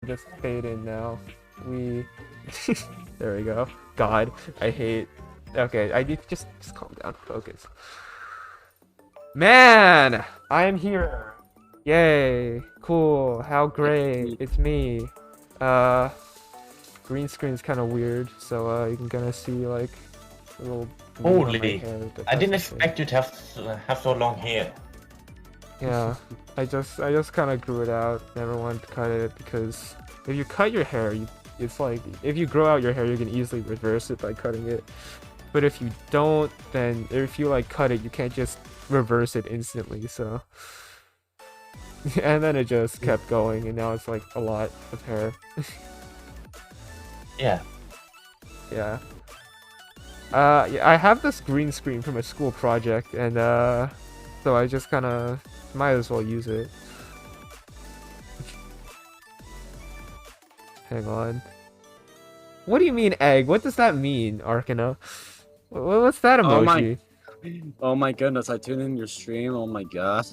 just fade in now. We there we go. God, I hate. Okay, I need just calm down. Focus. Man, I am here. Yay! Cool. How great! It's me. Green screen's kind of weird, so you can kind of see like a little. Holy! I didn't expect you to have so long hair. Yeah, I just kind of grew it out. Never wanted to cut it because if you cut your hair, it's like if you grow out your hair, you can easily reverse it by cutting it. But if you don't, then if you like cut it, you can't just reverse it instantly. So, and then it just kept going, and now it's like a lot of hair. Yeah. Yeah. Yeah, I have this green screen from a school project, and so I just kind of might as well use it. Hang on. What do you mean egg? What does that mean, Arcana? What's that emoji? Oh my goodness! I tuned in your stream. Oh my god.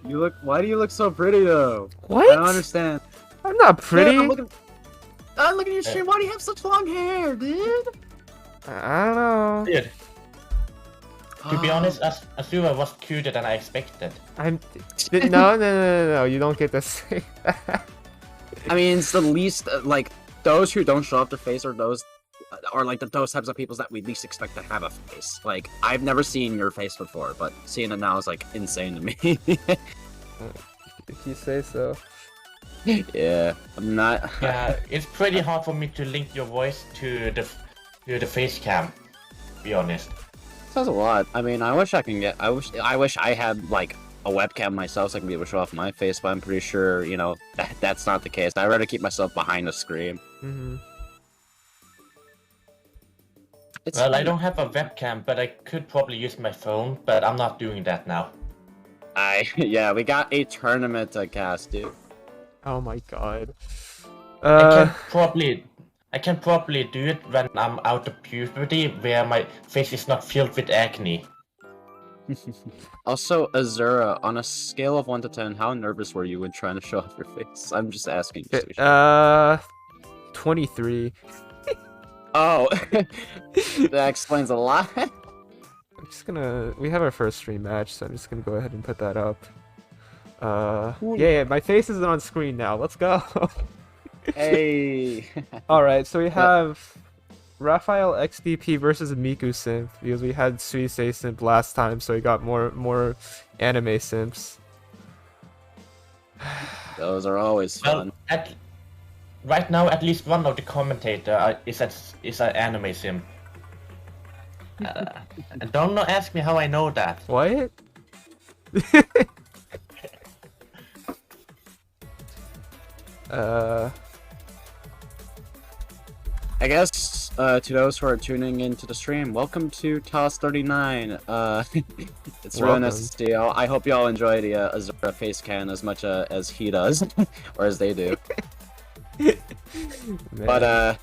You look. Why do you look so pretty though? What? I don't understand. I'm not pretty. Dude, I'm looking at your stream. Why do you have such long hair, dude? I don't know. Dude. To be honest, Asura was cuter than I expected. No. You don't get to say that. I mean, it's the least like those who don't show off their face are those. Or like those types of people that we least expect to have a face. Like I've never seen your face before, but seeing it now is like insane to me. If you say so. Yeah, I'm not. Yeah, it's pretty hard for me to link your voice to the face cam. To be honest. Sounds a lot. I mean, I wish I can get. I wish I had like a webcam myself so I can be able to show off my face. But I'm pretty sure that's not the case. I'd rather keep myself behind the screen. Mm-hmm. Well, I don't have a webcam, but I could probably use my phone, but I'm not doing that now. Yeah, we got a tournament to cast, dude. Oh my god. I can probably do it when I'm out of puberty, where my face is not filled with acne. Also, Azura, on a scale of 1 to 10, how nervous were you when trying to show off your face? I'm just asking. 23. Oh, that explains a lot. I'm just gonna. We have our first stream match, so I'm just gonna go ahead and put that up. Yeah, my face is on screen now. Let's go. Hey. All right, so we have Raphael XDP versus Miku Simp because we had Suisei Simp last time, so we got more anime simps. Those are always fun. Well, right now, at least one of the commentator is an anime sim. Don't ask me how I know that. What? I guess to those who are tuning into the stream, welcome to TAWS 39. It's really nice to see y'all. I hope y'all enjoy the Azura face can as much as he does, or as they do. But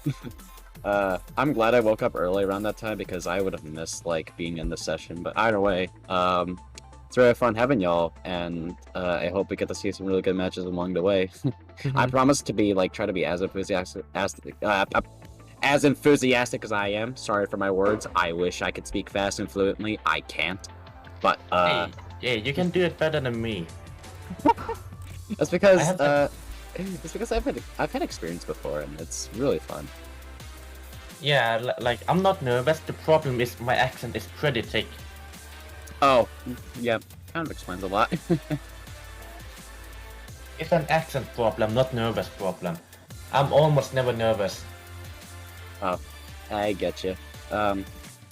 I'm glad I woke up early around that time because I would have missed like being in the session. But either way, it's really fun having y'all, and I hope we get to see some really good matches along the way. I promise to be try to be as enthusiastic as I am. Sorry for my words. I wish I could speak fast and fluently. I can't. But hey, yeah, you can do it better than me. That's because it's because I've had experience before, and it's really fun. Yeah, like I'm not nervous. The problem is my accent is pretty thick. Oh, yeah, kind of explains a lot. It's an accent problem, not nervous problem. I'm almost never nervous. Oh, I get you.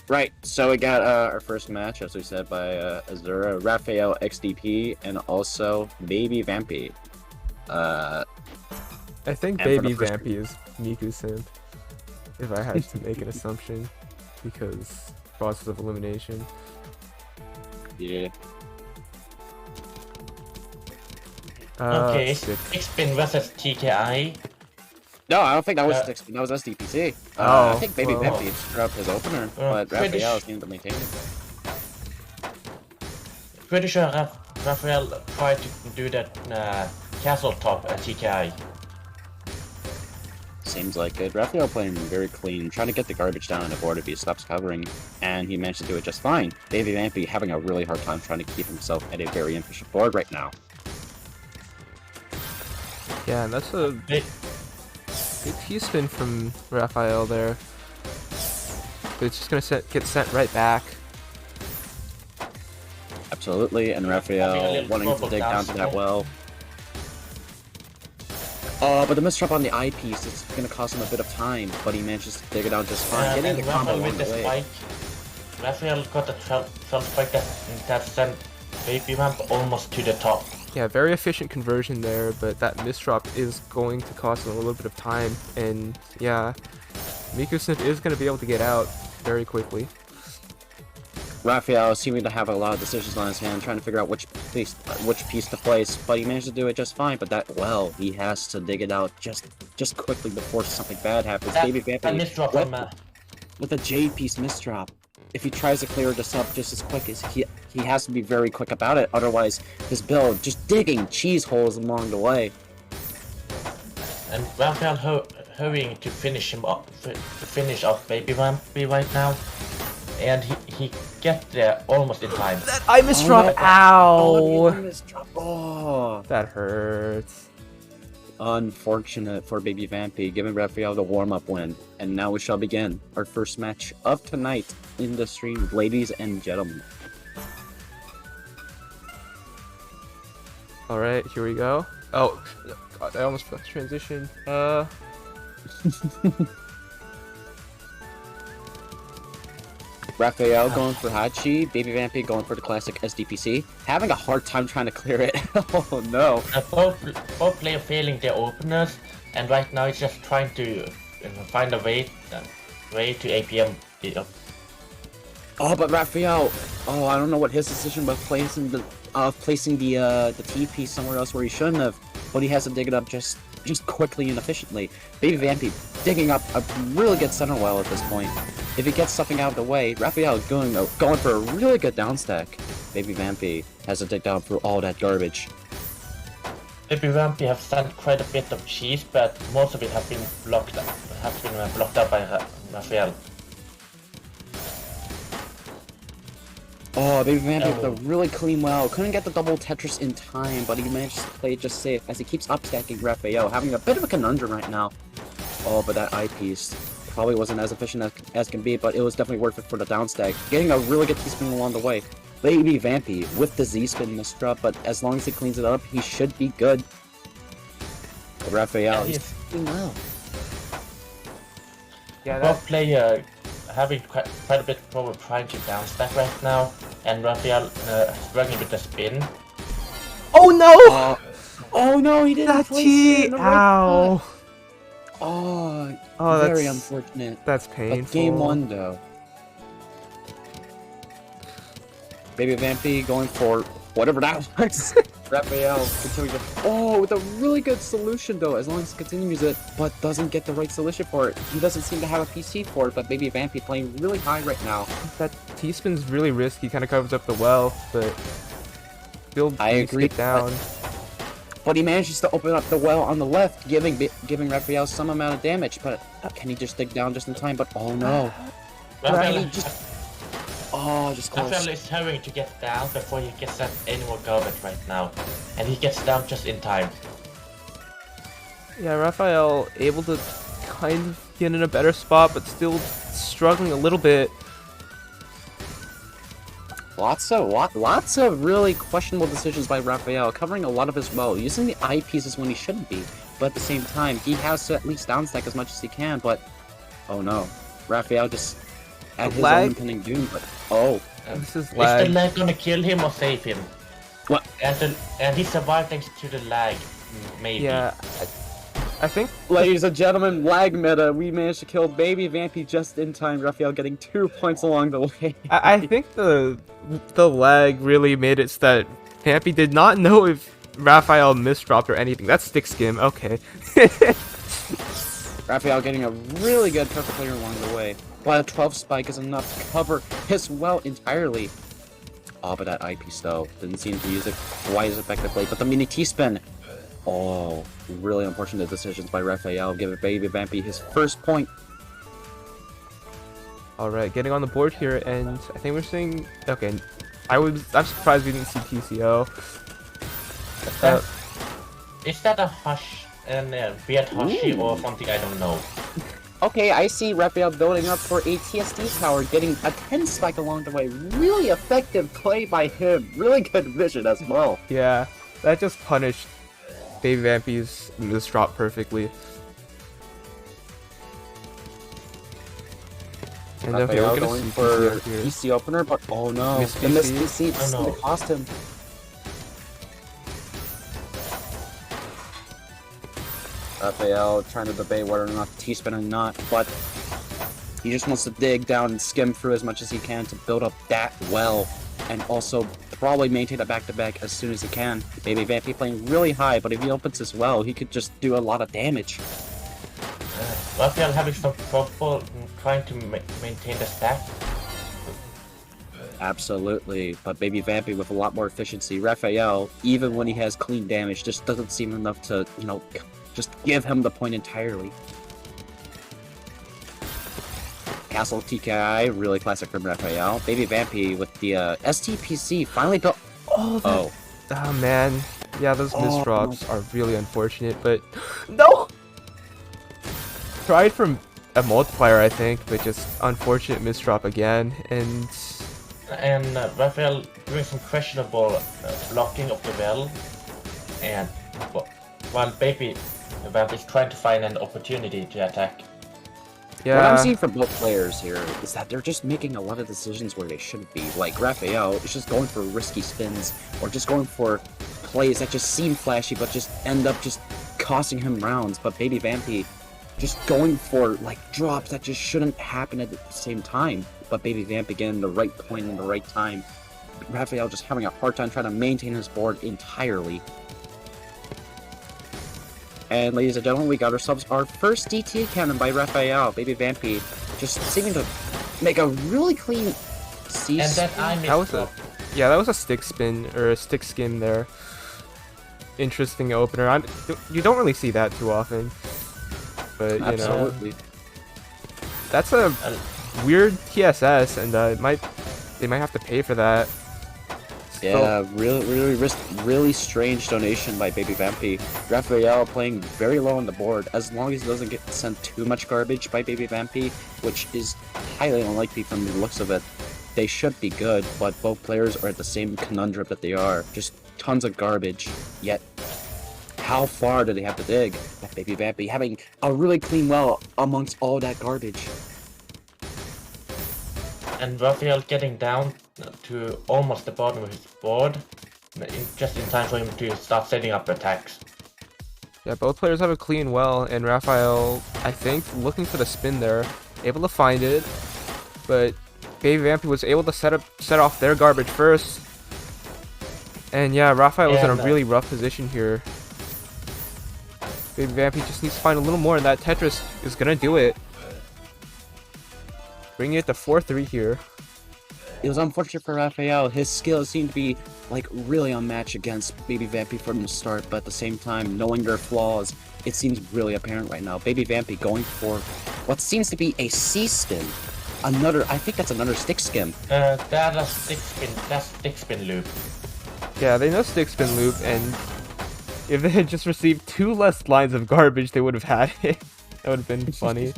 Right, so we got our first match, as we said, by Azura, Raphael XDP, and also Baby Vampy. I think Baby Vampy is Miku Simp, if I had to make an assumption, because process of elimination. Yeah. Okay, X-Spin versus TKI. No, I don't think that was that was SDPC. I think Baby Vampy screwed up his opener, but Raphael seemed to maintain it. Pretty sure Raphael tried to do that castle top at TKI. Seems like it. Raphael playing very clean, trying to get the garbage down on the board if he stops covering, and he managed to do it just fine. Baby Vampy having a really hard time trying to keep himself at a very efficient board right now. Yeah, and that's a big T-spin from Raphael there. But it's just gonna get sent right back. Absolutely, and Raphael wanting to dig down to that well. But the misdrop on the eyepiece is going to cost him a bit of time, but he manages to dig it out just fine, getting the combo along the way. Raphael got a 12 spike that sent Baby Vamp almost to the top. Yeah, very efficient conversion there, but that misdrop is going to cost him a little bit of time, and yeah, Mikusnip is going to be able to get out very quickly. Raphael seeming to have a lot of decisions on his hand, trying to figure out which piece to place, but he managed to do it just fine. But that well, he has to dig it out just quickly before something bad happens. Baby Vampy with a J piece misdrop. If he tries to clear this up just as quick as he has to be very quick about it. Otherwise, his build just digging cheese holes along the way. And Raphael hurrying to finish him up, to finish off Baby Vampy right now. And he get there almost in time. I misdrop! Ow! Oh, that hurts. Unfortunate for Baby Vampy, giving Raphael the warm-up win. And now we shall begin our first match of tonight in the stream, ladies and gentlemen. Alright, here we go. Oh, God, I almost forgot to transition. Raphael going for Hachi, Baby Vampy going for the classic SDPC, having a hard time trying to clear it. Oh no. Both players failing their openers, and right now it's just trying to find a way to APM it up. Oh, but Raphael, I don't know what his decision was placing the TP somewhere else where he shouldn't have, but he has to dig it up just quickly and efficiently. Baby Vampy digging up a really good center well at this point. If he gets something out of the way, Raphael is going for a really good down stack. Baby Vampy has to dig down through all that garbage. Baby Vampy have sent quite a bit of cheese, but most of it have been blocked up by Raphael. Oh, Baby Vampy with a really clean well. Couldn't get the double Tetris in time, but he managed to play it just safe as he keeps upstacking Raphael, having a bit of a conundrum right now. Oh, but that eyepiece probably wasn't as efficient as can be, but it was definitely worth it for the downstack. Getting a really good T-spin along the way. Baby Vampy with the Z-spin misdrop, but as long as he cleans it up, he should be good. But Raphael is doing well. Yeah, both player having quite a bit of trouble trying to downstack right now, and Raphael struggling with the spin. Oh no! Oh no, he didn't place it in the right Ow! spot. Oh, very unfortunate. That's painful. But game one, though. Baby Vampy going for whatever that was. Raphael continuing to... with a really good solution, though, as long as he continues it, but doesn't get the right solution for it. He doesn't seem to have a PC for it, but Baby Vampy playing really high right now. That T-spin's really risky, kind of covers up the well, but... I agree. Down. But he manages to open up the well on the left, giving Raphael some amount of damage. But can he just dig down just in time? But oh no! Raphael just close. Raphael is hurrying to get down before he gets that any more garbage right now, and he gets down just in time. Yeah, Raphael able to kind of get in a better spot, but still struggling a little bit. Lots of really questionable decisions by Raphael, covering a lot of his well, using the eyepieces when he shouldn't be, but at the same time, he has to at least downstack as much as he can, but oh no, Raphael just at his own impending doom, but this is lag. lag. Is the lag gonna kill him or save him? What? And he survived thanks to the lag, maybe. Yeah, I think... Ladies and gentlemen, lag meta, we managed to kill Baby Vampy just in time, Raphael getting 2 points along the way. I think the lag really made it so that Vampy did not know if Raphael misdropped or anything. That's stick skim, okay. Raphael getting a really good perfect clear along the way, but a 12 spike is enough to cover his well entirely. Oh, but that eyepiece though, didn't seem to use it quite as effectively, but the mini T-spin Oh, really unfortunate decisions by Raphael. Give Baby Vampy his first point. Alright, getting on the board here, and I think we're seeing... Okay, I'm surprised we didn't see TCO. Is that a hush and weird hushy or something I don't know? Okay, I see Raphael building up for a TSD tower, getting a 10 spike along the way. Really effective play by him. Really good vision as well. Yeah, that just punished Baby Vampy's misdrop perfectly. And okay, Raphael we're gonna going see for TCO here. PC opener, but oh no, Miss the missed PC. PC, this is Oh, no. gonna cost him. Raphael trying to debate whether or not to T-spin or not, but he just wants to dig down and skim through as much as he can to build up that well, and also probably maintain a back-to-back as soon as he can. Baby Vampy playing really high, but if he opens as well, he could just do a lot of damage. Raphael having some trouble trying to maintain the stack. Absolutely, but Baby Vampy with a lot more efficiency. Raphael, even when he has clean damage, just doesn't seem enough to, you know, just give him the point entirely. Castle TKI, really classic from Raphael. Baby Vampy with the STPC finally built. Oh man. Yeah, those misdrops are really unfortunate, but... No! Tried from a multiplier, I think, but just unfortunate misdrop again, and... And Raphael doing some questionable blocking of the well, and while Baby Vamp is trying to find an opportunity to attack. Yeah. What I'm seeing from both players here is that they're just making a lot of decisions where they shouldn't be. Like Raphael is just going for risky spins, or just going for plays that just seem flashy but just end up just costing him rounds. But Baby Vampy just going for like drops that just shouldn't happen at the same time. But Baby Vampy getting the right point in the right time. Raphael just having a hard time trying to maintain his board entirely. And ladies and gentlemen, we got ourselves our first DT cannon by Raphael. Baby Vampy just seeming to make a really clean C. And then I That was missed that was a stick spin, or a stick skim there. Interesting opener. You don't really see that too often. But, you Absolutely. know, that's a weird TSS, and they might have to pay for that. Yeah, really strange donation by Baby Vampy. Raphael playing very low on the board. As long as he doesn't get sent too much garbage by Baby Vampy, which is highly unlikely from the looks of it, they should be good, but both players are at the same conundrum that they are. Just tons of garbage, yet how far do they have to dig? That Baby Vampy having a really clean well amongst all that garbage. And Raphael getting down to almost the bottom of his board, just in time for him to start setting up attacks. Yeah, both players have a clean well, and Raphael, I think, looking for the spin there, able to find it, but Baby Vampy was able to set off their garbage first. And yeah, Raphael was in a really rough position here. Baby Vampy just needs to find a little more, and that Tetris is gonna do it. Bringing it to 4-3 here. It was unfortunate for Raphael. His skills seemed to be like really unmatched against Baby Vampy from the start, but at the same time, knowing their flaws, it seems really apparent right now. Baby Vampy going for what seems to be a C spin. I think that's another stick skim. That's stick spin loop. Yeah, they know stick spin loop, and if they had just received 2 less lines of garbage, they would have had it. That would have been funny.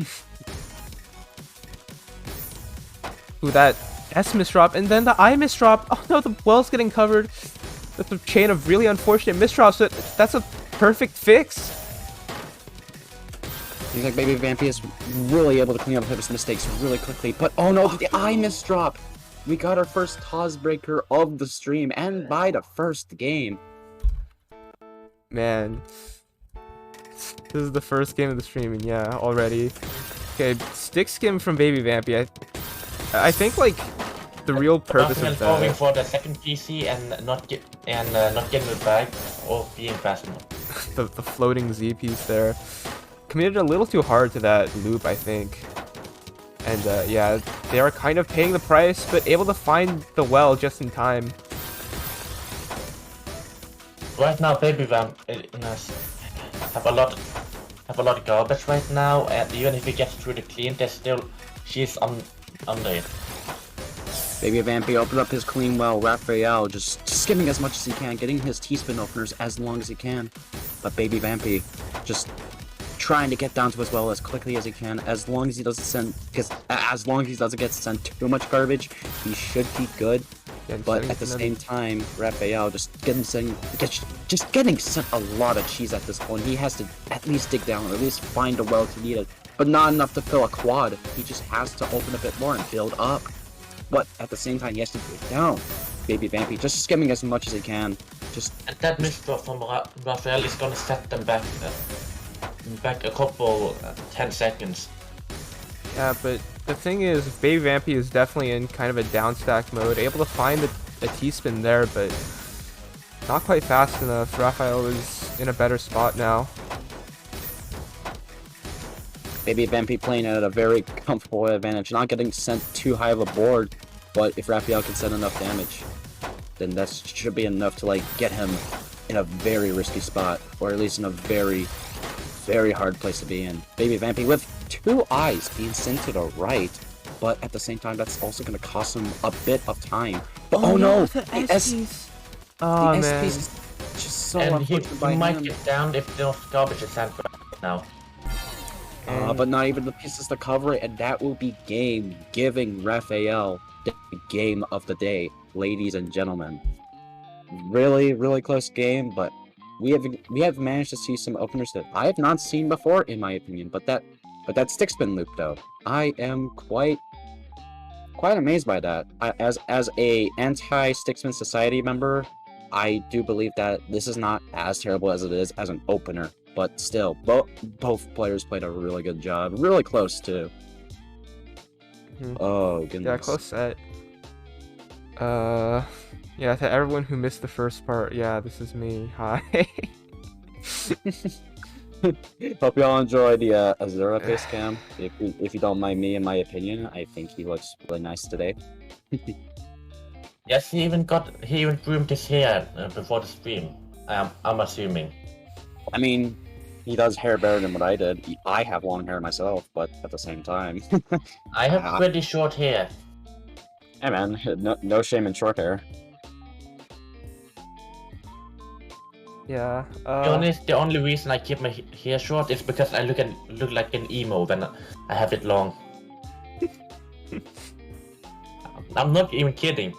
Ooh, that S misdrop, and then the I misdrop. Oh no, the well's getting covered. That's a chain of really unfortunate misdrops, but that's a perfect fix. Seems like Baby Vampy is really able to clean up his mistakes really quickly, but oh no, the I misdrop! We got our first TAWS breaker of the stream, and by the first game. Man. This is the first game of the stream, and yeah, already. Okay, stick skim from Baby Vampy. I think, like, the real purpose of going that... for the second PC and not getting it back or being fast enough. the floating Z piece there. Committed a little too hard to that loop, I think. And yeah, they are kind of paying the price, but able to find the well just in time. right now, Baby Vamp have a lot of garbage right now, and even if he gets through the clean, she's under it. Baby Vampy opened up his clean well. Raphael just skimming as much as he can, getting his T-spin openers as long as he can. But Baby Vampy just trying to get down to his well as quickly as he can, as long as he doesn't get sent too much garbage, he should be good. But at the same time, Raphael just getting sent a lot of cheese at this point. He has to at least dig down, or at least find a well to need it, but not enough to fill a quad. He just has to open a bit more and build up. But at the same time, he has to dig down. Baby Vampy just skimming as much as he can. And that misdraw from Raphael is gonna set them back a couple 10 seconds. Yeah, but the thing is, Baby Vampy is definitely in kind of a downstack mode, able to find a T-spin there, but not quite fast enough. Raphael is in a better spot now. Baby Vampy playing at a very comfortable advantage, not getting sent too high of a board, but if Raphael can send enough damage, then that should be enough to like get him in a very risky spot, or at least in a very, very hard place to be in. Baby Vampy with 2 eyes being sent to the right, but at the same time, that's also going to cost him a bit of time. But oh no, the S-piece. Oh the man, S-piece is just so And he unfortunate by might him. get down if the garbage is sent right now. But not even the pieces to cover it, and that will be game, giving Raphael the game of the day, ladies and gentlemen. Really, really close game, but we have managed to see some openers that I have not seen before, in my opinion. But that stick spin loop, though, I am quite amazed by that. As a anti-stick spin society member, I do believe that this is not as terrible as it is as an opener. But still, both players played a really good job. Really close, too. Oh, goodness. yeah, close set. Yeah, to everyone who missed the first part, yeah, this is me. Hi. Hope y'all enjoy the Azura face cam. If you don't mind me, in my opinion, I think he looks really nice today. Yes, he even groomed his hair before the stream. I'm assuming. I mean, he does hair better than what I did. I have long hair myself, but at the same time. I have pretty short hair. Hey man, no shame in short hair. Yeah. The only reason I keep my hair short is because I look like an emo when I have it long. I'm not even kidding.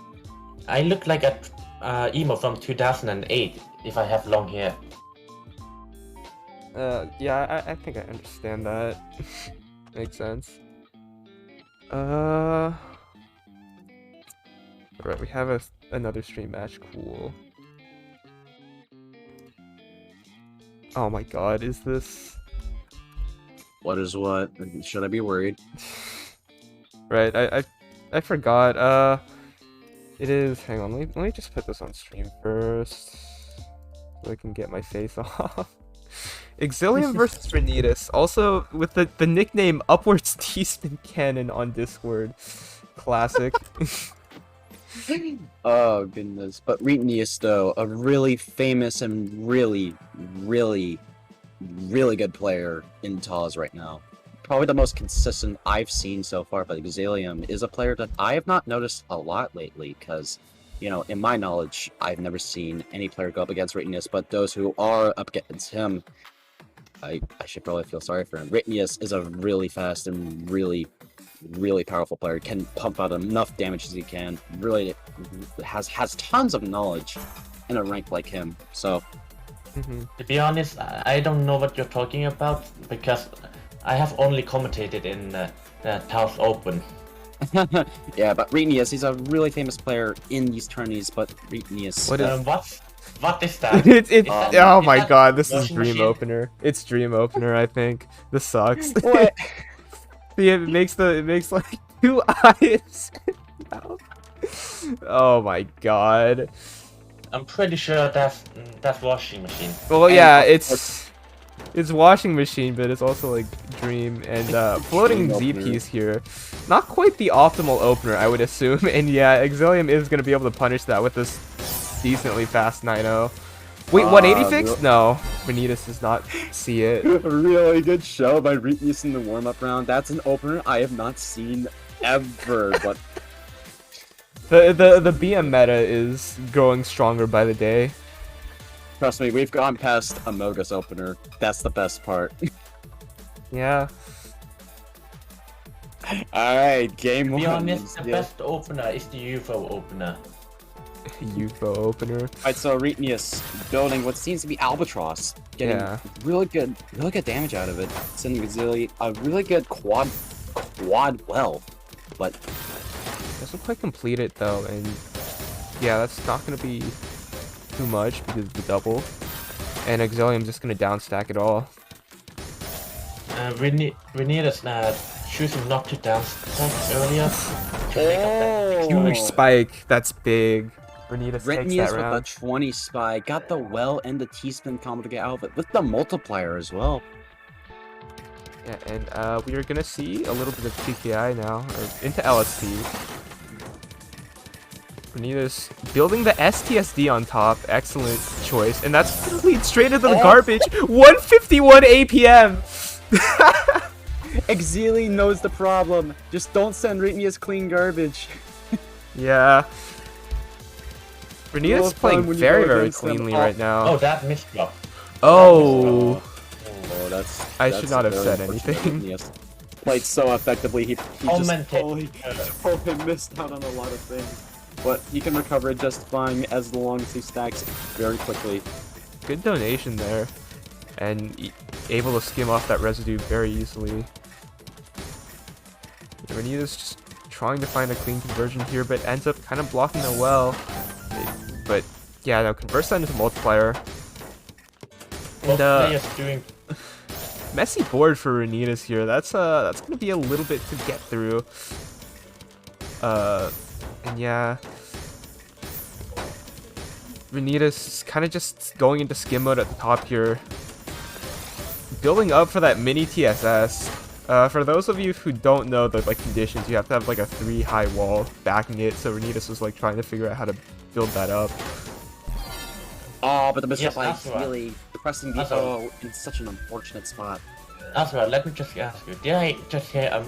I look like a emo from 2008 if I have long hair. Yeah, I think I understand that. Makes sense. Alright, we have another stream match. Cool. Oh my god, is this... What is what? Should I be worried? Right, I forgot. It is... Hang on, let me just put this on stream first. So I can get my face off. Exilium versus Renitas, also with the nickname Upwards T-Spin Cannon on Discord. Classic. Oh goodness, but Renitas though, a really famous and really good player in TAWS right now. Probably the most consistent I've seen so far, but Exilium is a player that I have not noticed a lot lately, because, you know, in my knowledge, I've never seen any player go up against Renitas, but those who are up against him, I should probably feel sorry for him. Renitas is a really fast and really powerful player, can pump out enough damage as he can, really has tons of knowledge in a rank like him, so... To be honest, I don't know what you're talking about, because I have only commentated in the TAWS Open. Yeah, but Renitas, he's a really famous player in these tourneys, but Renitas... What is that? Oh my god, this is washing Dream machine? Opener. It's Dream Opener, I think. This sucks. What? See, it makes like 2 eyes. Oh my god. I'm pretty sure that's washing machine. Well, yeah, it's washing machine, but it's also like Dream and floating Z piece here. Not quite the optimal opener, I would assume. And yeah, Exilium is gonna be able to punish that with this decently fast 9-0. Wait, 180 fix? No, Vanitas does not see it. Really good show by Reetnius in the warm-up round. That's an opener I have not seen ever, but The BM meta is growing stronger by the day. trust me, we've gone past a Mogus opener. That's the best part. Yeah. Alright, game To be one. honest, the best opener is the UFO opener. UFO opener. Alright, so Reetnius building what seems to be Albatross. Getting Yeah. really good damage out of it. Sending Exili a really good quad well. But Doesn't quite complete it though, and yeah, that's not gonna be too much because of the double. And Exilium's just gonna downstack it all. We need us choosing not to dance earlier. To make up that Huge spike. That's big. Renitas takes Reetnius that with round. the 20 spy got the well and the T-spin combo to get out of it with the multiplier as well. Yeah, and we are gonna see a little bit of TKI now, or into LST. Renitas building the STSD on top. Excellent choice, and that's gonna lead straight into the garbage. 151 APM. Exili knows the problem. Just don't send Reetnius clean garbage. Yeah. Well, Renitas fun playing when you very, go very against them. cleanly Oh. right now. Oh, that misdrop. Oh. Oh, that's. I that's should not have very said unfortunate. anything. Reetnius played so effectively. He just Commentate. missed out on a lot of things. But he can recover it just fine as long as he stacks very quickly. Good donation there, and able to skim off that residue very easily. Renitas just trying to find a clean conversion here, but ends up kind of blocking the well. But yeah, now converts that into multiplier. Both And players doing. messy board for Renitas here. That's gonna be a little bit to get through. And yeah, Renitas kind of just going into skim mode at the top here, building up for that mini TSS. For those of you who don't know the conditions, you have to have like a 3 high wall backing it. So Renitas was like trying to figure out how to build that up. Oh, but the mistake that's right. really pressing the That's right. O in such an unfortunate spot. That's right. Let me just ask you. Did I just hear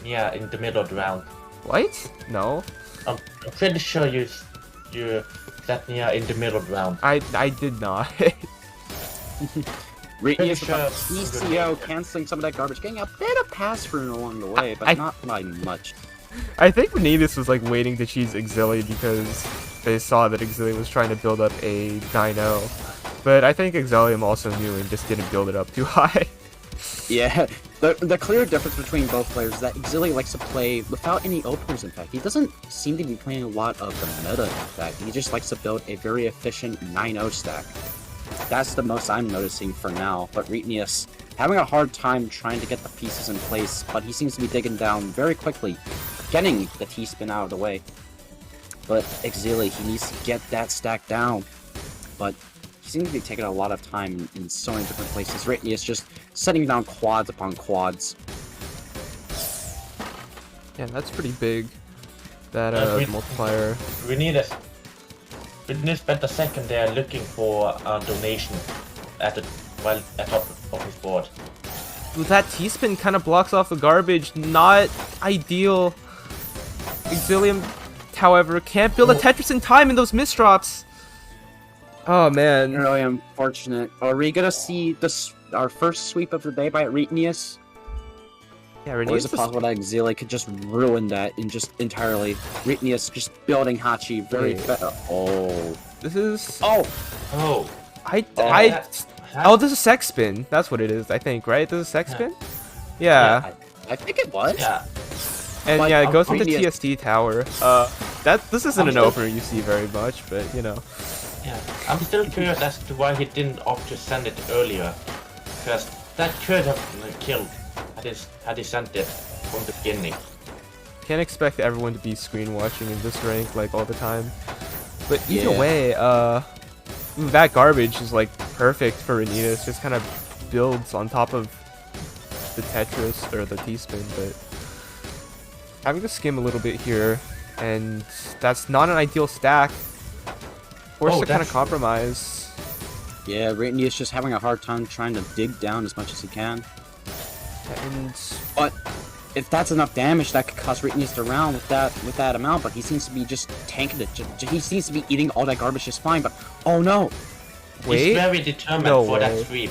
yeah, in the middle of the round? What? No, I'm pretty sure you said yeah in the middle of the round. I did not. Reetnius with sure. a PCO canceling some of that garbage, getting a bit of pass through along the way, but not by much. I think Renitas was like waiting to choose Exili because they saw that Exili was trying to build up a 9-0. But I think Exilium also knew and just didn't build it up too high. Yeah, the clear difference between both players is that Exili likes to play without any openers, in fact. He doesn't seem to be playing a lot of the meta, in fact. He just likes to build a very efficient 9-0 stack. That's the most I'm noticing for now, but Reetnius having a hard time trying to get the pieces in place, but he seems to be digging down very quickly, getting the T-spin out of the way. But Exili, he needs to get that stack down, but he seems to be taking a lot of time in so many different places. Reetnius just setting down quads upon quads. Yeah, that's pretty big. That we- multiplier. We need spent a second there looking for a donation at the top of his board. That T-spin kind of blocks off the garbage. Not ideal. Exilium, however, can't build a Tetris in time in those misdrops. Oh man. Really unfortunate. Are we gonna see our first sweep of the day by Reetnius? Yeah, Or is Renitas it possible that Exili could just ruin that and just entirely? Reetnius just building Hachi very Oh. This is. Oh! Oh, Oh, this is sex spin. That's what it is, I think, right? This is sex spin? Yeah. I think it was. yeah. And Like, yeah, it goes into previous- TSD tower. This isn't I'm an still- opener you see very much, but you know. Yeah, I'm still curious as to why he didn't opt to send it earlier, because that could have killed had he sent it from the beginning. Can't expect everyone to be screen watching in this rank like all the time. But either Yeah. way, that garbage is like perfect for Renitas. Just kind of builds on top of the Tetris or the T-spin, but having to skim a little bit here, and that's not an ideal stack. Forced to kind of that's- compromise. Yeah, Ratney is just having a hard time trying to dig down as much as he can. And But if that's enough damage, that could cost Ratney to round with that amount. But he seems to be just tanking it. He seems to be eating all that garbage just fine. But oh no! wait, He's very determined No for way. that sweep.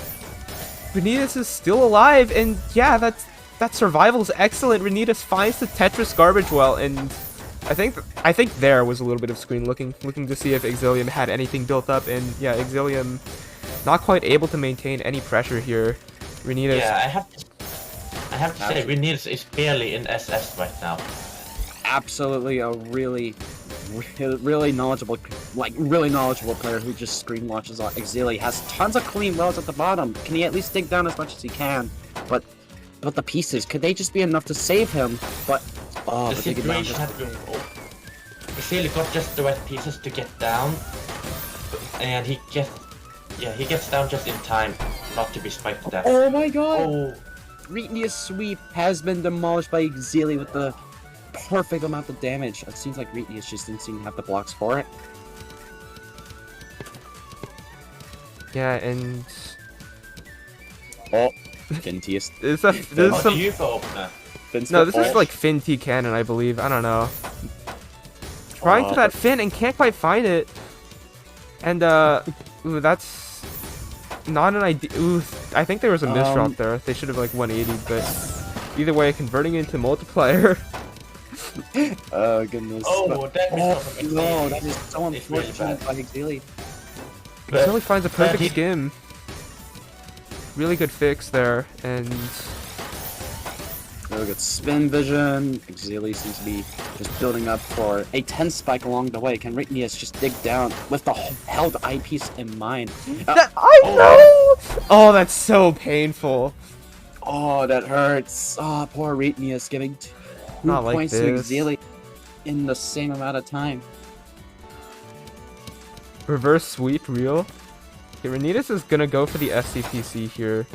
Renitas is still alive, and yeah, that survival is excellent. Renitas finds the Tetris garbage well, and I think there was a little bit of screen looking to see if Exilium had anything built up, and yeah, Exilium not quite able to maintain any pressure here. Renitas, Yeah, I have to say, Renitas is barely in SS right now. Absolutely a really knowledgeable player who just screen launches on Exili. Has tons of clean wells at the bottom. Can he at least dig down as much as he can? But the pieces, could they just be enough to save him? But The situation had been... Exili got just the right pieces to get down, and he gets down just in time not to be spiked to death. oh my god! Oh, Renia's sweep has been demolished by Exili with the perfect amount of damage. It seems like Renius just didn't seem to have the blocks for it. yeah, and Oh, Fintiest. this is some. you for opener. No, this is like Finn T Cannon, I believe. I don't know. Trying to that Finn and can't quite find it. And ooh, that's not an idea. Ooh, I think there was a misdrop there. They should have like 180, but either way, converting into multiplier. Oh goodness. Oh, that Oh no, that is so It's really unfortunate bad. by Exili. He really finds a perfect he- skim. Really good fix there, and Really good spin vision. Exili seems to be just building up for a 10 spike along the way. Can Renius just dig down with the held eyepiece in mind? I know. Oh, that's so painful. Oh, that hurts. Oh, poor Renius giving 2 Not like points to this. Exili in the same amount of time. Reverse sweep, real. Okay, Renitas is gonna go for the SCPC here.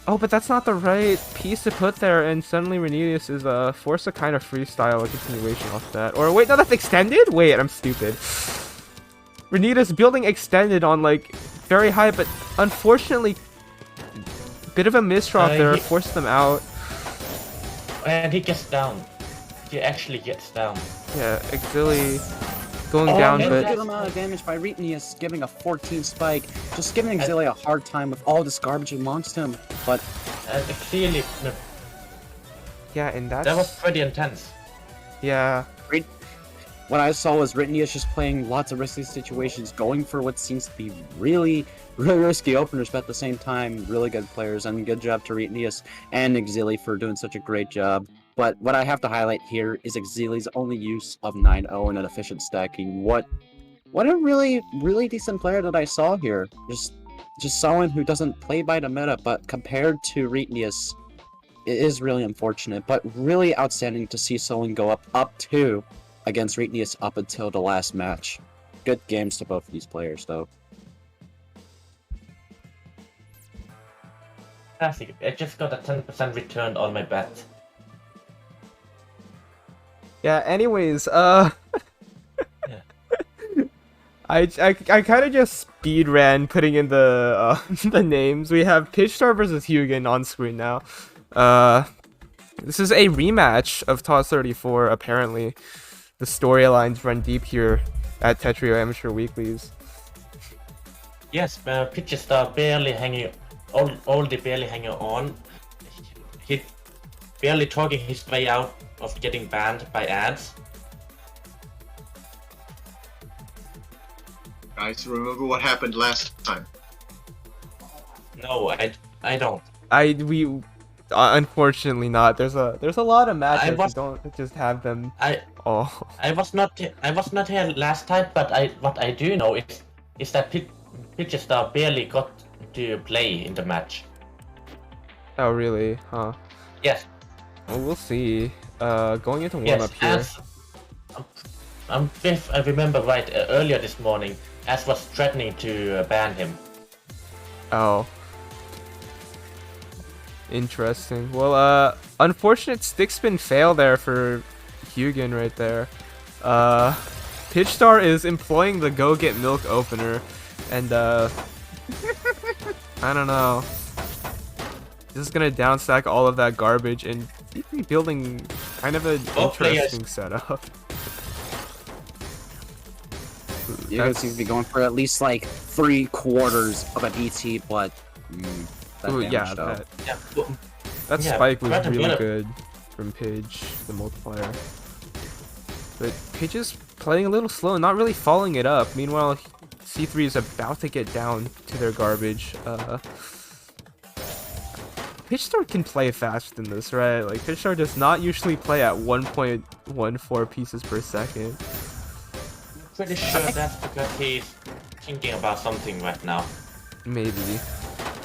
Oh, but that's not the right piece to put there, and suddenly Renitas is forced to kind of freestyle a continuation off that. Or wait, no, that's extended? Wait, I'm stupid. Renitas building extended on like very high, but unfortunately, bit of a misdrop there, forced them out. And he gets down. He actually gets down. Yeah, Exili going Oh, down, and a but good amount of damage by Renius, giving a 14 spike. Just giving Exili a hard time with all this garbage amongst him. But And clearly, yeah, and that's that was pretty intense. yeah. what I saw was Renius just playing lots of risky situations, going for what seems to be really risky openers, but at the same time, really good players. And good job to Renius and Exili for doing such a great job. But what I have to highlight here is Exili's only use of 9-0 and an efficient stacking. What a really decent player that I saw here. Just someone who doesn't play by the meta, but compared to Renius, it is really unfortunate, but really outstanding to see someone go up 2 against Renius up until the last match. Good games to both of these players, though. Classic. I just got a 10% return on my bet. Yeah, anyways, Yeah. I kind of just speed ran putting in the the names. We have Pitchstar versus Hugin on screen now. This is a rematch of TAWS 34, apparently. The storylines run deep here at Tetrio Amateur Weeklies. Yes, Pitchstar barely hanging, only barely hanging on. He barely talking his way out of getting banned by ads. Guys, remember what happened last time? No, I don't. We unfortunately not. There's a lot of matches. was- You don't just have them. I Oh, was not here last time, but what I do know is that Pitchstar barely got to play in the match. oh really? Huh. Yes. Well, we'll see. Going into warm up here. As if I remember right, earlier this morning, As was threatening to ban him. Oh. Interesting. Well, unfortunate stick spin fail there for Hugin right there. Pitchstar is employing the go get milk opener, and I don't know. This is gonna downstack all of that garbage and building kind of an interesting setup. You guys seem to be going for at least like 3/4 of an ET, but that Ooh, damage, yeah, though. that Yeah, spike was Brandon, really Brandon. good from Pidge, the multiplier. But Pidge is playing a little slow, not really following it up. Meanwhile, C3 is about to get down to their garbage. Pitchstar can play fast than this, right? Like, Pitchstar does not usually play at 1.14 pieces per second. Pretty sure that's because he's thinking about something right now. Maybe.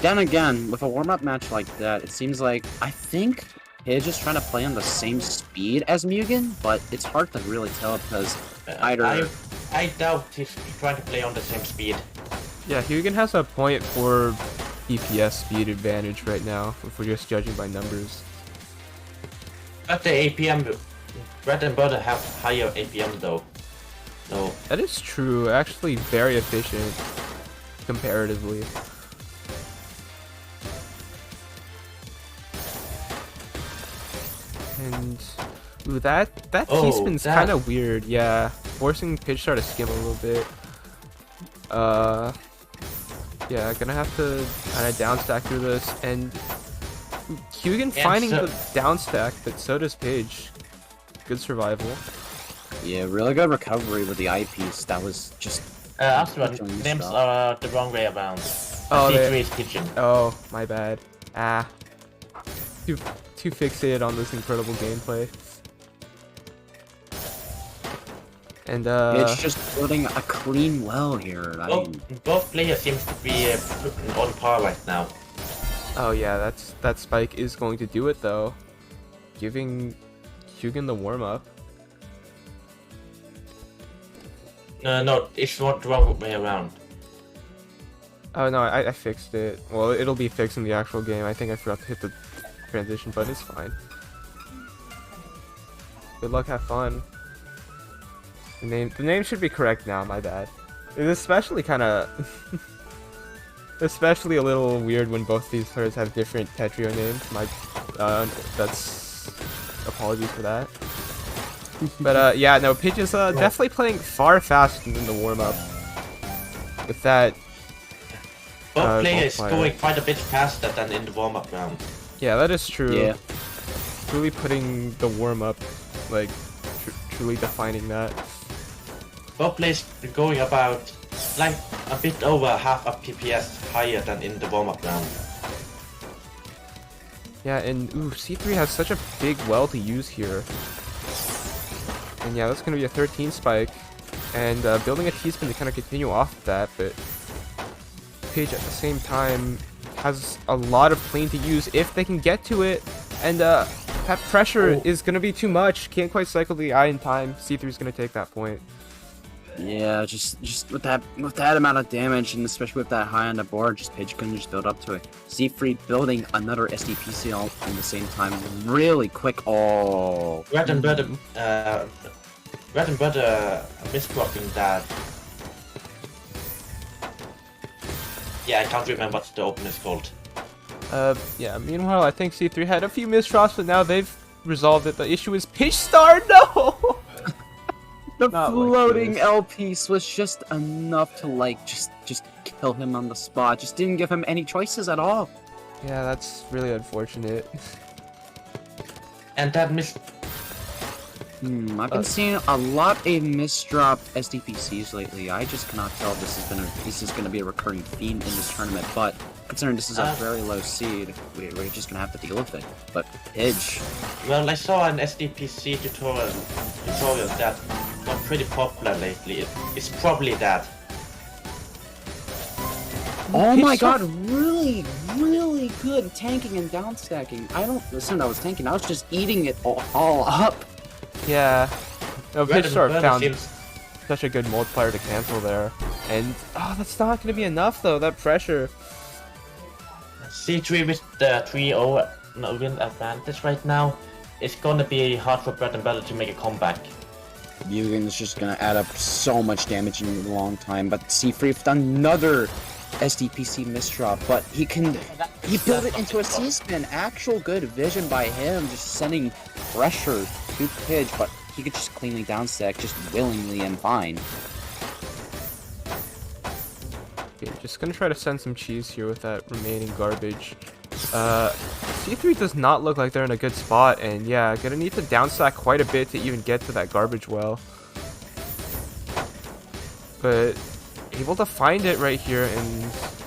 Then again, with a warm-up match like that, it seems like I think Pidge is trying to play on the same speed as Mugen, but it's hard to really tell because either. I doubt he's trying to play on the same speed. Yeah, Hugen has a 0.4 DPS speed advantage right now, if we're just judging by numbers. But the APM, Bread and Butter have higher APM though. So That is true, actually very efficient, comparatively. And, ooh, that T-spin's that- kind of weird, yeah. Forcing Pitchstar to skim a little bit. Yeah, gonna have to kind of downstack through this, and Hugen finding so- the downstack, but so does Pidge. Good survival. Yeah, really good recovery with the eyepiece. That was just. Astra, Pigeon names stuff. are the wrong way around. Oh, C3 is Pigeon. Oh, my bad. Ah. Too fixated on this incredible gameplay. And It's just building a clean well here. I mean, Both players seem to be on par right now. oh yeah, that spike is going to do it though. Giving Hugen the warm up. No, it's not the wrong way around. Oh no, I fixed it. Well, it'll be fixed in the actual game. I think I forgot to hit the transition button. It's fine. Good luck, have fun. The name should be correct now. My bad. It's especially kind of, especially a little weird when both these players have different Tetrio names. That's apologies for that. But yeah, no, Pidge is definitely playing far faster than the warm up. With that. Both players multiplier. going quite a bit faster than in the warm-up round. Yeah, that is true. yeah. Truly putting the warm up, like, truly defining that. Both players going about like a bit over half a PPS higher than in the warm-up round. Yeah, and ooh, C3 has such a big well to use here. And yeah, that's gonna be a 13 spike. And building a T-spin to kind of continue off of that, but Pidge at the same time has a lot of plane to use if they can get to it. And that pressure is gonna be too much. Can't quite cycle the eye in time. C3 is gonna take that point. Yeah, just with that amount of damage, and especially with that high on the board, just Pidge couldn't just build up to it. C3 building another SDPC all in the same time, really quick. Oh, Red and Butter misblocking that. Yeah, I can't remember what the open is called. Yeah, meanwhile, I think C3 had a few misdrops, but now they've resolved it. The issue is Pitchstar, no! the Not like floating this. L piece was just enough to like just kill him on the spot. Just didn't give him any choices at all. Yeah, that's really unfortunate. And that I've been seeing a lot of misdropped SDPCs lately. I just cannot tell if this is gonna be a recurring theme in this tournament. But considering this is a very low seed, we're just gonna have to deal with it. But Pidge, Well, I saw an SDPC tutorial that got pretty popular lately. It's probably that. oh my Pitch so- god, really good tanking and downstacking. I don't listen. I was tanking. I was just eating it all up. Yeah. No, Red and Pitchstar Butter found seems such a good multiplier to cancel there. And, oh, that's not gonna be enough though, that pressure. C3 with the 3-0 win advantage right now. It's gonna be hard for Bread and Butter to make a comeback. Mugen is just gonna add up so much damage in a long time. But C3 with another SDPC misdrop, but he built it into a C-spin. Actual good vision by him, just sending pressure to Pidge, but he could just cleanly downstack, just willingly and fine. Okay, just gonna try to send some cheese here with that remaining garbage. C3 does not look like they're in a good spot, and yeah, gonna need to downstack quite a bit to even get to that garbage well. But able to find it right here, and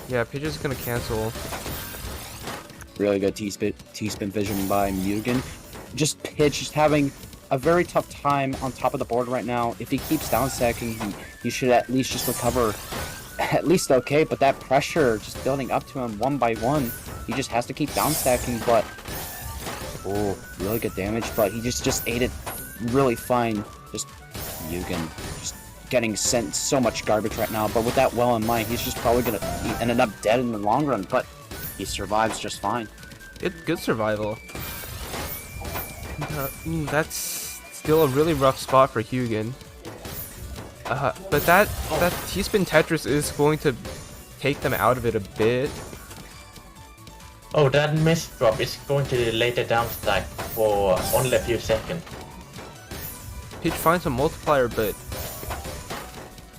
yeah, Pidge is gonna cancel. Really good T-spin vision by Mugen. Just Pidge just having a very tough time on top of the board right now. If he keeps downstacking, he should at least just recover at least okay, but that pressure just building up to him one by one. He just has to keep downstacking, but oh, really good damage, but he just ate it really fine. Just Mugen just getting sent so much garbage right now, but with that well in mind, he's just probably gonna end up dead in the long run, but he survives just fine. Good survival. That's still a really rough spot for Hugin. But that T-spin Tetris is going to take them out of it a bit. Oh, that misdrop is going to later downstack for only a few seconds. Pidge finds a multiplier, but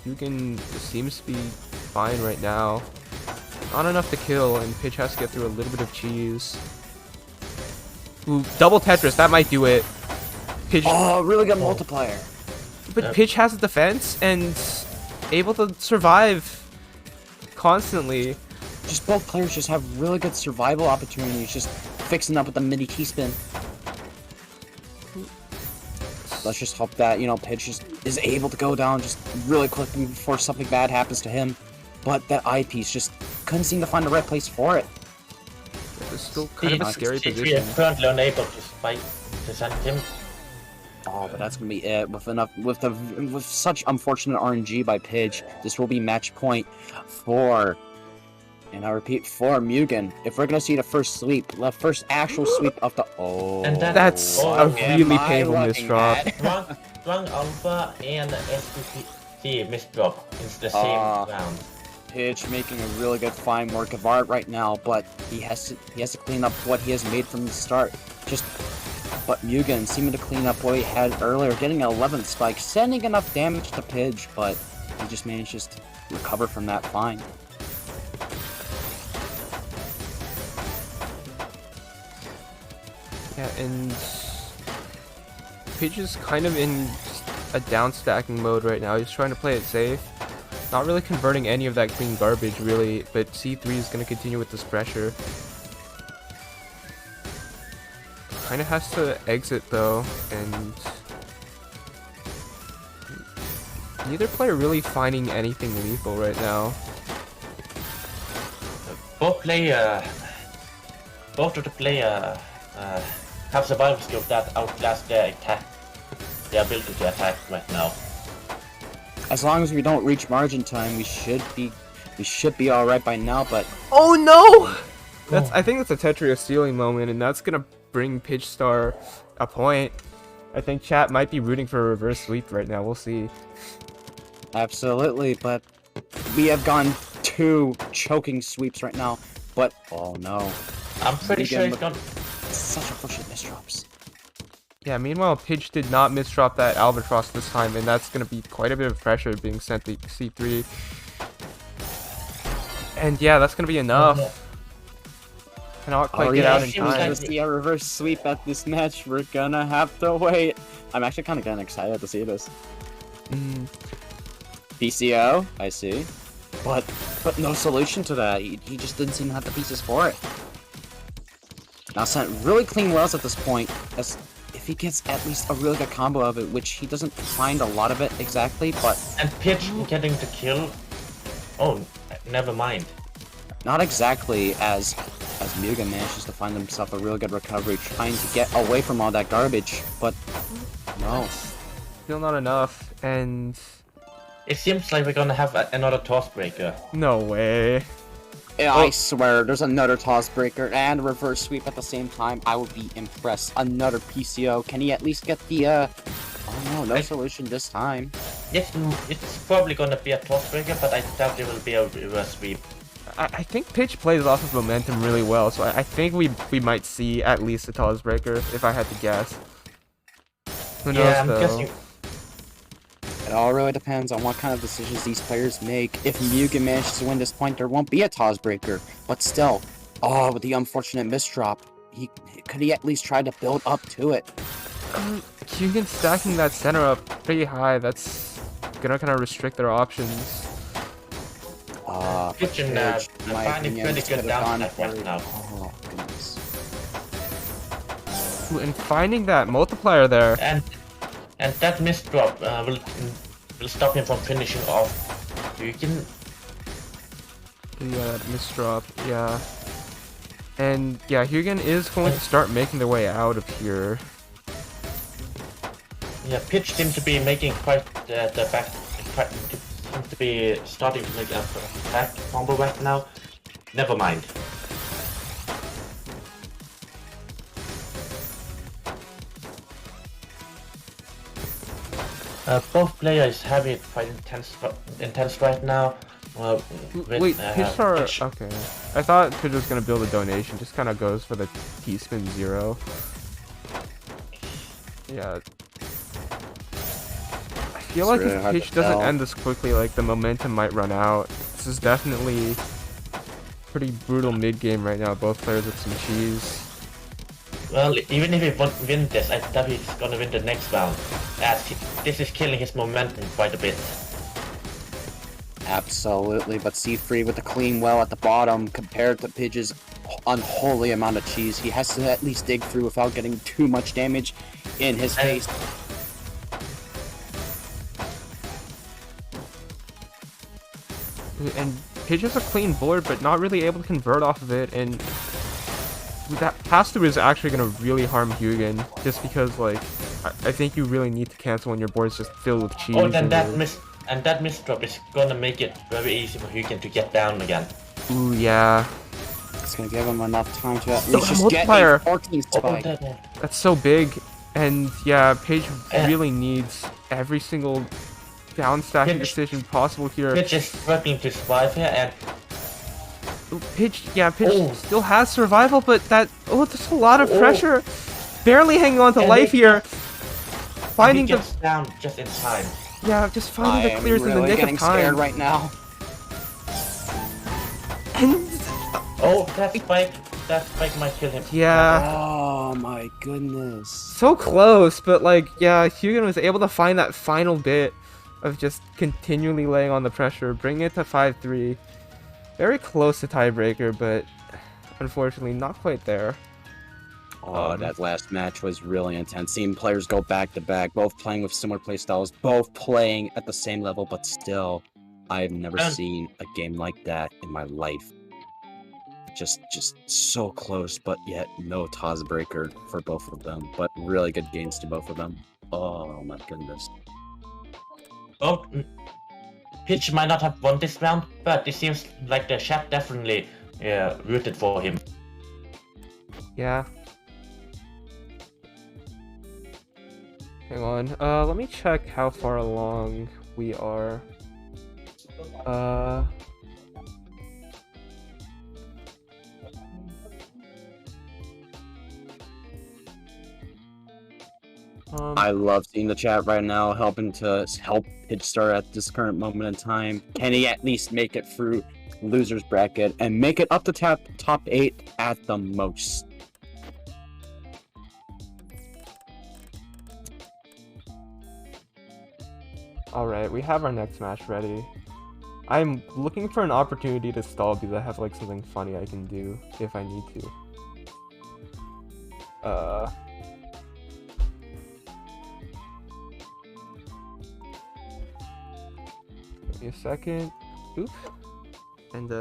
Hugin seems to be fine right now. Not enough to kill, and Pidge has to get through a little bit of cheese. Ooh, double Tetris, that might do it. Pidge. Oh, really good multiplier. But Pidge has a defense and able to survive constantly. Just both players just have really good survival opportunities, just fixing up with the mini T-spin. Let's just hope that, you know, Pidge just is able to go down just really quickly before something bad happens to him. But that eyepiece just couldn't seem to find the right place for it. It's still kind of a scary position. We are currently unable to send him. Oh, but that's gonna be it. With such unfortunate RNG by Pidge, this will be match point for, and I repeat, for Mugen. If we're gonna see the first sweep, the first actual sweep of the and that's a really painful misdrop. Drunk Alpha and SPC misdrop in the same round. Pidge making a really good fine work of art right now, but he has to clean up what he has made from the start. But Mugen seeming to clean up what he had earlier, getting an 11th spike, sending enough damage to Pidge, but he just manages to recover from that fine. Yeah, and Pidge is kind of in a downstacking mode right now. He's trying to play it safe. Not really converting any of that clean garbage, really, but C3 is going to continue with this pressure. Kind of has to exit, though, and neither player really finding anything lethal right now. Both of the players have survival skills that outlast their ability to attack right now. As long as we don't reach margin time, we should be all right by now. But oh no! I think that's a Tetria stealing moment, and that's gonna bring Pidge Star a point. I think chat might be rooting for a reverse sweep right now. We'll see. Absolutely, but we have gone 2 choking sweeps right now. But oh no! I'm pretty sure it's gonna. Such unfortunate misdrops. Yeah, meanwhile, Pidge did not misdrop that Albatross this time, and that's going to be quite a bit of pressure being sent to C3. And yeah, that's going to be enough. Cannot quite get out in time. To see a reverse sweep at this match, we're gonna have to wait. I'm actually kind of getting excited to see this. PCO, I see. But no solution to that. He just didn't seem to have the pieces for it. Now sent really clean wells at this point. If he gets at least a really good combo of it, which he doesn't find a lot of it exactly, but... And Pidge getting the kill? Oh, never mind. Not exactly as Mugen manages to find himself a real good recovery, trying to get away from all that garbage, but no. Still not enough, and... It seems like we're gonna have another toss breaker. No way. Yeah, I swear, there's another toss breaker and a reverse sweep at the same time. I would be impressed. Another PCO. Can he at least get the, oh no solution this time. Yes, it's probably gonna be a toss breaker, but I doubt there will be a reverse sweep. I think Pitch plays off of momentum really well, so I think we might see at least a TAWS breaker, if I had to guess. Who knows, Yeah, I'm though? guessing. It all really depends on what kind of decisions these players make. If Mugen manages to win this point, there won't be a TAWS breaker. But still, with the unfortunate misdrop, could he at least try to build up to it? Mugen stacking that center up pretty high, that's gonna kind of restrict their options. Pitch and Pitch, in my finding opinion, pretty good could have down gone stack right for- now. Oh, goodness. Ooh, and finding that multiplier there. And that misdrop will stop him from finishing off. You can. Yeah, misdrop, yeah. And yeah, Hyugen is going to start making their way out of here. Yeah, Pitch seems to be making quite the back. Seems to be starting to make a back combo right now. Never mind. Both players have it quite intense right now. Wait, Pitch are... Okay. I thought Pitch was going to build a donation, just kind of goes for the T-spin 0. Yeah. I feel like if Pitch doesn't end this quickly, like, the momentum might run out. This is definitely pretty brutal mid-game right now, both players with some cheese. Well, even if he won't win this, I doubt he's gonna win the next round, as this is killing his momentum quite a bit. Absolutely, but C3 with the clean well at the bottom, compared to Pidge's unholy amount of cheese, he has to at least dig through without getting too much damage in his face. And Pidge has a clean board, but not really able to convert off of it, and that pass-through is actually going to really harm Hyugen, just because, like, I think you really need to cancel when your board's just filled with cheese. Oh, then that misdrop is gonna make it very easy for Hyugen to get down again. Ooh, yeah. It's gonna give him enough time to at least just multiplier. get a 14 spike. That's so big, and yeah, Page really needs every single down stacking decision possible here. Pitch is struggling to survive here, and Pitch still has survival, but there's a lot of pressure. Barely hanging on to life here. Finding he gets down just in time. Yeah, just finding the clears in the nick of time. Scared right now. And that spike might kill him. yeah. Oh my goodness. So close, but like, yeah, Hyugen was able to find that final bit of just continually laying on the pressure, bring it to 5-3. Very close to tiebreaker, but unfortunately not quite there. Oh, that last match was really intense. Seeing players go back to back, both playing with similar playstyles, both playing at the same level, but still, I've never seen a game like that in my life. Just so close, but yet no TAWS breaker for both of them. But really good games to both of them. Oh my goodness. Oh, Pitch might not have won this round, but it seems like the chat definitely rooted for him. Yeah. Hang on. Let me check how far along we are. I love seeing the chat right now, helping to help Pitch start at this current moment in time. Can he at least make it through losers bracket and make it up to top 8 at the most? Alright, we have our next match ready. I'm looking for an opportunity to stall because I have like something funny I can do if I need to. Give me a second. Oop. And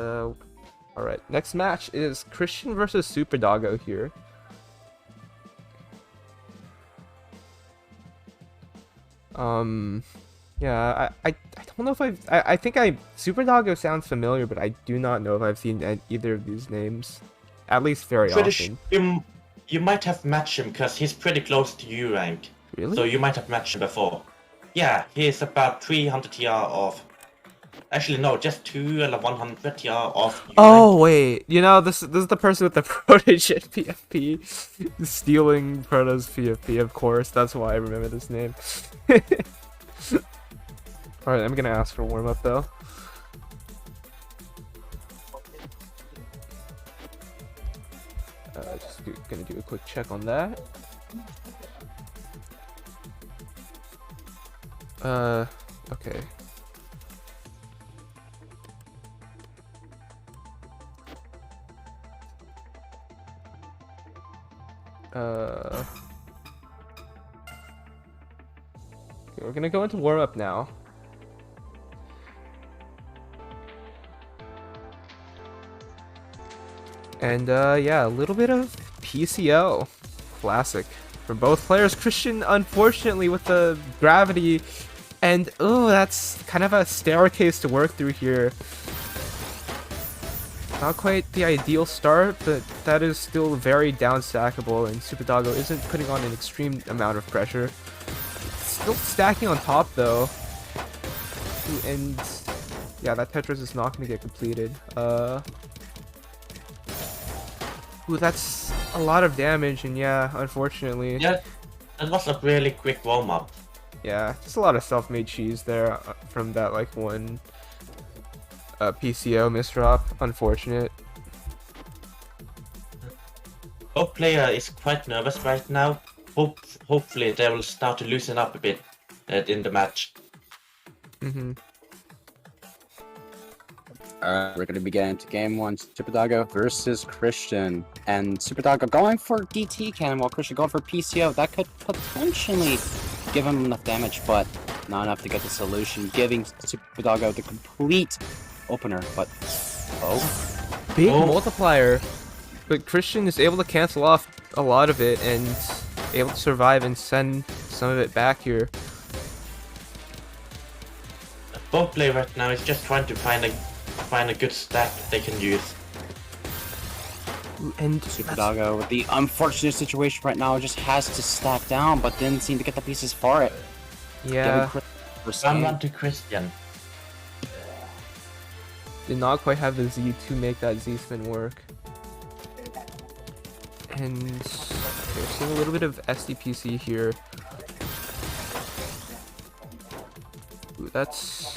alright, next match is Christian versus Super Doggo here. Yeah, I don't know if I think Super Doggo sounds familiar, but I do not know if I've seen either of these names, at least very often. You might have matched him because he's pretty close to you rank. Really? So you might have matched him before. Yeah, he's about 300 TR off. Actually, no, just 2 and 100 off. Oh wait, you know this is the person with the Protojet PFP stealing Proto's PFP. Of course, that's why I remember this name. All right, I'm gonna ask for warm up though. Gonna do a quick check on that. Okay. Okay, we're gonna go into warm up now. And yeah, a little bit of PCO. Classic. For both players. Christian, unfortunately, with the gravity. And, oh, that's kind of a staircase to work through here. Not quite the ideal start, but that is still very down-stackable, and Super Doggo isn't putting on an extreme amount of pressure. Still stacking on top, though. Ooh, and, yeah, that Tetris is not going to get completed. Ooh, that's a lot of damage, and yeah, unfortunately. Yeah, that was a really quick warm-up. Yeah, just a lot of self-made cheese there from that, like, one PCO misdrop. Unfortunate. Both player is quite nervous right now. Hopefully they will start to loosen up a bit in the match. We're going to be getting into game 1, Super Doggo versus Christian. And Super Doggo going for DT cannon while Christian going for PCO. That could potentially give him enough damage, but not enough to get the solution, giving Super Doggo the complete opener. But, big multiplier. But Christian is able to cancel off a lot of it and able to survive and send some of it back here. Both player right now is just trying to find a good stack they can use. And Super Doggo with the unfortunate situation right now just has to stack down, but didn't seem to get the pieces for it. yeah, 1-1 to Christian. did not quite have the Z to make that Z spin work. And okay, we're seeing a little bit of SDPC here. Ooh, that's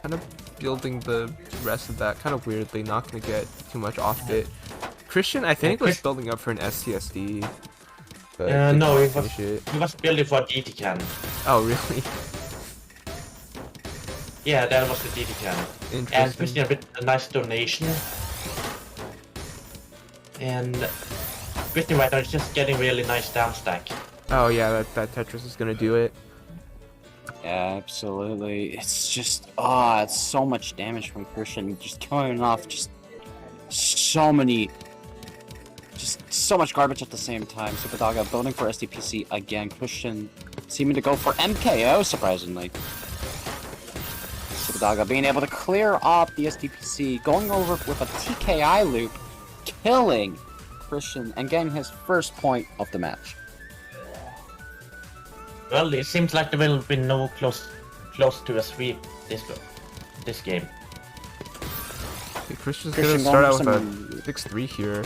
kind of building the rest of that kind of weirdly, not gonna get too much off of it. Christian, I think, was building up for an STSD. But No, he he was building for DT cannon. Oh, really? Yeah, that was the DT cannon. And Interesting. Christian with a nice donation. And Christian right now is just getting really nice down stack. Oh yeah, that Tetris is gonna do it. Yeah, absolutely. It's just, it's so much damage from Christian. Just killing off just so much garbage at the same time. Super Doggo building for SDPC again. Christian seeming to go for MKO, surprisingly. Super Doggo being able to clear off the SDPC, going over with a TKI loop, killing Christian, and getting his first point of the match. Well, it seems like there will be no close to a sweep this game. Okay, Christian's Christian gonna start out going with a 6-3 here.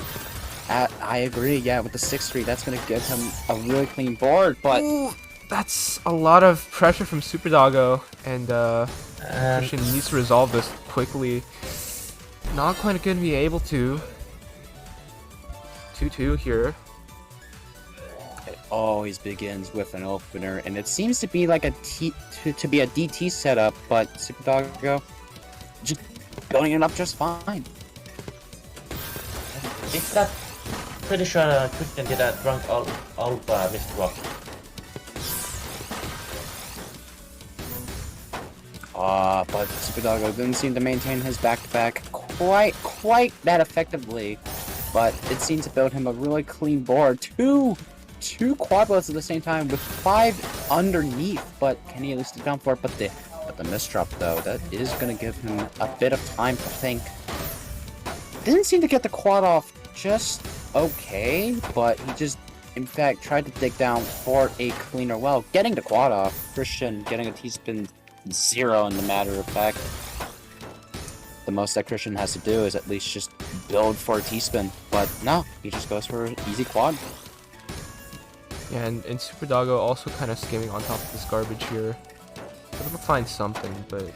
I agree, yeah, with the 6-3, that's going to give him a really clean board, but... Ooh, that's a lot of pressure from Super Doggo, and Christian needs to resolve this quickly. Not quite gonna be able to. 2-2 here. It always begins with an opener, and it seems to be like to be a DT setup, but Super Doggo just building it up just fine. It's that pretty sure Christian did a drunk alpha missed rock. But Super Doggo didn't seem to maintain his back-to-back quite that effectively, but it seemed to build him a really clean board. Two quad bullets at the same time with 5 underneath, but can he at least account for it? But the misdrop though, that is gonna give him a bit of time to think. Didn't seem to get the quad off just okay, but he just in fact tried to dig down for a cleaner well, getting the quad off. Christian getting a T-spin 0 in the matter of fact. The most that Christian has to do is at least just build for a T-spin. But no, he just goes for an easy quad. Yeah, and Super Doggo also kind of skimming on top of this garbage here. Able to find something, but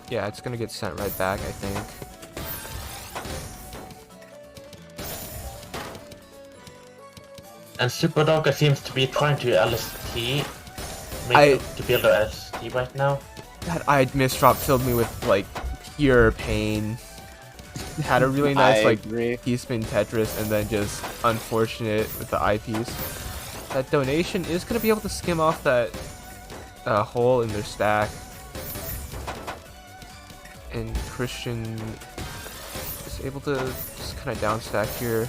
yeah, it's gonna get sent right back, I think. And Super Doggo seems to be trying to LST, to build a LST right now. That I misdrop filled me with like pure pain. Had a really nice T-spin Tetris, and then just unfortunate with the eyepiece. That donation is gonna be able to skim off that hole in their stack, and Christian is able to just kind of down stack here.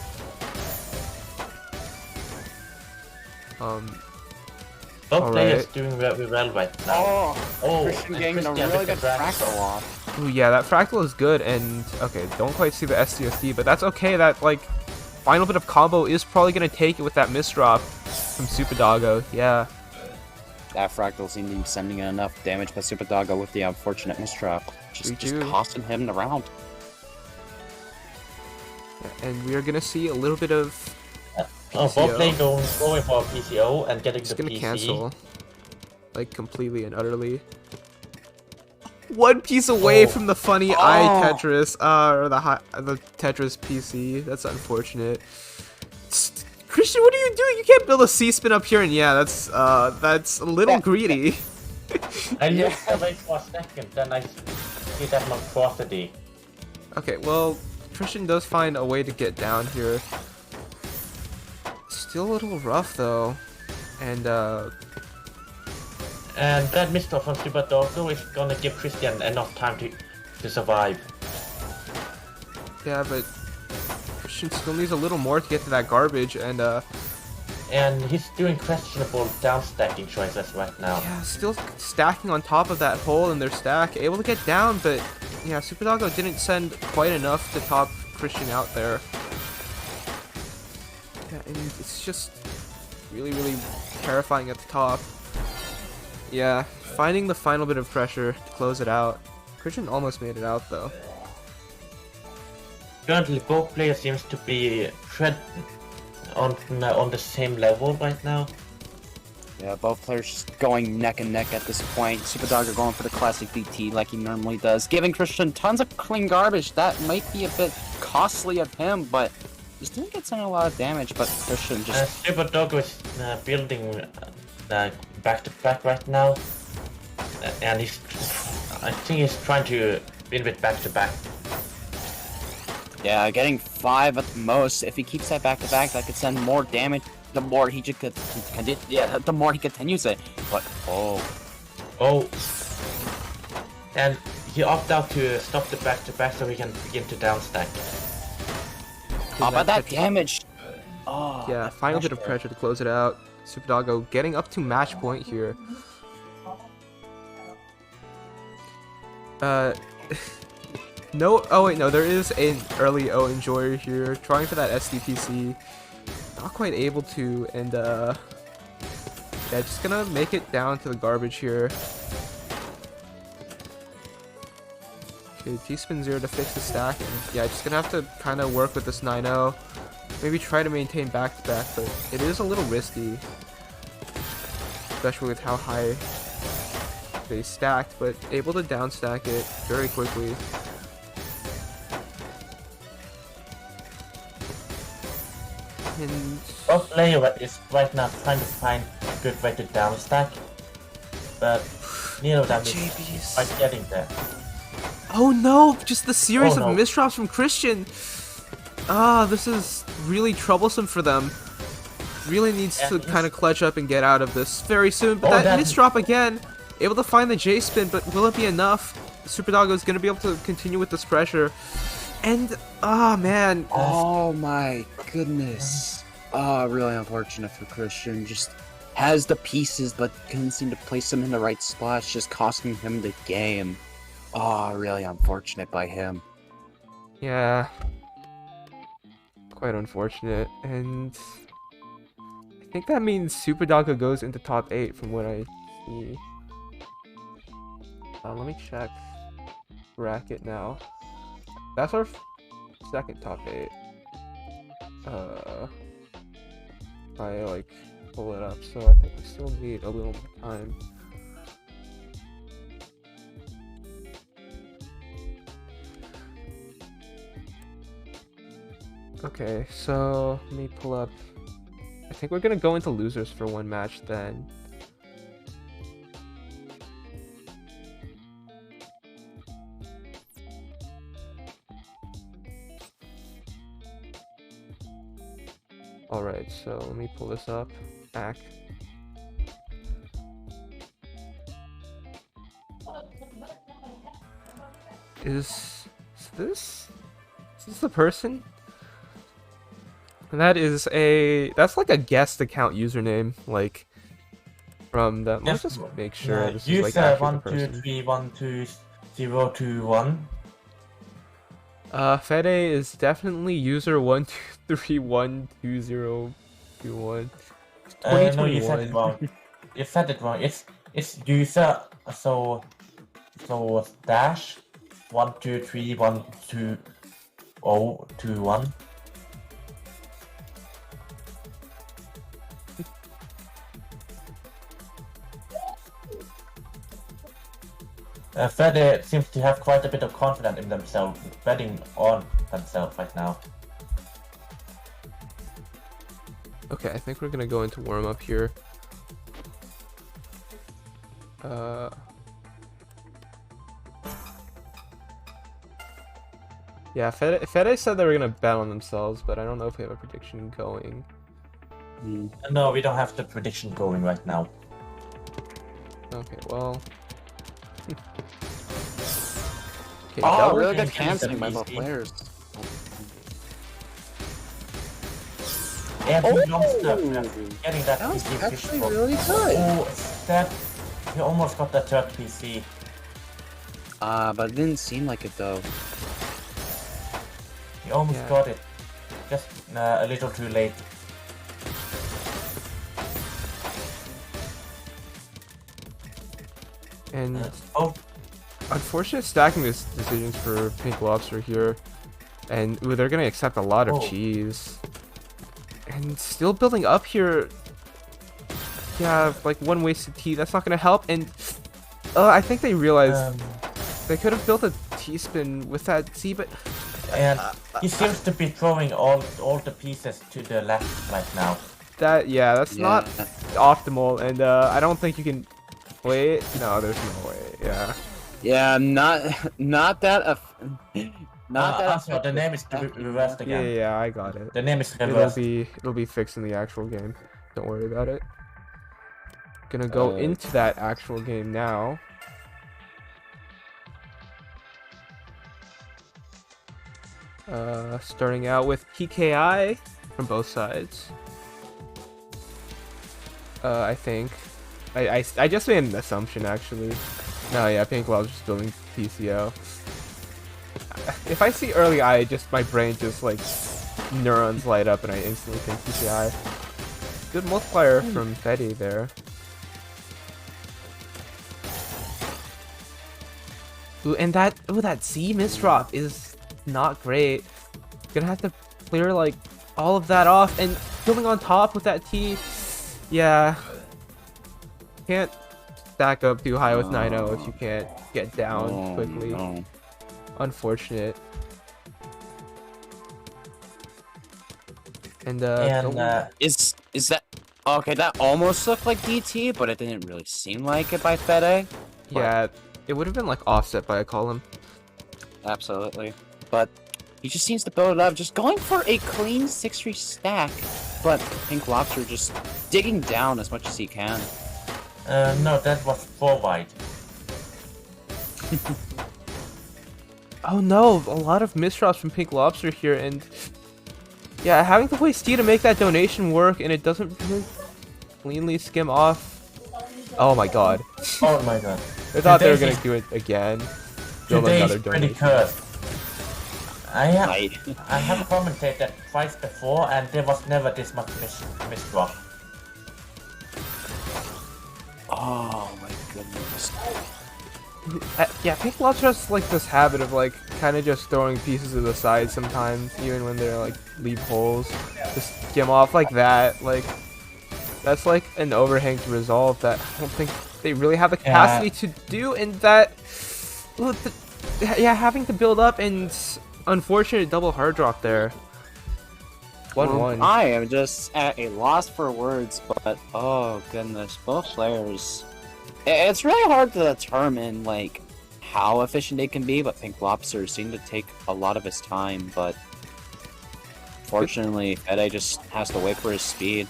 Both players doing very well right now. Christian getting a really good fractal off. Ooh, yeah, that fractal is good, and okay, don't quite see the SCSD, but that's okay. That like final bit of combo is probably gonna take it with that misdrop from Super Doggo. Yeah. That fractal seemed to be sending in enough damage by Super Doggo with the unfortunate misdrop. Just tossing him around. And we are gonna see a little bit of both playing going for a PCO and getting the gonna PC. cancel, like completely and utterly. One piece away from the funny eye Tetris, or the Tetris PC. That's unfortunate. Christian, what are you doing? You can't build a C-spin up here, and yeah, that's a little greedy. I just wait for a second, then I see that monstrosity. Okay, well, Christian does find a way to get down here. Still a little rough though, and that misdrop from Super Doggo is gonna give Christian enough time to survive. Yeah, but Christian still needs a little more to get to that garbage, and he's doing questionable down stacking choices right now. yeah, still stacking on top of that hole in their stack, able to get down, but yeah, Super Doggo didn't send quite enough to top Christian out there. Yeah, and it's just really, really terrifying at the top. Yeah, finding the final bit of pressure to close it out. Christian almost made it out though. Currently, both players seems to be on the same level right now. Yeah, both players just going neck and neck at this point. Super Doggo going for the classic VT like he normally does, giving Christian tons of clean garbage. That might be a bit costly of him, but he still gets in a lot of damage. But Christian just Super Doggo is building back to back right now, and I think he's trying to build it back to back. yeah, getting 5 at the most. If he keeps that back to back, that could send more damage. The more he just the more he continues it. But and he opted out to stop the back to back so he can begin to down stack. but that damage. Yeah, final bit of pressure to close it out. Super Doggo getting up to match point here. No, oh wait, no, there is an early O enjoyer here, trying for that SDPC. Not quite able to, and yeah, just gonna make it down to the garbage here. Okay, T-spin 0 to fix the stack, and yeah, just gonna have to kind of work with this 9-0. Maybe try to maintain back-to-back, but it is a little risky. Especially with how high they stacked, but able to down stack it very quickly. And Both player is right now trying to find a good way to down stack, but neither of them is quite getting there. oh no, just the series Oh, of no. misdrops from Christian. This is really troublesome for them. Really needs to kind of clutch up and get out of this very soon. But that misdrop again, able to find the J-spin, but will it be enough? Super Doggo is going to be able to continue with this pressure. And, man. Oh my goodness. Really unfortunate for Christian. Just has the pieces, but couldn't seem to place them in the right spots, just costing him the game. Really unfortunate by him. Yeah. Quite unfortunate. And I think that means Super Doggo goes into top 8 from what I see. Let me check bracket now. That's our second top 8. I like pull it up, so I think we still need a little more time. Okay, so let me pull up. I think we're gonna go into losers for one match then. Alright, so let me pull this up. Back. Is this the person? That's like a guest account username, like from the. Let's just make sure this is like actually the person. User 1231221. Fede is definitely user 1231201. No, you said it wrong. You said it wrong. It's user so dash 123122021. Fede seems to have quite a bit of confidence in themselves, betting on themselves right now. Okay, I think we're gonna go into warm up here. Yeah, Fede said they were gonna bet on themselves, but I don't know if we have a prediction going. No, we don't have the prediction going right now. Okay, well. Okay, Oh, really good canceling by both players. And getting that was PC actually fishbowl. really good. Oh, that he almost got that third PC. But it didn't seem like it though. He almost got it, just a little too late. And unfortunate stacking decisions for Pink Lobster here, and they're gonna accept a lot of cheese, and still building up here. Yeah, like one wasted T. That's not gonna help, and I think they realized they could have built a T-spin with that C, but and he seems to be throwing all the pieces to the left right now. That's not optimal, and I don't think you can. Wait, no, there's no way. Yeah. Yeah, not that. The name is reversed again. Yeah, I got it. The name is reversed. It'll be fixed in the actual game. Don't worry about it. Gonna go into that actual game now. Starting out with PKI from both sides. I think. I just made an assumption actually. No, yeah, Pink Lob's just building PCO. If I see early eye, my brain just like neurons light up and I instantly think PCI. Good multiplier from Fede there. Ooh, and that C misdrop is not great. Gonna have to clear like all of that off, and building on top with that T. Yeah. Can't stack up too high with 9-0 if you can't get down quickly. No. Unfortunate. And is that okay? That almost looked like DT, but it didn't really seem like it by Fede. Yeah, it would have been like offset by a column. Absolutely, but he just seems to build it up, just going for a clean 6-3 stack, but Pink Lobster just digging down as much as he can. No, that was 4 wide. Oh no, a lot of misdrops from Pink Lobster here, and yeah, having to waste T to make that donation work, and it doesn't really cleanly skim off. Oh my god. Oh my god. I thought they were gonna do it again. Build another pretty donation. cursed. I have commentated twice before, and there was never this much misdrop. Oh my goodness. Yeah, Pink Lobster has like this habit of like kind of just throwing pieces to the side sometimes, even when they're like leave holes. Just skim off like that. Like that's like an overhang to resolve that I don't think they really have the capacity to do, and that yeah, having to build up and unfortunate double hard drop there. 1-1. I am just at a loss for words, but oh goodness, both players. It's really hard to determine like how efficient they can be, but Pink Lobster seem to take a lot of his time. But fortunately, Fede just has to wait for his speed.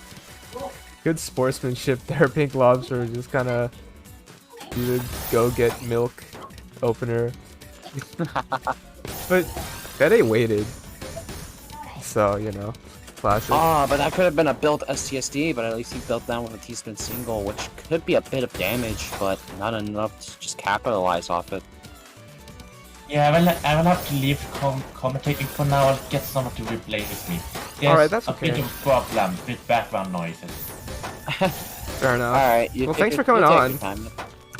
Good sportsmanship there, Pink Lobster. Just kind of do the go get milk opener. But Fede waited, so you know. Classic. Ah, but that could have been a built STSD, but at least he built down with a T-spin single, which could be a bit of damage, but not enough to just capitalize off it. Yeah, I will have to leave commentating for now and get someone to replace me. There's Alright, that's a okay. bit of problem with background noises. Fair enough. Alright, Well, thanks for coming on.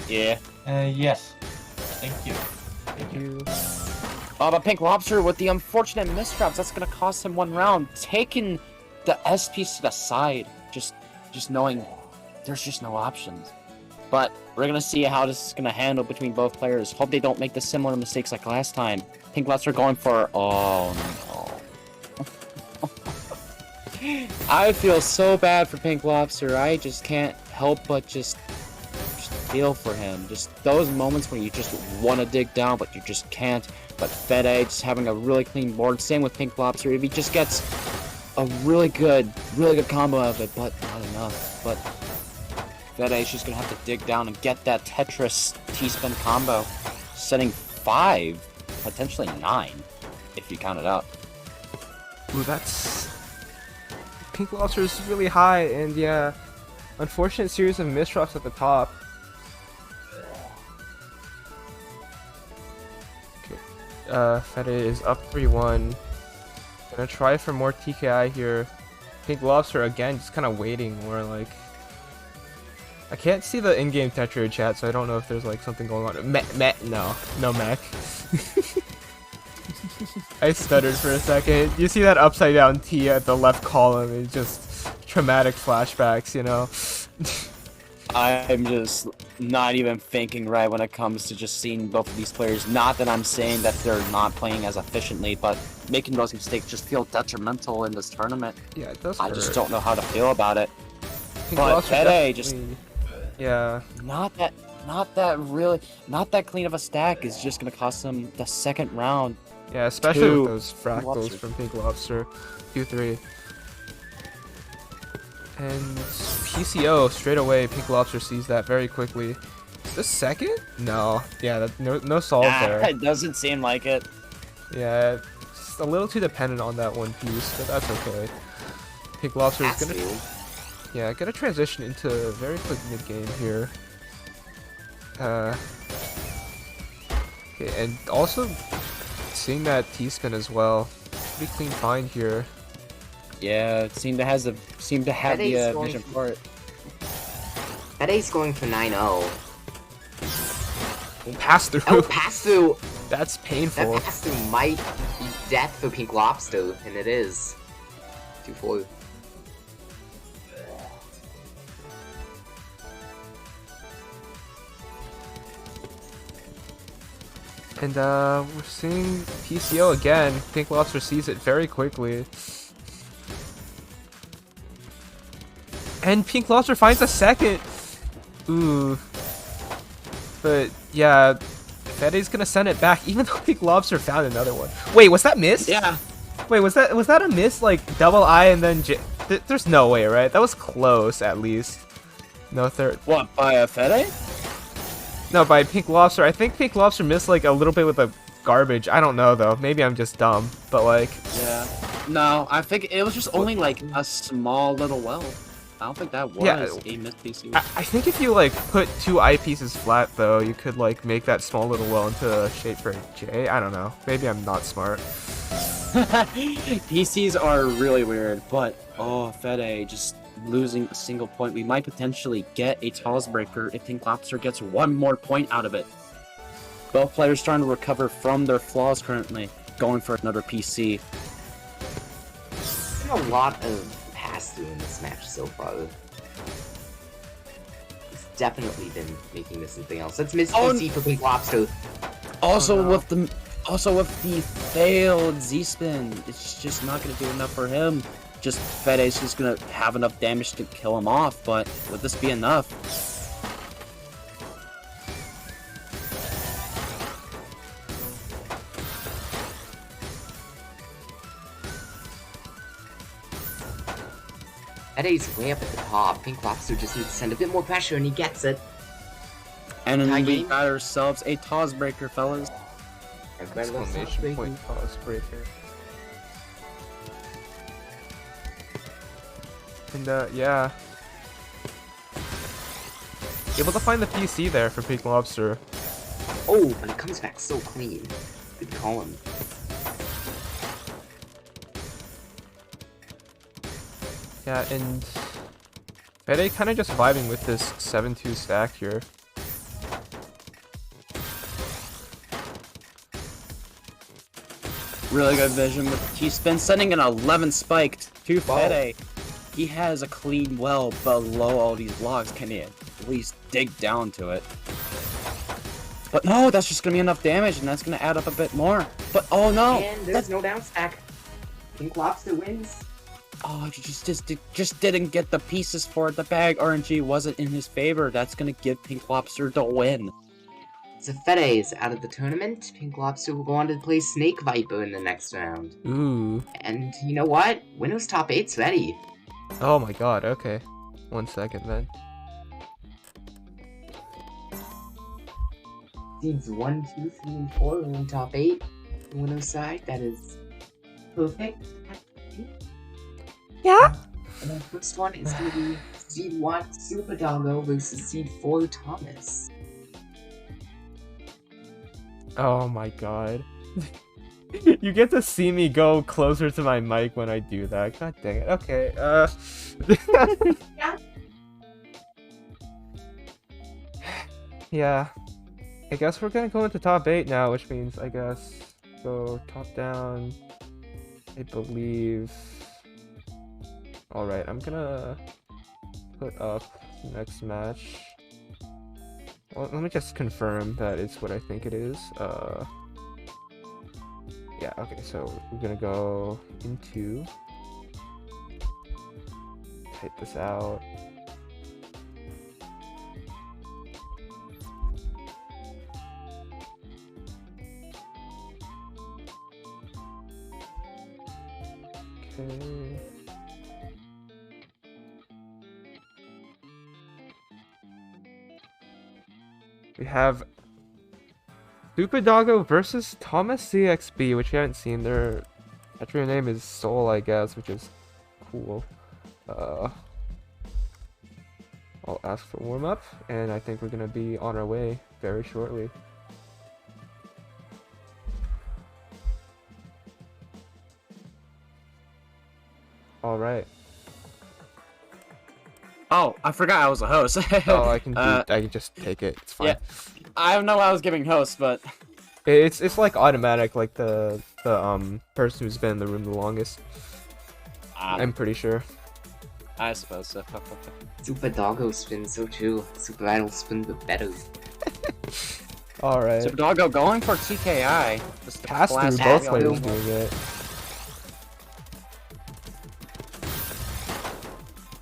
Yeah. Yes. Thank you. Thank you. Oh, but Pink Lobster with the unfortunate misdrops, that's gonna cost him 1 round. Taking the S piece to the side, just knowing there's just no options. But we're gonna see how this is gonna handle between both players. Hope they don't make the similar mistakes like last time. Pink Lobster going for oh no. I feel so bad for Pink Lobster. I just can't help but just feel for him. Just those moments when you just want to dig down, but you just can't. But Fede just having a really clean board. Same with Pink Lobster. If he just gets a really good combo of it, but not enough. But Fede's just gonna have to dig down and get that Tetris T-spin combo, setting 5, potentially 9, if you count it up. Ooh, that's Pink Lobster is really high, and yeah, unfortunate series of misdrops at the top. Fede is up 3-1. Gonna try for more TKI here. Pink Lobster again, just kind of waiting. Where like, I can't see the in-game Tetra chat, so I don't know if there's like something going on. No mech. I stuttered for a second. You see that upside down T at the left column? It's just traumatic flashbacks, you know. I'm just not even thinking right when it comes to just seeing both of these players. Not that I'm saying that they're not playing as efficiently, but making those mistakes just feel detrimental in this tournament. Yeah, it does. I just don't know how to feel about it. Pink But Lobster Fede just yeah. not that clean of a stack is just gonna cost him the second round. Yeah, especially Two. with those fractals Lobster. from Pink Lobster. 2-3. And PCO straight away. Pink Lobster sees that very quickly. The second? No. Yeah, no solve there. It doesn't seem like it. Yeah, just a little too dependent on that one piece, but that's okay. Pink Lobster is gonna transition into a very quick mid game here. Okay, and also seeing that T-spin as well. Pretty clean find here. Yeah, it seemed to have the vision for it. Fede's going for 9-0. Pass through. Oh, pass through! That's painful. That pass through might be death for Pink Lobster, and it is. 2-4. And we're seeing PCO again. Pink Lobster sees it very quickly. And Pink Lobster finds a second. Ooh. But yeah, Fede's gonna send it back, even though Pink Lobster found another one. Wait, was that missed? Yeah. Wait, was that a miss? Like double I and then there's no way, right? That was close, at least. No third. What, by a Fede? No, by Pink Lobster. I think Pink Lobster missed like a little bit with the garbage. I don't know though. Maybe I'm just dumb. But like. Yeah. No, I think it was just only like a small little well. I don't think that was a missed PC. I think if you like put 2 eyepieces flat though, you could like make that small little well into a shape for a J. I don't know. Maybe I'm not smart. PCs are really weird, but oh, Fede just losing a single point. We might potentially get a TAWS breaker if Pink Lobster gets 1 more point out of it. Both players trying to recover from their flaws currently, going for another PC. There's been a lot of pass-through in this match so far. It's definitely been making this something else. That's Miss PC for Pink Lobster. Also with the failed Z-spin, it's just not gonna do enough for him. Just Fede's just gonna have enough damage to kill him off, but would this be enough? Fede's way up at the top. Pink Lobster just needs to send a bit more pressure, and he gets it. And then we game. got ourselves a TAWS breaker, fellas. Exclamation point TAWS breaker. And yeah. Able to find the PC there for Pink Lobster. Oh, but it comes back so clean. Good call him. Yeah, and Fede kind of just vibing with this 7-2 stack here. Really good vision with T-spin, sending an 11 spiked to Fede. He has a clean well below all these blocks. Can he at least dig down to it? But no, that's just gonna be enough damage, and that's gonna add up a bit more. But oh no! And there's no down stack. Pink Lobster wins. Oh, just didn't get the pieces for it. The bag RNG wasn't in his favor. That's gonna give Pink Lobster the win. So Fede is out of the tournament. Pink Lobster will go on to play Snake Viper in the next round. Ooh. And you know what? Winner's top 8's ready. Oh my god, okay. 1 second then. Seeds 1, 2, 3, and 4 are in top 8. The winner's side, that is perfect. Yeah? And the first one is going to be Seed 1 Super Doggo versus Seed 4 Thomas. Oh my god. You get to see me go closer to my mic when I do that. God dang it. Okay, yeah. I guess we're gonna go into top 8 now, which means I guess go top down, I believe. Alright, I'm gonna put up next match. Well, let me just confirm that it's what I think it is. Yeah, okay, so we're gonna go into, type this out. Okay. We have Super Doggo versus Thomas CXB, which you haven't seen. Their actual name is Soul, I guess, which is cool. I'll ask for warm up, and I think we're gonna be on our way very shortly. All right. Oh, I forgot I was a host. Oh, I can I can just take it. It's fine. Yeah, I don't know why I was giving host, but It's like automatic, like the person who's been in the room the longest. I'm pretty sure. I suppose so. Super Doggo spins so too. Super Idol spin the better. All right. Super Doggo going for TKI. Just the Pass through, classic both Doggo. players doing it.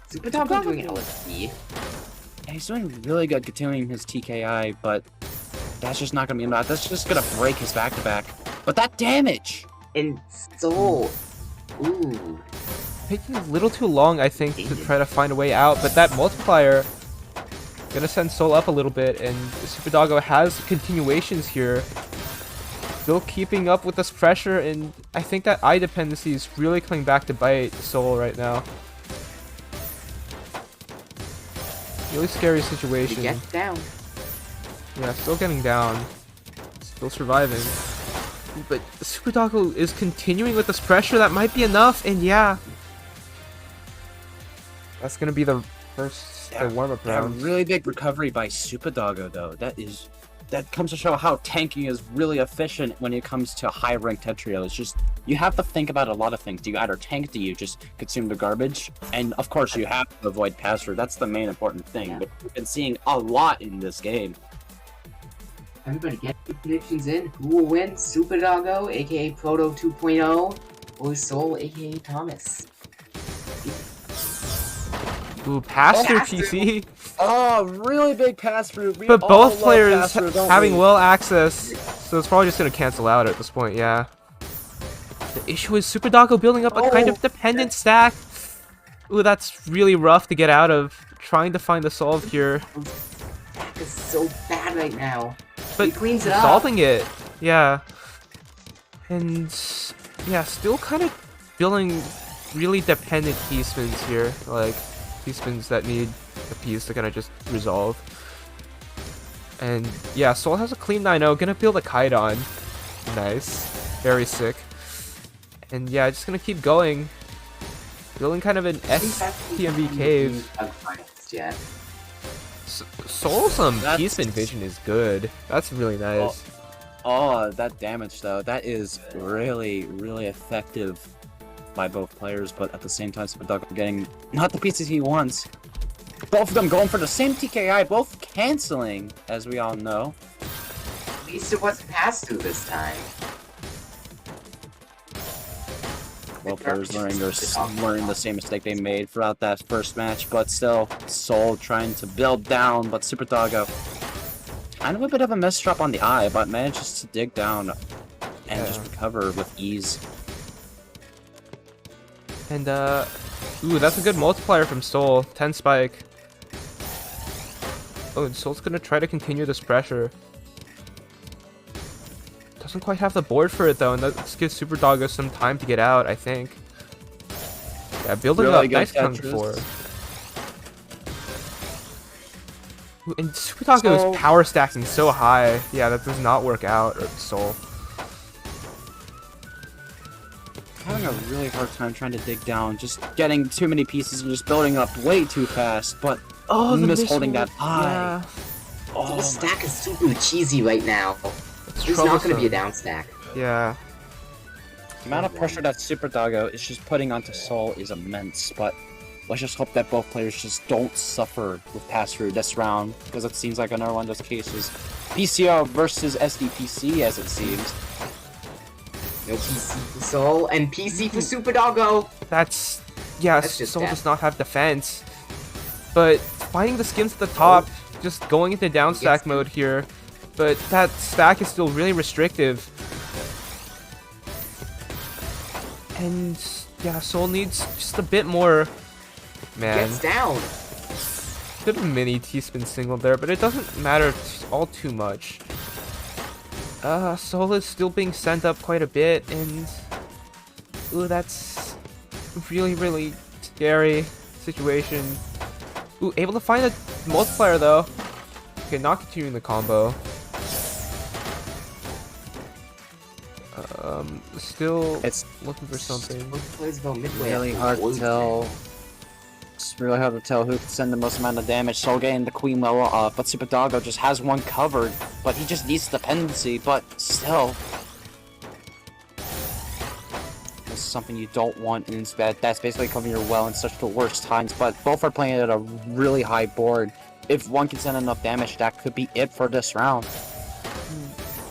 Super Doggo doing LSD. Yeah, he's doing really good continuing his TKI, but that's just not gonna be enough. That's just gonna break his back-to-back. But that damage! And Soul. Ooh. Taking a little too long, I think, to try to find a way out, but that multiplier gonna send Soul up a little bit, and Super Doggo has continuations here. Still keeping up with this pressure, and I think that eye dependency is really coming back to bite Soul right now. Really scary He situation. gets down. Yeah, still getting down. Still surviving. But Super Doggo is continuing with this pressure. That might be enough, and yeah. That's gonna be the first warm-up That round. really big recovery by Super Doggo, though. That is that comes to show how tanking is really efficient when it comes to high ranked Tetrio. It's just, you have to think about a lot of things. Do you either tank, do you just consume the garbage? And of course you have to avoid pass-through. That's the main important thing. Yeah. But we've been seeing a lot in this game. Everybody get your predictions in. Who will win? Super Doggo, aka Proto 2.0, or Soul, aka Thomas? Ooh, pass through pass-through. PC. Oh, really big pass-through. We But all both love players pass-through, don't having we? well access, so it's probably just gonna cancel out at this point, yeah. The issue is Super Doggo building up a kind of dependent stack. Ooh, that's really rough to get out of. Trying to find the solve here. Stack is so bad right now. But He cleans it up. solving it, yeah. And yeah, still kind of building really dependent key spins here. Like, key spins that need a piece to kind of just resolve. And yeah, Soul has a clean 9-0, gonna build a kite on. Nice. Very sick. And yeah, just gonna keep going. Building kind of an STMV cave. Yeah. Soul's key That's- spin vision is good. That's really nice. Oh, that damage though, that is really, really effective by both players, but at the same time, Super Doggo getting not the pieces he wants. Both of them going for the same TKI, both canceling, as we all know. At least it wasn't passed through this time. Both players learning the same mistake they made throughout that first match, but still, Soul trying to build down, but Super Doggo kind of a bit of a misdrop on the eye, but manages to dig down and just recover with ease. And ooh, that's a good multiplier from Soul. 10 spike. Oh, and Soul's gonna try to continue this pressure. Doesn't quite have the board for it though, and that gives Super Doggo some time to get out, I think. Yeah, building Really up good nice Kung Tetris. Fu. Ooh, and Super Doggo So- is power stacking so high. Yeah, that does not work out, or Soul. Having a really hard time trying to dig down, just getting too many pieces and just building up way too fast, but Oh, misholding that eye. Yeah. Oh, This stack is super cheesy right now. It's This is not going to be a troublesome. down stack. Yeah. the amount of pressure that Super Doggo is just putting onto Soul is immense, but let's just hope that both players just don't suffer with pass-through this round, because it seems like another one of those cases. PCO versus SDPC, as it seems. No PC for Soul, and PC for Super Doggo. That's yeah. That's just Soul death. does not have defense, but finding the skims at the top, just going into down stack mode here. But that stack is still really restrictive, and yeah, Soul needs just a bit more. Man, Gets down. could have mini T-spin single there, but it doesn't matter all too much. Soul is still being sent up quite a bit, and ooh, that's really, really scary situation. Ooh, able to find a multiplier though. Okay, not continuing the combo. Still It's looking for something. Both players about midway. really up hard to towards tell. It's really hard to tell who can send the most amount of damage. Soul getting the Queen level up, but Super Doggo just has one covered, but he just needs dependency, but still. This is something you don't want, and that's basically covering your well in such the worst times, but both are playing at a really high board. If one can send enough damage, that could be it for this round.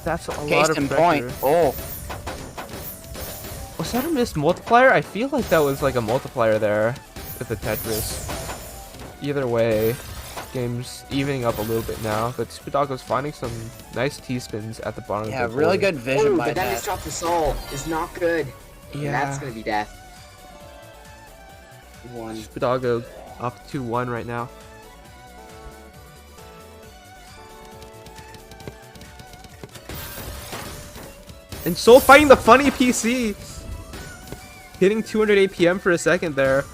That's a Case lot of in pressure. point. Oh, Was that a missed multiplier? I feel like that was like a multiplier there with the Tetris. Either way, game's evening up a little bit now, but Super Doggo's finding some nice T-spins at the bottom yeah, of the really board. good vision Ooh, by but then that. this drop to Soul is not good. And Yeah. that's going to be death. One. Super Doggo up 2-1 right now. And Soul fighting the funny PC! Hitting 200 APM for a second there.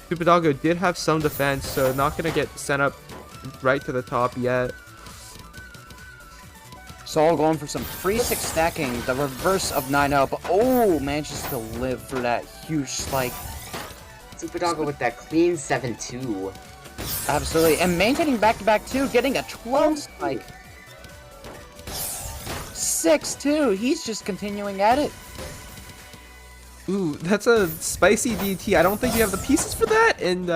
Super Doggo did have some defense, so not gonna get sent up right to the top yet. Soul going for some 3-6 stacking, the reverse of 9-0, but oh, manages to live for that huge spike. Super Doggo with that clean 7-2. Absolutely, and maintaining back-to-back 2, getting a 12 spike. 6 too. He's just continuing at it. Ooh, that's a spicy DT. I don't think you have the pieces for that, and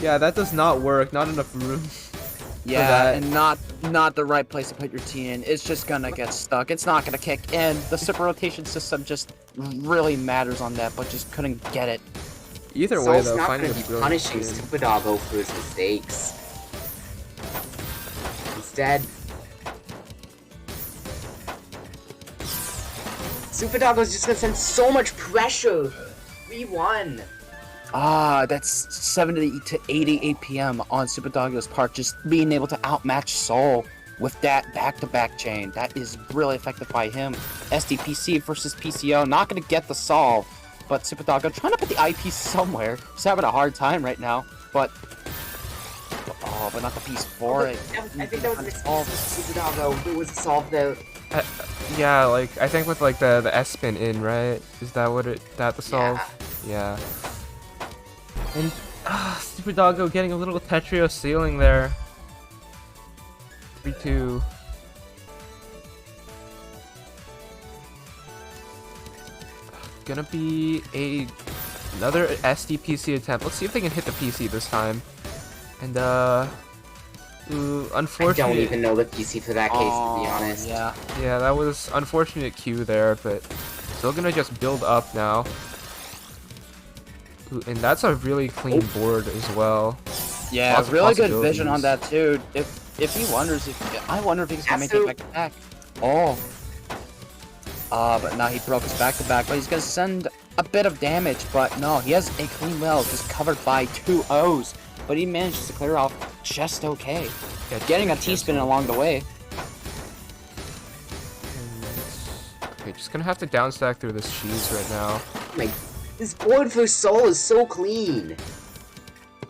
yeah, that does not work. Not enough room. Yeah, and not the right place to put your T in. It's just gonna get stuck. It's not gonna kick in. The super rotation system just really matters on that, but just couldn't get it. Either way, Soul's though, not finding gonna a be brilliant punishing spin. Super Doggo for his mistakes. Instead, Super Doggo's just gonna send so much pressure. 3-1. Ah, that's 70 to 80 APM on Super Doggo's part, just being able to outmatch Soul with that back-to-back chain. That is really effective by him. SDPC versus PCO, not gonna get the solve, but Super Doggo trying to put the IP somewhere. He's having a hard time right now, but but not the piece for it. I think that was a mistake with Super Doggo. It was a solve though. Yeah, like I think with like the S spin in, right? Is that what the solve? Yeah. And Super Doggo getting a little Tetrio ceiling there. 3-2. Gonna be another SDPC attempt. Let's see if they can hit the PC this time. And ooh, I unfortunate. don't even know the PC for that case, to be honest. Yeah. Yeah, that was unfortunate Q there, but still gonna just build up now. Ooh, and that's a really clean board as well. Yeah, Lots of really good vision on possibilities. that too. If he wonders I wonder if he's gonna make it back to back. Oh. But now he broke his back to back, but he's gonna send a bit of damage, but no, he has a clean well just covered by 2 O's. But he manages to clear off just okay. Yeah, Getting a T-spin along the way. Okay, just gonna have to downstack through this cheese right now. Like, this board for Soul is so clean.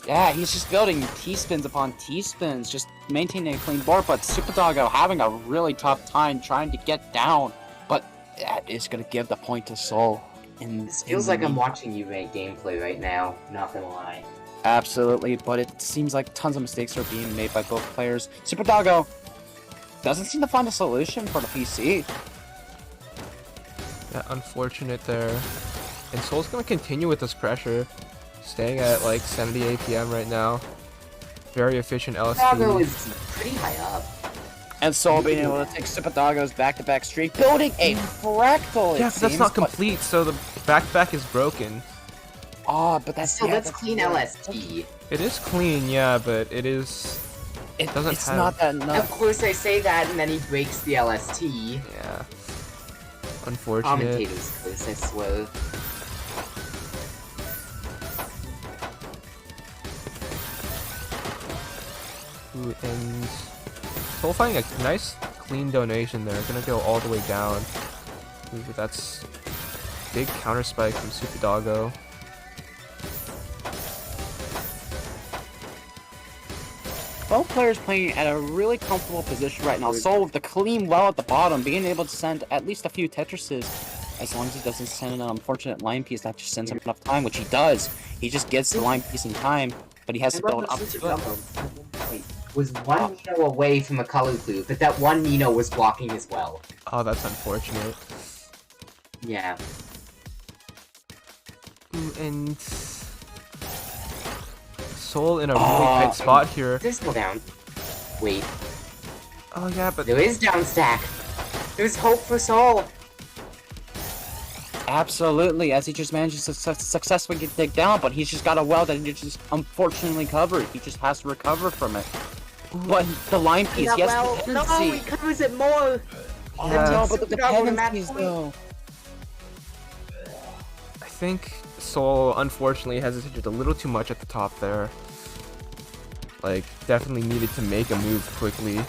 Yeah, he's just building T-spins upon T-spins, just maintaining a clean board, but Super Doggo having a really tough time trying to get down. But that is gonna give the point to Soul. This feels like I'm watching you make gameplay right now, not gonna lie. Absolutely, but it seems like tons of mistakes are being made by both players. Super Doggo doesn't seem to find a solution for the PC. Yeah, unfortunate there. And Soul's gonna continue with this pressure. Staying at like 70 APM right now. Very efficient Doggo LSD. is pretty high up. And Soul being able to take Super Doggo's back-to-back streak, building a fractal, it Yeah, but that's seems, not but- complete, so the back-to-back is broken. Oh, but that's Still, yeah, that's clean LST. It is clean, yeah, but it is... doesn't it's have- not that Of enough. course I say that, and then he breaks the LST. Yeah. Unfortunate. Commentators curse, I swear. Ooh, and Soul finding a nice clean donation there. Gonna go all the way down. Ooh, that's big counter spike from Super Doggo. Both players playing at a really comfortable position right now. Soul with the clean well at the bottom, being able to send at least a few Tetrises. As long as he doesn't send an unfortunate line piece that just sends him enough time, which he does. He just gets the line piece in time, but he has to build up to it. Wait, was one Nino away from a color clue, but that one Nino was blocking as well. Oh, that's unfortunate. Yeah. Ooh, and Soul in a really tight spot here. There's no down. Wait, Oh yeah, but there is down stack. There's hope for Soul. Absolutely, as he just manages to successfully get dig down, but he's just got a well that he just unfortunately covered. He just has to recover from it. But the line piece, he has the no, dependency. he covers it more. Yeah. No, but the Super Doggo to match dependencies point. though. I think Soul unfortunately hesitated a little too much at the top there. Like, definitely needed to make a move quickly.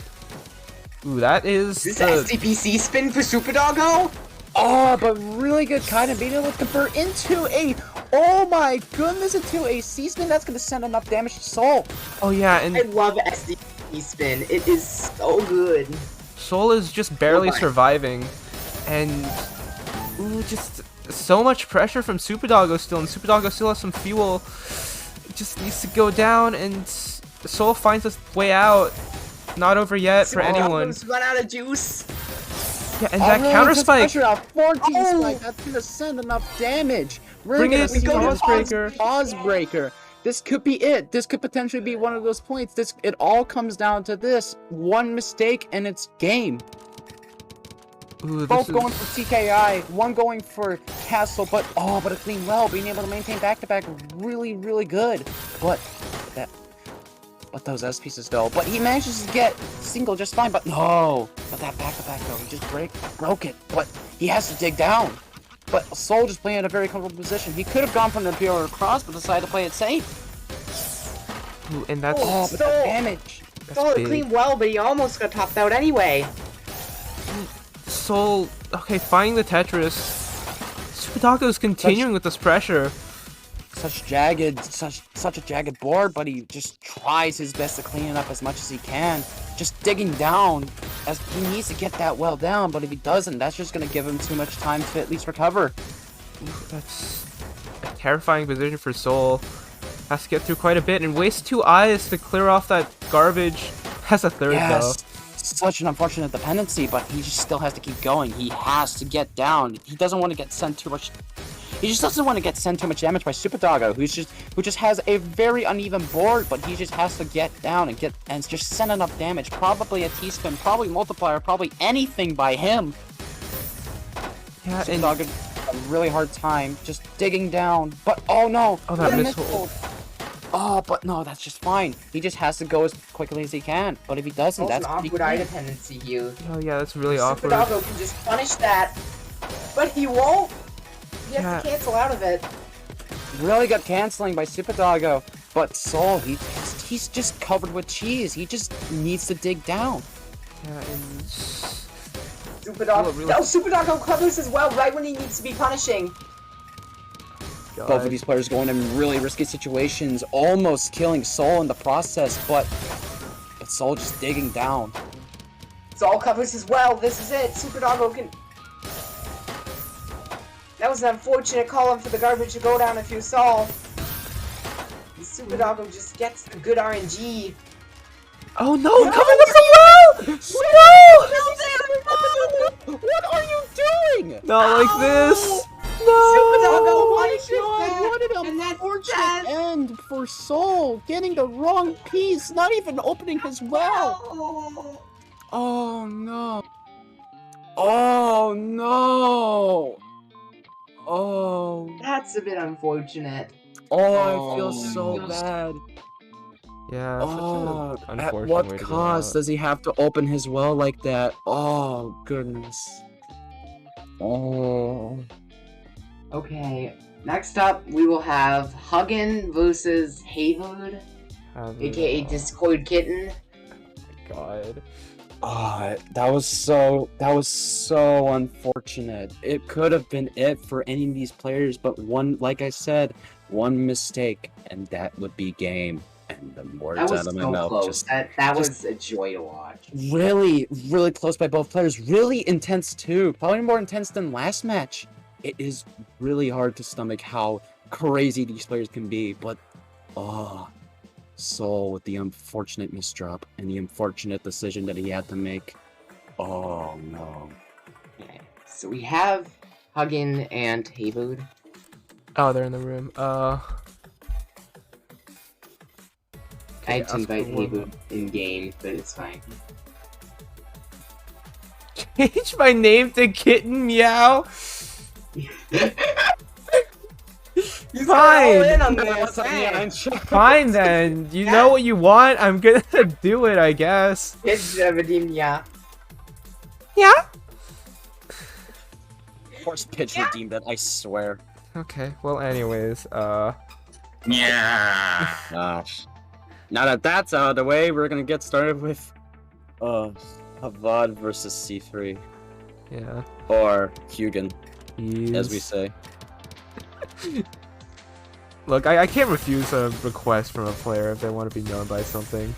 Ooh, that is This the... SDPC spin for Super Doggo? Oh, but really good kind of being able to convert into a, oh my goodness, into a C-spin that's going to send enough damage to Soul. Oh yeah, I and love SDPC spin. It is so good. Soul is just barely Oh my. surviving. And... Ooh, just so much pressure from Super Doggo still, and Super Doggo still has some fuel. It just needs to go down, and Soul finds his way out. Not over yet for Super anyone. Doggo's run out of juice. Yeah, and that counter spike. Pressure out, 14 Oh! spike. That's gonna send enough damage. We're Bring gonna it, see TAWS breaker. TAWS breaker. This could be it. This could potentially be one of those points. It all comes down to this one mistake and it's game. Ooh, this Both is... going for TKI, one going for Castle, but a clean well, being able to maintain back-to-back, really, really good. But those S pieces though. But he manages to get single just fine. But no, but that back-to-back though, he just broke it. But he has to dig down. But Soul just playing in a very comfortable position. He could have gone from the Imperial Cross, but decided to play it safe. Ooh, and that's... Oh, but the damage. Stole a big. clean well, but he almost got topped out anyway. Soul, okay, finding the Tetris. Superdoggo's continuing with this pressure. Such a jagged board, but he just tries his best to clean it up as much as he can. Just digging down, as he needs to get that well down, but if he doesn't, that's just gonna give him too much time to at least recover. That's a terrifying position for Soul. Has to get through quite a bit and waste 2 eyes to clear off that garbage. Has a third though. Such an unfortunate dependency, but he just still has to keep going. He has to get down. He doesn't want to get sent too much. He just doesn't want to get sent too much damage by Superdoggo, who just has a very uneven board, but he just has to get down and just send enough damage. Probably a T-spin, probably multiplier, probably anything by him. Yeah, and Superdoggo had a really hard time just digging down, but oh no! Oh, that the missile. Oh, but no, that's just fine. He just has to go as quickly as he can. But if he doesn't, Also that's an pretty awkward eye clean. dependency here. Oh yeah, that's really awkward. Superdoggo can just punish that, but he won't. He has Yeah. to cancel out of it. Really good canceling by Superdoggo. But Soul, he's just covered with cheese. He just needs to dig down. Yeah, and... Superdoggo. really- No, Superdoggo covers as well right when he needs to be punishing. Both of these players going in really risky situations, almost killing Soul in the process, but Soul just digging down. Soul covers as well. This is it. Superdoggo can. That was an unfortunate call-up for the garbage to go down if you saw. Superdoggo just gets the good RNG. Oh no, coming with the well! No! What are you doing? Not like this! Superdoggo No! punishes that, What an and that's unfortunate that. end for Soul, getting the wrong piece, not even opening his well. Oh. Oh no. Oh no. Oh. That's a bit unfortunate. Oh, I feel Oh, so no. bad. Yeah, Oh, such an at unfortunate what way to go cost out. does he have to open his well like that? Oh, goodness. Oh. Okay, next up we will have Huggin versus Haywood, aka Discord Kitten. God. That was so unfortunate. It could have been it for any of these players, but like I said, one mistake and that would be game. And the words That was out of my so mouth close. just That was a joy to watch. really close by both players. Really intense too. Probably more intense than last match. It is really hard to stomach how crazy these players can be, but Soul with the unfortunate misdrop and the unfortunate decision that he had to make. Oh no. Okay, so we have Huggin and Haywood. Oh, they're in the room. I had to ask invite for one Haywood in game, but it's fine. Change my name to Kitten Meow? He's all in on Fine. this, man. Fine then. You know what you want? I'm gonna do it, I guess. It's Redeemia. Yeah? Of course, Pitch redeemed it, I swear. Okay, well anyways, Yeah. Gosh. Now that that's out of the way, we're gonna get started with Havad versus C3. yeah. Or Hugin, He's... as we say. Look, I can't refuse a request from a player if they want to be known by something.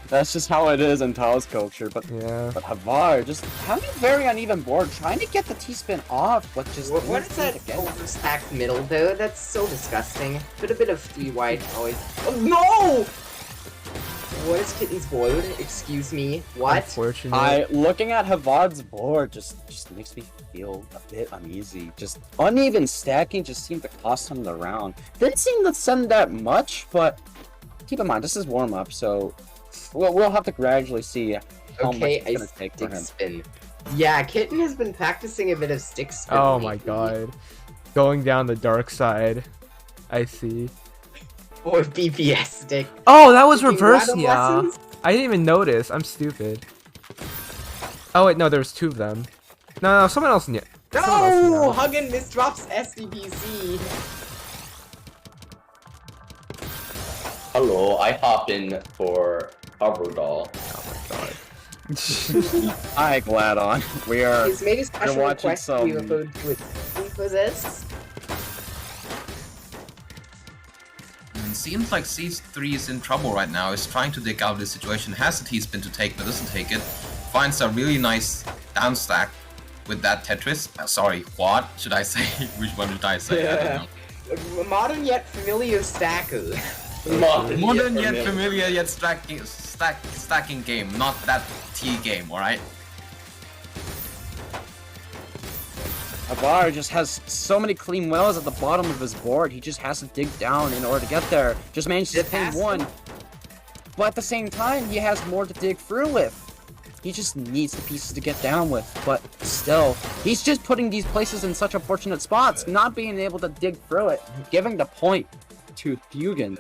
That's just how it is in TAWS culture, but Yeah. Havar just having a very uneven board, trying to get the T-spin off, but just What is that again. overstacked middle though? That's so disgusting. Put a bit of 3 wide always. Oh no! What is Kitten's board? Excuse me. What? Unfortunate. Looking at Havard's board just makes me feel a bit uneasy. Just uneven stacking just seemed to cost him the round. Didn't seem to send that much, but keep in mind this is warm up, so we'll have to gradually see how much it's gonna take for him. Spin. Yeah, Kitten has been practicing a bit of stick spin. Oh my god. Going down the dark side. I see. Or BPS stick. Oh, that was Taking reverse, random yeah. lessons? I didn't even notice. I'm stupid. Oh wait, no, there was 2 of them. No, someone else knew. No! Huggin misdrops SDPC. Hello, I hop in for Arbordal. Oh my god. Hi, Gladon. We are. He's made a special watching request some- to be referred to as possessed. Seems like C3 is in trouble right now. Is trying to dig out of this situation. Has a T-spin to take, but doesn't take it. Finds a really nice down stack with that Tetris. Sorry, quad, should I say? Which one should I say? I don't know. Modern yet familiar stacker. Modern yet familiar yet stacking game, not that T game, alright? Havard just has so many clean wells at the bottom of his board. He just has to dig down in order to get there. Just managed to pin one. But at the same time, he has more to dig through with. He just needs the pieces to get down with. But still, he's just putting these places in such unfortunate spots, not being able to dig through it. Giving the point to Hugin.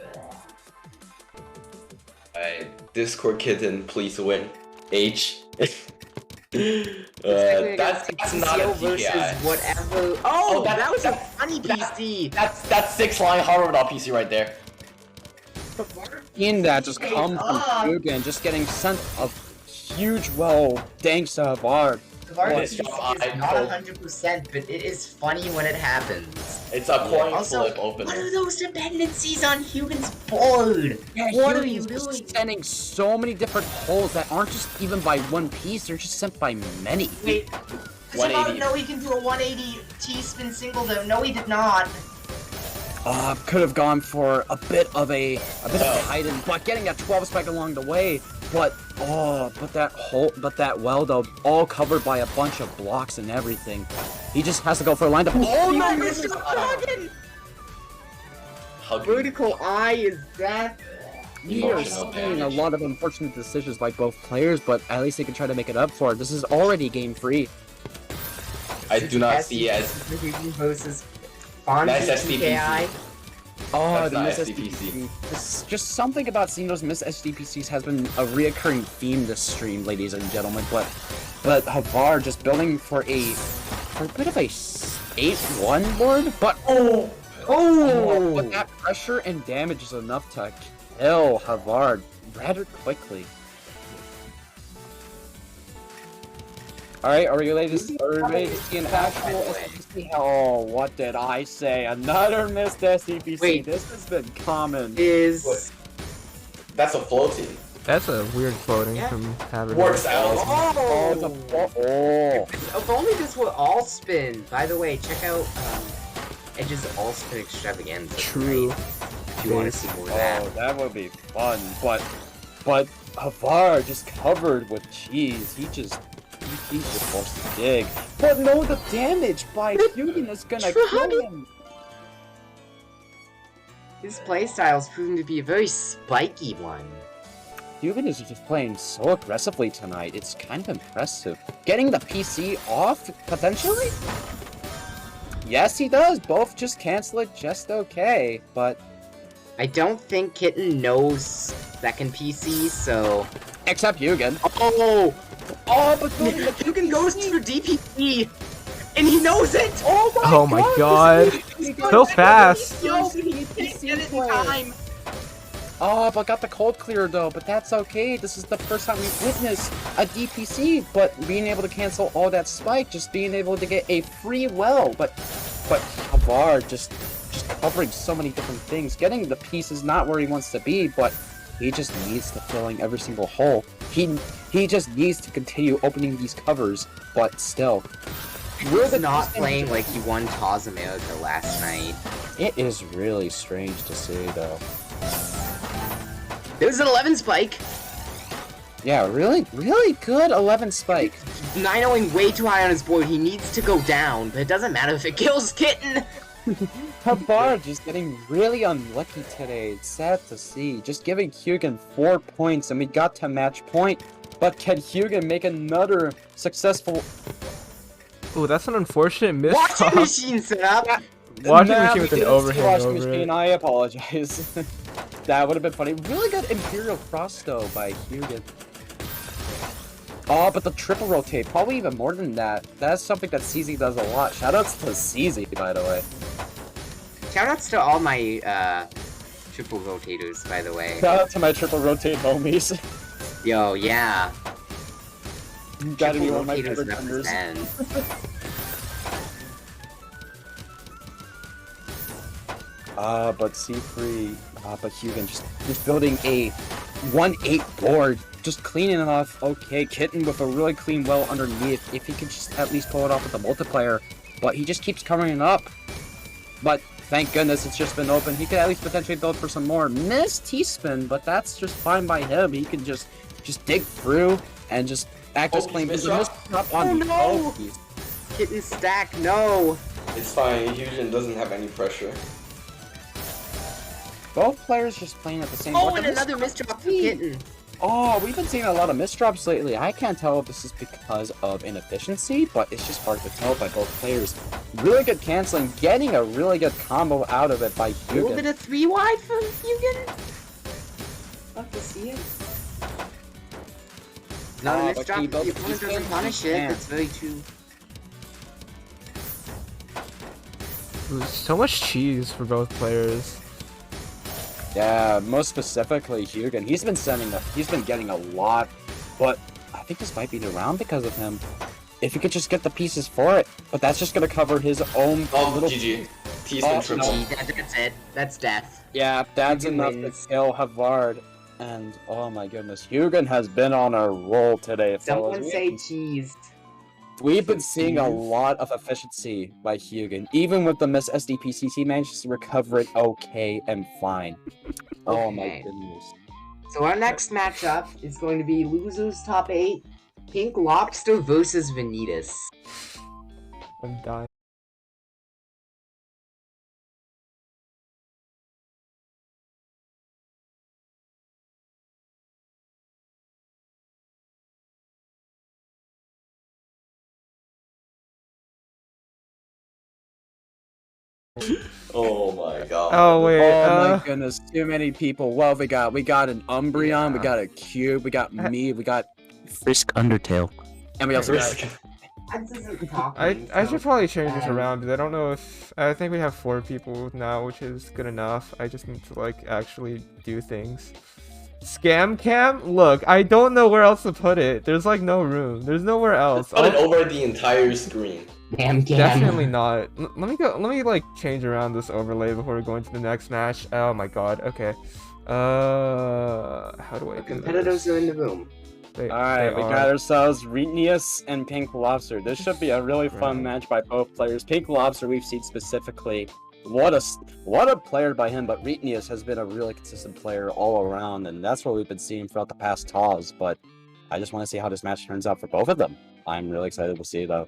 Discord kitten, please win. H. That's not a versus TKI. whatever. Oh, Oh, that was a that- funny PC. That's 6-line Harvardal PC right there. In that just comes from Hugin, just getting sent a huge well thanks to Havard. Havard's This PC job is I not told- 100%, but it is funny when it happens. It's a coin Also, flip what opener. are those dependencies on Hugin's board? Yeah, What are Hugin's you just doing? sending so many different holes that aren't just even by one piece, they're just sent by many. Wait, 180. no, he can do a 180 T-spin single though. No, he did not. Could have gone for a bit of hiding, but getting that 12 spike along the way. But that well though, all covered by a bunch of blocks and everything. He just has to go for a line. Oh no, Mr. Huggin! Vertical eye is that. We are Emotional seeing a damage. lot of unfortunate decisions by both players, but at least they can try to make it up for it. This is already game free. I do not see as versus Nice SDPC. Oh, That's the not miss SDPC. SDPC. Just something about seeing those miss SDPCs has been a reoccurring theme this stream, ladies and gentlemen. But Havard just building for a bit of a 8-1 board, but but that pressure and damage is enough to kill Havard rather quickly. Alright, are we ready to see an actual SDPC? Oh, what did I say? Another missed SDPC. Wait. This has been common. that's a floating. That's a weird floating Yeah. from having. Works out. If only this were all spin. By the way, check out Edge's all spin extravaganza. True. If you want to see more of that. Oh, that would be fun. But Havard just covered with cheese. He's just forced to dig. But no, the damage by Hugin is gonna kill him. His playstyle is proving to be a very spiky one. Hugin is just playing so aggressively tonight. It's kind of impressive. Getting the PC off, potentially? Yes, he does. Both just cancel it just okay. But I don't think Kitten knows second PC, so... except Hugin. But Hugin goes to DPP, and he knows it! Oh my god. So fast. Yo, he didn't get it in time! Oh, but got the cold clear though, but that's okay. This is the first time we've witnessed a DPC, but being able to cancel all that spike, just being able to get a free well. But Havard just covering so many different things. Getting the piece is not where he wants to be, but he just needs to fill in every single hole. He just needs to continue opening these covers, but still. We're not playing like he won TAWS America last night. It is really strange to see though. There's an 11 spike! Yeah, really good 11 spike. 9-0ing way too high on his board. He needs to go down, but it doesn't matter if it kills Kitten. Havar just getting really unlucky today. It's sad to see. Just giving Hugin 4 points, and we got to match point. But can Hugin make another successful... Ooh, that's an unfortunate miss. Washing machine setup. Washing Nah, machine we with an didn't see overhang washing over machine. it. I apologize. That would have been funny. Really good Imperial Frost though by Hugin. Oh, but the triple rotate, probably even more than that. That's something that CZ does a lot. Shoutouts to CZ, by the way. Shoutouts to all my triple rotators, by the way. Shout out to my triple rotate homies. Yo, yeah. You gotta be one of my Triple favorite rotators vendors. represent. But C3, but Hugin just building a 1-8 board, just cleaning it off. Okay, Kitten with a really clean well underneath. If he could just at least pull it off with the multiplayer, but he just keeps covering it up. But thank goodness it's just been open. He could at least potentially build for some more. Missed T-spin, but that's just fine by him. He can just dig through and just act as plain. He's Up on the no! Kitten stack, no. It's fine. Hugin doesn't have any pressure. Both players just playing at the same Oh, board. and another misdrop for Kitten. Oh, we've been seeing a lot of misdrops lately. I can't tell if this is because of inefficiency, but it's just hard to tell by both players. Really good canceling, getting a really good combo out of it by A little bit Hugin. of 3 wide for Hugin. Love to see it. Not a but misdrop he if the built- opponent he's doesn't been- punish he it. can't. That's very true. Ooh, so much cheese for both players. Yeah, most specifically Hugin. He's been getting a lot, but I think this might be the round because of him. If he could just get the pieces for it, but that's just gonna cover his own Oh, little... GG. T-spin Oh, triple. no. That's it. That's death. Yeah, that's Hugin enough wins. to kill Havard. And oh my goodness, Hugin has been on a roll today, fellas. Someone say cheese. We've been seeing a lot of efficiency by Hugin, even with the miss SDPCC, he managed to recover it okay and fine. Oh my Okay. goodness. So our next matchup is going to be losers top 8, Pink Lobster versus Vanitas. I'm dying. Oh my god. Oh wait. Oh my goodness, too many people. Well, we got an Umbreon, we got a Cube, we got me, we got Frisk Undertale, and we also got... This isn't talking, I so, should probably change this um, around because I don't know if I think we have 4 people now, which is good enough. I just need to like actually do things. Scam cam? Look, I don't know where else to put it. There's like no room. There's nowhere else. Put it over the entire screen. Damn. Definitely not. Let me like change around this overlay before we go into the next match. Oh my god. Okay. How do I do Competitors this? are in the room. Alright, we got ourselves Renius and Pink Lobster. This should be a really fun match by both players. Pink Lobster we've seen specifically. What a player by him, but Renius has been a really consistent player all around, and that's what we've been seeing throughout the past TAWS, but I just want to see how this match turns out for both of them. I'm really excited to see though.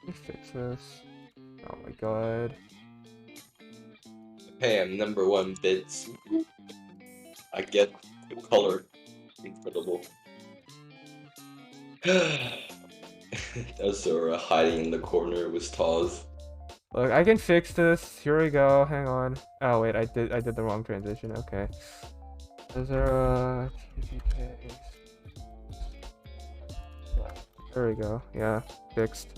Let me fix this. Oh my god. Hey, I'm #1 bits. I get the color. Incredible. That's hiding in the corner with TAWS. Look, I can fix this. Here we go. Hang on. Oh wait, I did the wrong transition. Okay. Is there a TPK? There we go. Yeah, fixed.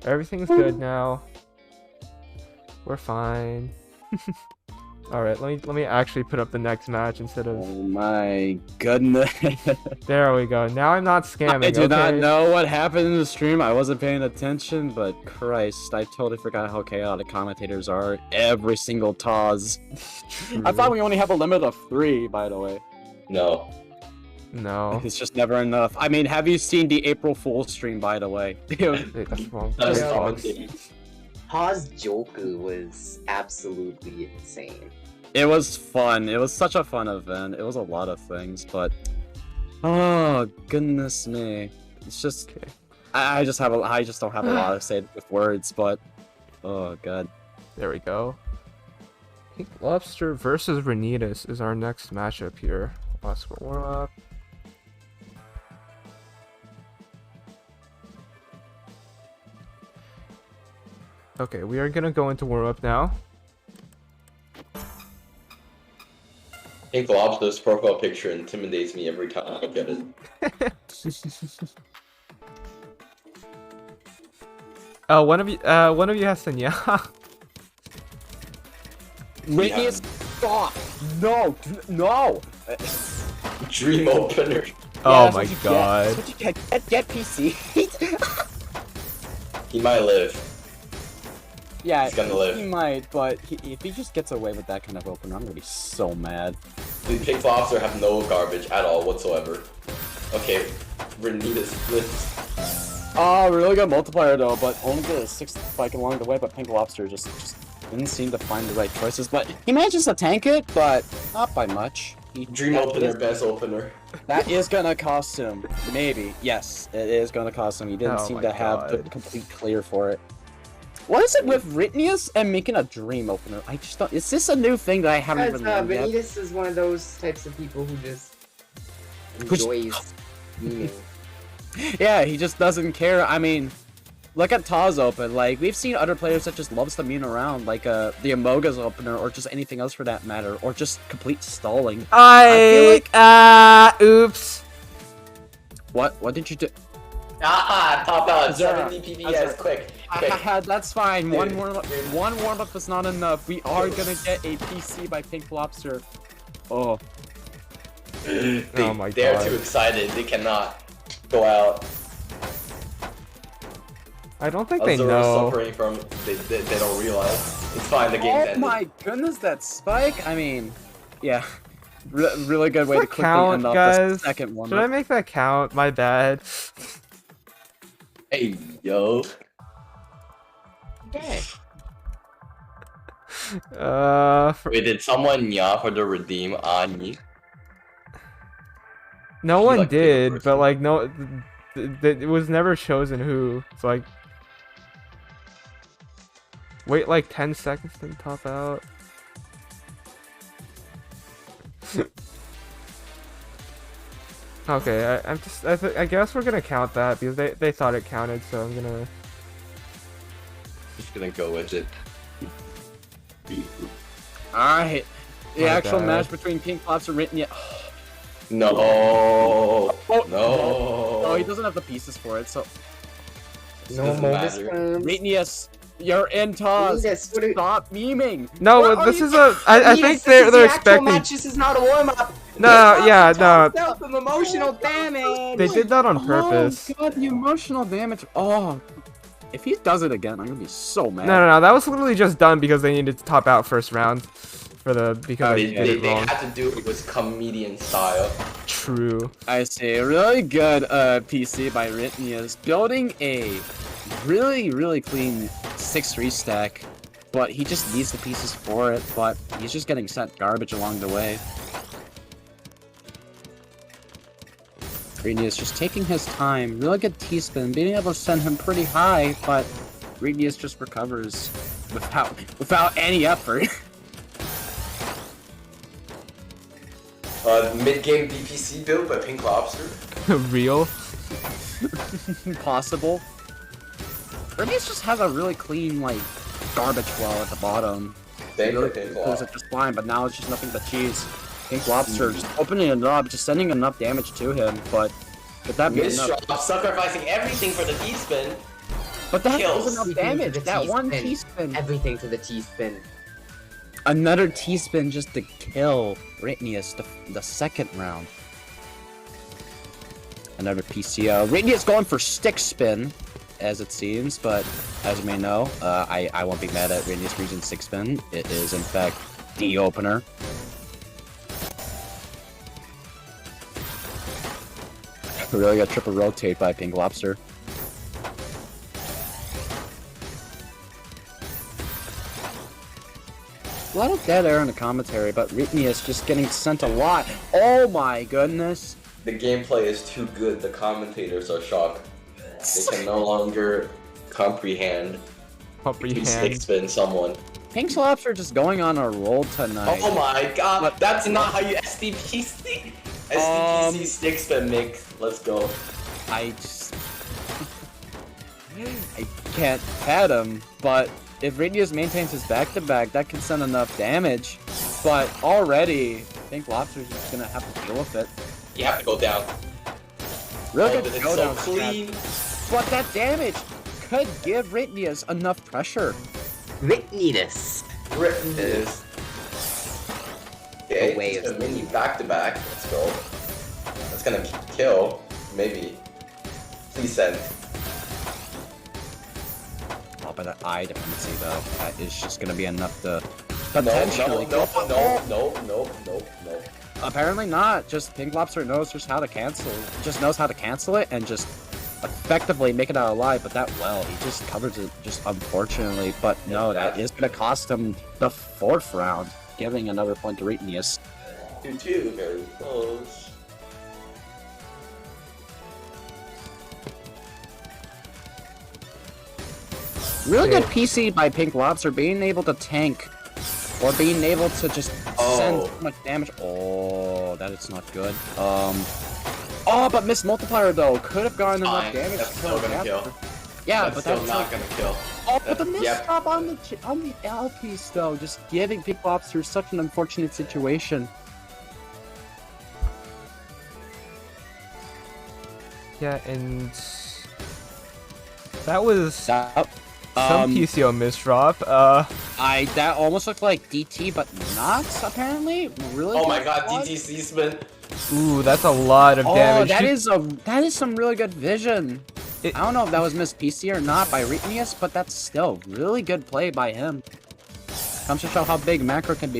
Everything's good now. We're fine. All right, let me actually put up the next match instead of. Oh my goodness. There we go. Now I'm not scamming. I do not okay? know what happened in the stream. I wasn't paying attention, but Christ, I totally forgot how chaotic commentators are every single TAWS. I thought we only have a limit of 3, by the way. No. No. It's just never enough. I mean, have you seen the April Fool's stream, by the way? Wait, that's wrong. That's Yeah. commentating. Paz Joku was absolutely insane. It was fun. It was such a fun event. It was a lot of things, but Oh goodness me! It's just Okay. I just don't have a lot to say with words, but oh god. There we go. Pink Lobster versus Renitas is our next matchup here. Let's go warm up. Okay, we are gonna go into warm up now. Pink Lobster's profile picture intimidates me every time I look at it. Oh, one of you has Sanya. Whitney is stop! No, no! Dream opener. Oh that's my what you god. Get. That's what you get PC. He might live. Yeah, He's gonna live. he might, but if he just gets away with that kind of opener, I'm gonna be so mad. The Pink Lobster have no garbage at all whatsoever. Okay, Renita's lives. Oh, really good multiplier though, but only the 6th spike along the way, but Pink Lobster just didn't seem to find the right choices. But he manages to tank it, but not by much. Dream opener, best opener. That is gonna cost him. Maybe. Yes, it is gonna cost him. He didn't Oh seem my to have the God. complete clear for it. What is it with Ritnius and making a dream opener? I just don't. Is this a new thing that I haven't Because even learned yet? Benitez is one of those types of people who just enjoys meaning. Yeah, he just doesn't care. I mean, look at TAWS open. Like, we've seen other players that just loves to mean around, like the Amoga's opener, or just anything else for that matter, or just complete stalling. feel like- Oops. What did you do? Top out, Azura, 70 PBS, quick. That's fine. Dude, One warm up is not enough. We are gonna get a PC by Pink Lobster. Oh. Oh my They're God. too excited. They cannot go out. I don't think they Azura know. suffering from. They don't realize. It's fine. The game's Oh ended. my goodness, that spike! I mean, yeah. Really good way Does to that quickly count, end off guys? the second one. Should I make that count? My bad. Hey, yo. Okay. Wait, did someone yaw for the redeem on you? No He, one like, picked a did, person. but like no, it was never chosen who. So like, wait like 10 seconds to top out. Okay, I guess we're gonna count that because they thought it counted, so I'm gonna. Just gonna go with it. Alright. The My actual bad. match between Pink Lobster and Ritnia. No. Oh, No. Oh, he doesn't have the pieces for it, so. No Doesn't bonus matter. rounds. Ritnius, you're in TAWS. Benitez, what are- Stop memeing. No, What are this you is a. I Benitez, think this they're is the actual expecting. match. This is not a warm up. No, yeah, no. Some emotional damage. They did that on purpose. Oh god, the emotional damage. Oh, if he does it again, I'm gonna be so mad. No. That was literally just done because they needed to top out first round for the because I did it They wrong. had to do it with comedian style. True. I see. Really good PC by Ritnius, building a really clean 6-3 stack, but he just needs the pieces for it. But he's just getting sent garbage along the way. Ritnius just taking his time. Really good T-spin, being able to send him pretty high, but Ritnius just recovers without any effort. Mid-game DPC build by Pink Lobster. Real. Possible. Ritnius just has a really clean, like, garbage well at the bottom. Thank you, Really Pink close Lobster. it just fine, but now it's just nothing but cheese. Pink Lobster just opening it up, just sending enough damage to him, but could that be enough? Mistral sacrificing everything for the D-spin. But that kills. is enough Everything damage. for the That one T-spin. T-spin. Everything to the T-spin. Another T-spin just to kill Ritnius the second round. Another PCO. Ritnius going for stick spin, as it seems, but as you may know, I won't be mad at Ritnius using stick spin. It is in fact the opener. We really got triple rotate by Pink Lobster. A lot of dead air in the commentary, but Ritnius just getting sent a lot. Oh my goodness. The gameplay is too good. The commentators are shocked. They can no longer comprehend. You stick spin someone. Pink Lobster just going on a roll tonight. Oh my god, that's not how you SDPC. SDPC stick spin, Mick. Let's go. I can't pad him, but if Radius maintains his back-to-back, that can send enough damage. But already, Pink Lobster's just gonna have to deal with it. You have to go down. Really Oh, good it's go so down clean. But that damage could give Radius enough pressure. Ritnidus. Ripness. Okay, way it's of a mini back to back. Let's go. That's gonna kill. Maybe. Please send. Oh, but an eye dependency though. That is just gonna be enough to No, potentially. no. Apparently not. Just Pink Lobster knows just how to cancel. Just knows how to cancel it and just effectively make it out alive. But that he just covers it just unfortunately. But no, that is gonna cost him the 4th round, giving another point to Retineus. 2-2, very close. Really good PC by Pink Lobster, being able to tank or being able to just send so much damage. Oh, that is not good. Oh, but missed multiplier though could have gotten enough damage. That's still gonna kill. Yeah, that's but still that's not gonna kill. Oh, but the misstop on the L piece though, just giving Pink Lobster such an unfortunate situation. Yeah, and that was some PCO misdrop. That almost looked like DT, but not apparently. Really? Oh my god, DTC spin. Ooh, that's a lot of damage. Oh, that is some really good vision. I don't know if that was Miss PC or not by Retineus, but that's still really good play by him. Comes to show how big macro can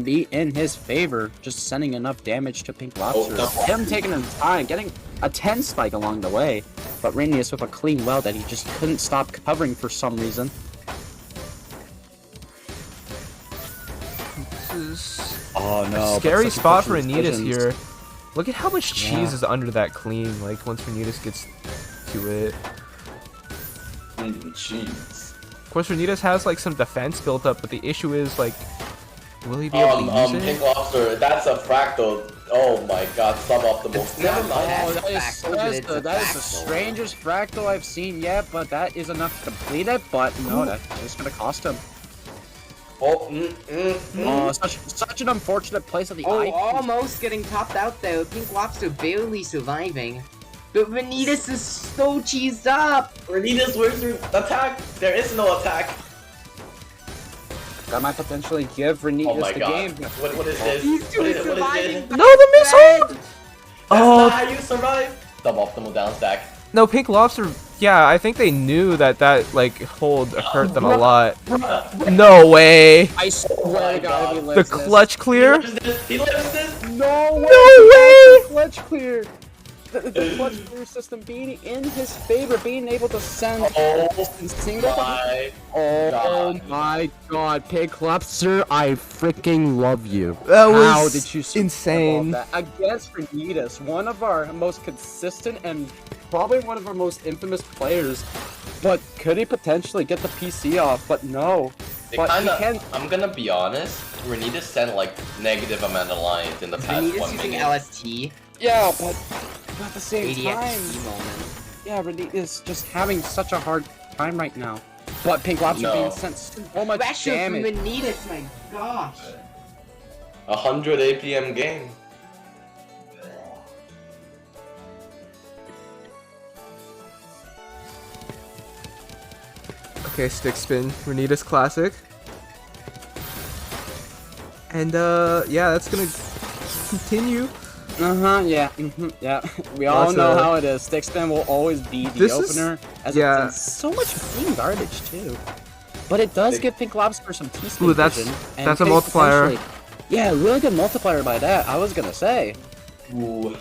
be in his favor, just sending enough damage to Pink Lobster. Him taking his time, getting a 10 spike along the way, but Retineus with a clean well that he just couldn't stop covering for some reason. This is a scary spot for Anitas here. Look at how much cheese is under that clean, like once Renitas gets to it. Cheese. Of course, Renitas has like some defense built up, but the issue is like, will he be able to use it? Pink Lobster, that's a fractal. Oh my god, suboptimal. Never mind. That is the strangest fractal I've seen yet, but that is enough to complete it. But no, that's just gonna cost him. Such an unfortunate place of the eye. Almost getting topped out though. Pink Lobster barely surviving. But Renitas is so cheesed up! Renitas, where's your attack? There is no attack. That might potentially give Renitas the game. What is this? These two are surviving! No, the mishold! That's not how you survive! Suboptimal down stack. No, Pink Lobster, yeah, I think they knew that like hold hurt them a lot. No way! I swear to God, he The lives clutch clear? He lives this? No way! No way! Clutch clear! The clutch clear system being in his favor, being able to send single. My God, Pink Lobster, I freaking love you. That was How did you insane. That? Against Renitas, one of our most consistent and probably one of our most infamous players. But could he potentially get the PC off? But no. I'm gonna be honest, Renitas sent like negative amount of lines in the past 1 minute. Renitas using LST. Yeah, but at the same time, moment. yeah, Renitas just having such a hard time right now. But Pink Lobster being sent so much Pressure damage. from Renitas, my gosh. 100 APM game. Okay, stick spin, Renitas classic. And yeah, that's gonna continue. Yeah, yeah. We all know how it is. Stick spin will always be the opener, as it's so much green garbage too. But it does give Pink Lobster some T-spin vision. That's a multiplier. Yeah, really good multiplier by that. I was gonna say. Ooh,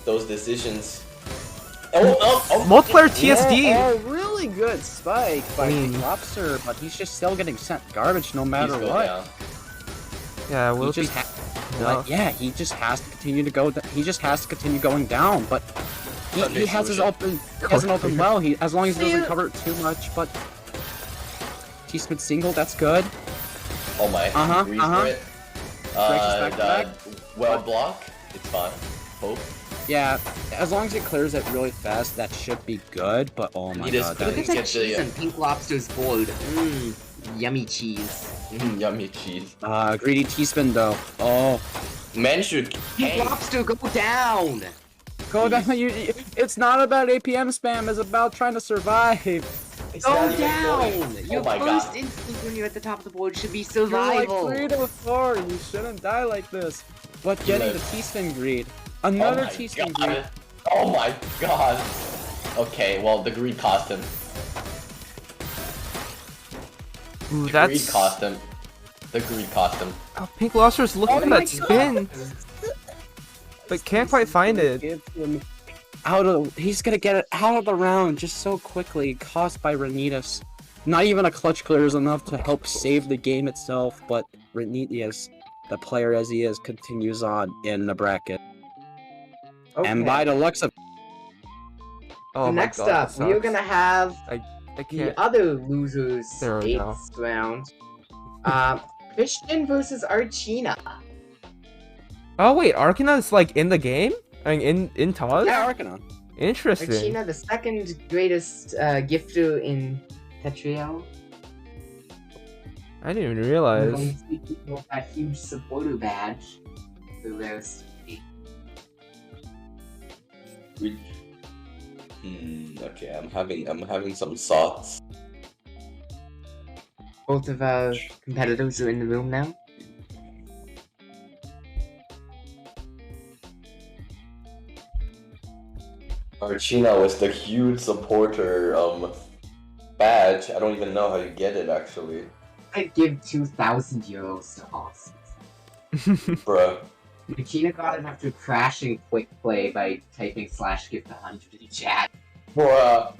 those decisions. Multiplier TSD. Oh, really good spike by Pink Lobster, but he's just still getting sent garbage no matter what. Yeah, will it be But yeah, he just has to continue to go. He just has to continue going down. But he has his open. He has an open well. As long as he doesn't cover it too much. But T-Smith single, that's good. Oh my. Read for it. Back. Well block. It's fine. Hope. Yeah, as long as it clears it really fast, that should be good. But oh my god, Look at that cheese and Pink Lobster's boiled. Yummy cheese. Yummy cheese. Greedy T-Spin though. Oh. Man should. Pink Lobster, go down! Go down. It's not about APM spam. It's about trying to survive. Go down! Your first instinct when you're at the top of the board should be survival. You're like 3 to 4. You shouldn't die like this. But getting the T-Spin greed. Another T-Spin greed. Oh my god. Okay, well, the greed cost him. Ooh, The greed cost him. The greed cost him. Oh, Pink Lobster's looking for that spin. But can't quite find it. He's gonna get it out of the round just so quickly, caused by Renitas. Not even a clutch clear is enough to help save the game itself, but Renitas, the player as he is, continues on in the bracket. Okay. And by the looks of Next up, we're gonna have the other losers' There we go. 8th round. Christian versus Archina. Oh wait, Arcana's like in the game? I mean, in TAWS? Yeah, Arcana. Interesting. Archina, the second greatest gifter in Tetrio. I didn't even realize. With that huge supporter badge. So there's Okay, I'm having some thoughts. both of our competitors are in the room now. Archina was the huge supporter badge. I don't even know how you get it actually. I'd give 2,000 euros to us. Bruh. Archina got it after crashing quick play by typing /gift 100 in chat. Bruh.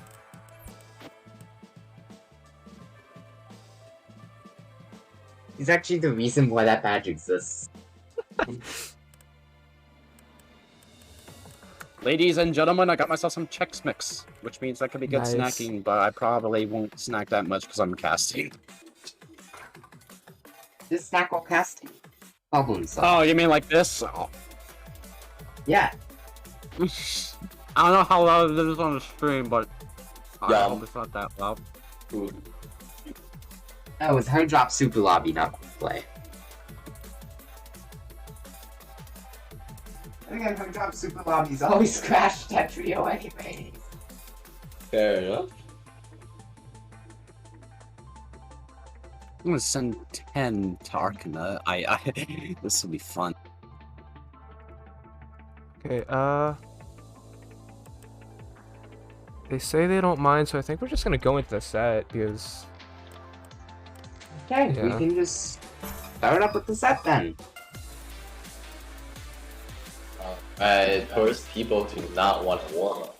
He's actually the reason why that badge exists. Ladies and gentlemen, I got myself some Chex Mix, which means that could be good Nice. snacking, but I probably won't snack that much because I'm casting. This snack while casting. Problem solved. Oh, you mean like this? Oh. Yeah. I don't know how loud it is on the stream, but I Yum. hope it's not that loud. Food. That was hard drop super lobby, not quick play. And again, hard drop super lobbies always crash Tetrio anyway. Fair enough. I'm gonna send 10 to Arcana. This will be fun. Okay, they say they don't mind, so I think we're just gonna go into the set because Okay, we Yeah. can just start up with the set then. First, people do not want to warm up.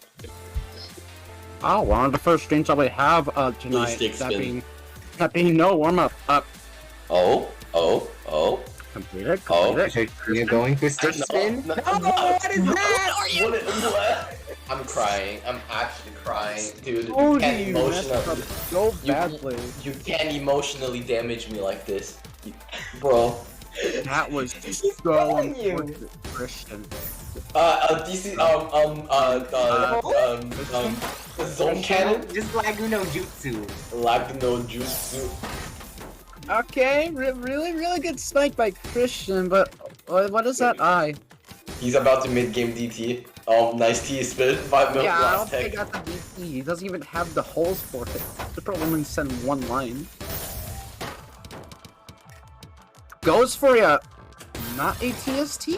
Oh, one of the first streams that we have tonight. stick spin. That being no warm up. Oh. Completed. You're going for stick spin? No, what is that? I'm crying. I'm actually crying, dude. Oh, You can't you messed up emotionally. so badly. You can't emotionally damage me like this, bro. That was so killing you. unfortunate, Christian. DC, zone cannon, Just Laguno Jutsu. Lagno Jutsu. Okay, really good spike by Christian, but what is that eye? He's about to mid-game DT. Nice T spin. 5 minutes Yeah, I don't last think tech. that's a DC. He doesn't even have the holes for it. Super only send one line. Goes for ya. Not a TST?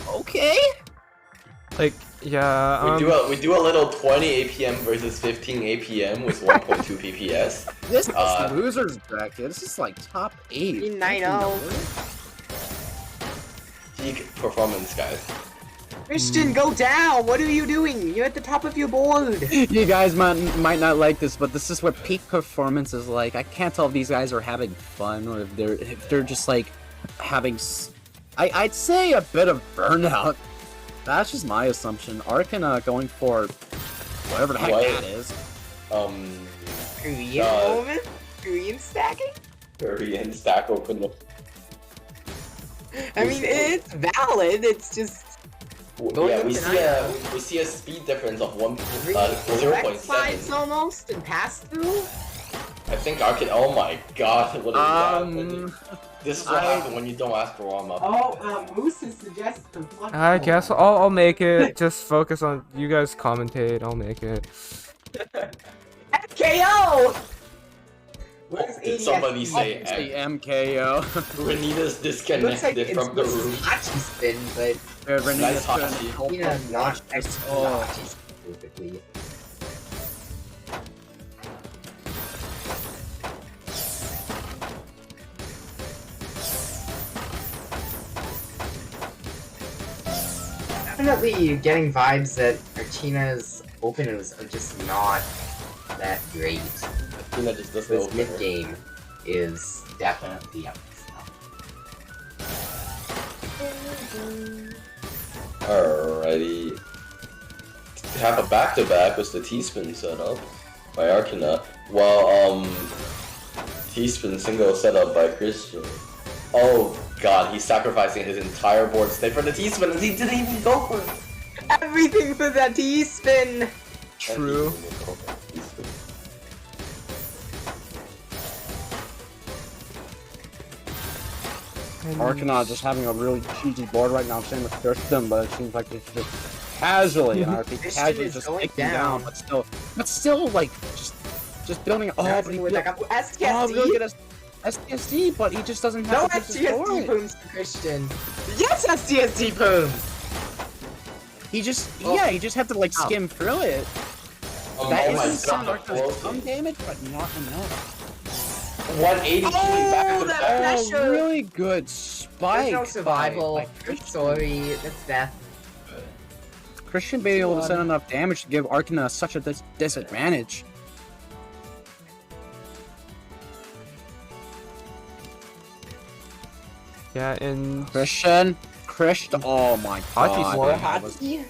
Okay. like yeah. We do a little 20 APM versus 15 APM with 1.2 PPS. This is losers bracket. This is like top 8. 9-0. Peak performance, guys. Christian, go down! What are you doing? You're at the top of your board! You guys might not like this, but this is what peak performance is like. I can't tell if these guys are having fun or if they're just like having I'd say a bit of burnout. That's just my assumption. Arcana going for whatever the heck that is. Korean moment? Korean stacking? Korean stack open. I mean, it's valid, it's just... Yeah, we see a speed difference of 0.7. Sides almost, and pass through? I think Arcana. Oh my god, what is that? This is what happens when you don't ask for warm up. Oh, Moose has suggested some fun. I guess I'll make it. Just focus on you guys commentate. I'll make it. FKO! Did somebody say MKO? Renita's disconnected from the room. Hachi spin, but Nice Hachi. you know, not Hachi specifically. Definitely getting vibes that Archina's openers are just not that great. Arcana just doesn't This open mid her. game is definitely up. Alrighty. To have a back-to-back was the T-spin setup by Arcana, while T-spin single setup by Christian. Oh god, he's sacrificing his entire board state for the T-spin and he didn't even go for it! Everything for that T-spin! True. Arcana just having a really cheesy board right now, same with Kirsten, but it seems like it's just casually, and RP casually just taking down, but still like just building. Oh, but he with like a STSD. Really good STSD, but he just doesn't No have to STSD booms for Christian. Yes, STSD booms. He just he just had to like skim through it. That is some damage, but not enough. 180 back to that back. pressure! Really good spike. There's no survival. by Sorry, that's death. Christian being able to send enough damage to give Arcana such a disadvantage. Yeah, and Christian, oh my Hachi's god. more that was- the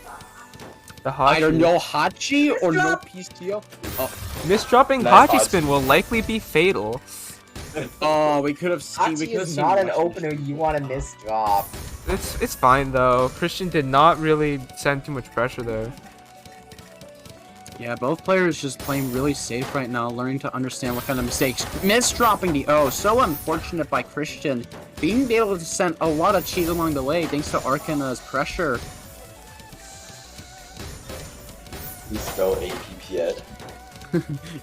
Either Hachi. no Hachi or no PCO. Misdropping Nice Hachi Hachi. spin will likely be fatal. Oh, we could have seen. We Hachi could have is seen. not an Russian. opener you want to misdrop. It's fine though. Christian did not really send too much pressure there. Yeah, both players just playing really safe right now, learning to understand what kind of mistakes. Misdropping the O, so unfortunate by Christian. Being able to send a lot of cheese along the way thanks to Arcana's pressure. He's so APP'd.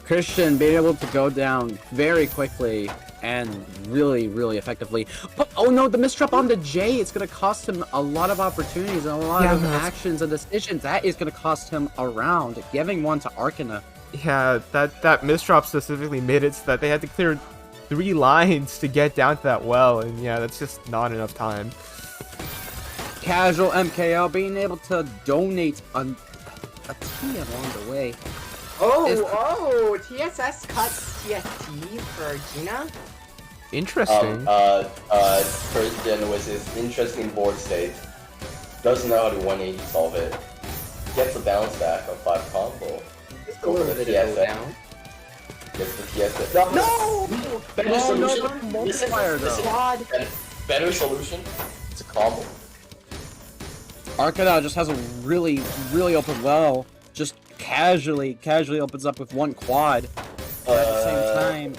Christian being able to go down very quickly and really, really effectively. But, oh no, the misdrop on the J, it's going to cost him a lot of opportunities and a lot of actions and decisions. That is going to cost him a round, giving one to Arcana. Yeah, that misdrop specifically made it so that they had to clear 3 lines to get down to that well, and yeah, that's just not enough time. Casual MKL being able to donate a T along the way. TSS cuts TST for Gina? Interesting. Christian with his interesting board state doesn't know how to 180 solve it. Gets a down stack of 5 combo. Just a little bit of go down. Gets the TSS. No! Better solution. Multiplier though. Better solution. It's a combo. Arcana just has a really, really open well. Just casually opens up with 1 quad. But at the same time,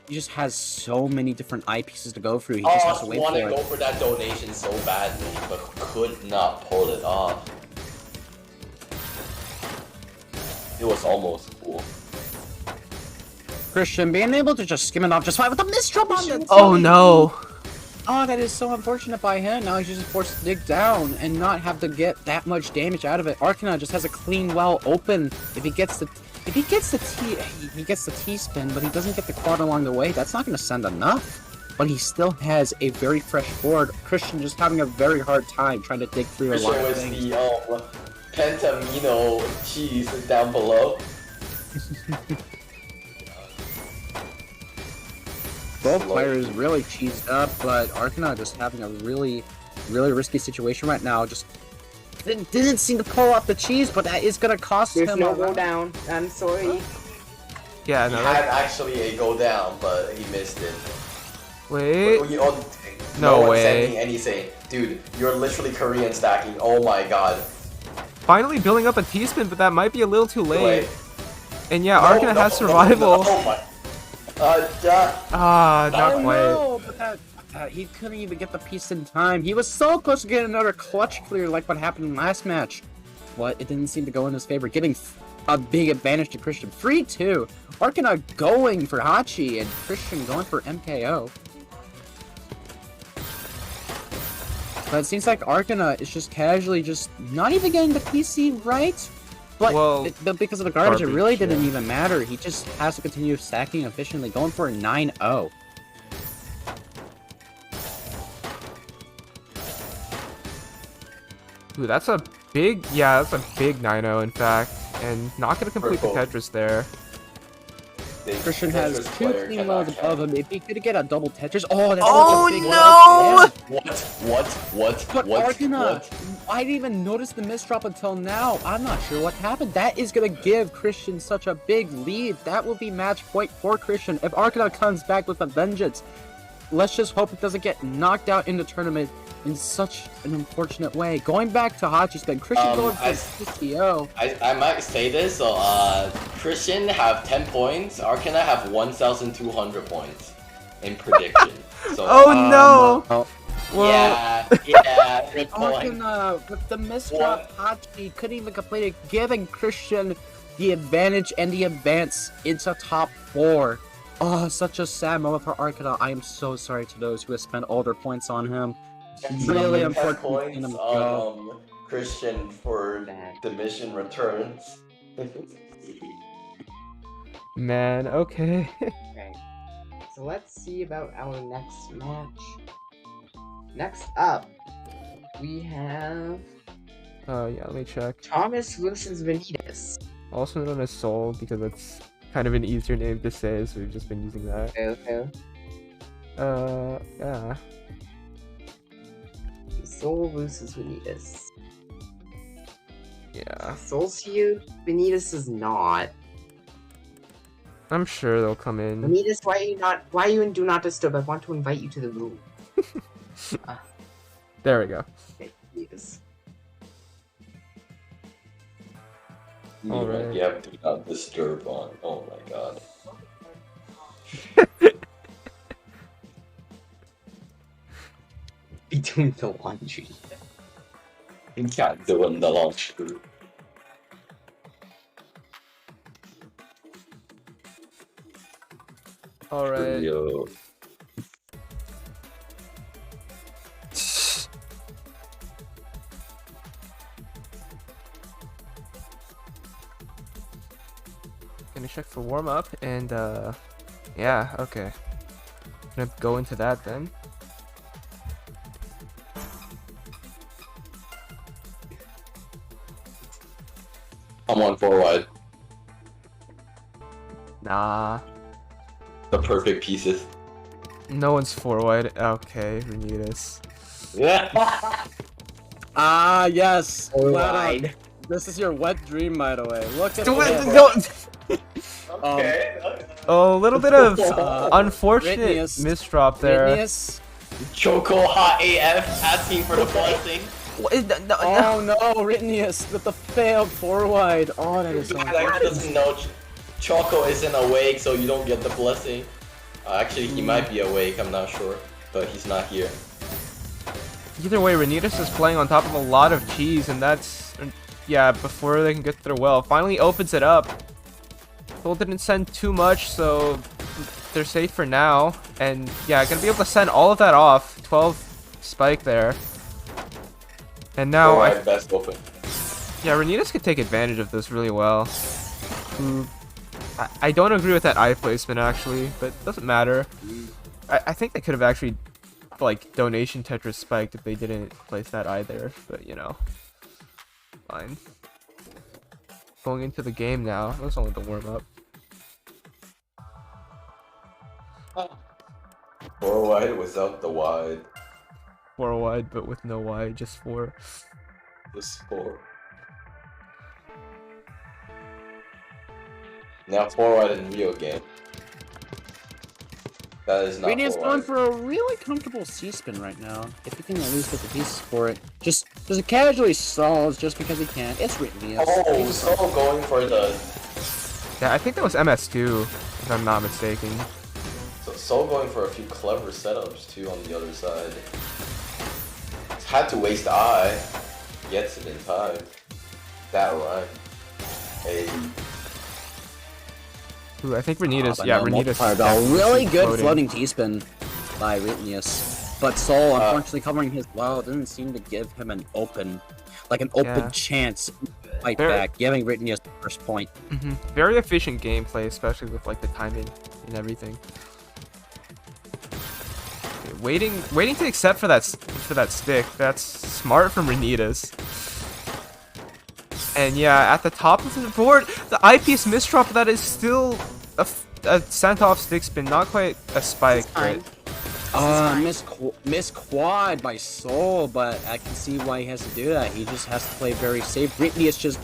he just has so many different eyepieces to go through. He just has to wait for wanted to go it. for that donation so badly, but could not pull it off. It was almost cool. Christian being able to just skim it off just fine with the misdrop on the Oh no! Oh, that is so unfortunate by him. Now he's just forced to dig down and not have to get that much damage out of it. Arcana just has a clean well open. If he gets the T spin, but he doesn't get the quad along the way, that's not going to send enough. But he still has a very fresh board. Christian just having a very hard time trying to dig through a lot of Christian things. was the pentamino cheese down below. both Slow. players really cheesed up, but Arcana just having a really risky situation right now. Just didn't seem to pull off the cheese, but that is gonna cost There's him. no a go round. down. I'm sorry. Yeah, He no, had that, actually a go down, but he missed it. wait. No one way. said anything. Dude, you're literally Korean stacking. Oh my god. Finally building up a T-spin, but that might be a little too late. Wait. And yeah, No, Arcana no, has no, survival. no, oh my. Ah, not Oh quite. no, but he couldn't even get the piece in time. He was so close to getting another clutch clear like what happened in last match. But it didn't seem to go in his favor, giving a big advantage to Christian. 3-2. Arcana going for Hachi and Christian going for MKO. But it seems like Arcana is just casually just not even getting the PC right. But Well, but because of the garbage, it really garbage, didn't yeah. even matter. He just has to continue stacking efficiently, going for a 9-0. Ooh, that's a big 9-0 in fact, and not gonna complete the Tetris there. Christian has two clean loads above him. If he could get a double Tetris, oh, that's Oh, such a big no! But Arcana, I didn't even notice the misdrop until now. I'm not sure what happened. That is gonna give Christian such a big lead. That will be match point for Christian. If Arcana comes back with a vengeance, let's just hope it doesn't get knocked out in the tournament in such an unfortunate way. Going back to Hachi's spin, Christian going for PCO. I might say this, so Christian have 10 points, Arcana have 1,200 points in prediction. So, Oh no! Well, yeah, good point. Arcana, with the misdrop, Hachi couldn't even complete it, giving Christian the advantage and the advance into top 4. Oh, such a sad moment for Arcana. I am so sorry to those who have spent all their points on him. Really important points in him on Christian for the mission returns. man, okay. Okay. So let's see about our next match. Next up, we have Yeah, let me check. Thomas versus Vanitas. Also known as Soul, because that's kind of an easier name to say, so we've just been using that. Okay. Yeah. Soul versus Vanitas. Yeah. Soul's here, Vanitas is not. I'm sure they'll come in. Vanitas, why are you in Do Not Disturb? I want to invite you to the room. There we go. Okay, Vanitas. Alright. You have to not disturb on. Oh my god. Be doing the laundry. You can't do in the launch group. Alright. Yo. Gonna check for warm up and yeah, okay. Gonna go into that then. I'm on 4 wide. Nah. The perfect pieces. No one's 4 wide. Okay, Renitas. Yeah. Ah, yes. Four Flat out. wide. This is your wet dream, by the way. Look at Don't. Okay. A little bit of Uh, unfortunate Ritnius. misdrop there. Ritnius. Choco hot AF asking for the blessing. Oh no, Ritnius with the failed 4 wide. Oh, that is so That guy unfortunate. doesn't know Choco isn't awake, so you don't get the blessing. Actually, he might be awake, I'm not sure. But he's not here. Either way, Renitas is playing on top of a lot of cheese, and that's... Yeah, before they can get to their well. Finally opens it up. Soul didn't send too much, so they're safe for now. And yeah, gonna be able to send all of that off. 12 spike there. And now... Alright, best open. Yeah, Renitas could take advantage of this really well. I don't agree with that eye placement, actually, but it doesn't matter. I think they could have actually, like, donation Tetris spiked if they didn't place that eye there, but, you know. Fine. Going into the game now. That was only the warm-up. 4 wide without the wide. 4 wide, but with no wide, just 4. This 4. Now 4 wide in real game. That is not Radiant's 4 going wide. for a really comfortable C-spin right now. If he can at least get the pieces for it. Just casually stalls just because he can. It's Radiant. Oh, so going for the... Yeah, I think that was MS2, if I'm not mistaken. So going for a few clever setups too on the other side. Had to waste eye. Gets it in time. That right. Hey. Ooh, I think Renitas, But yeah, no, Renitas. multiplier bell. Really good floating T-spin by Rhythmius. But Soul, unfortunately, covering his well, didn't seem to give him an open chance to fight back, giving Rhythmius the first point. Very efficient gameplay, especially with like the timing and everything. Okay, waiting to accept for that stick. That's smart from Renitas. And yeah, at the top of the board, the IPS misdrop that is still a sent off stick spin, not quite a spike, but Miss quad by Soul, but I can see why he has to do that. He just has to play very safe. Britney is just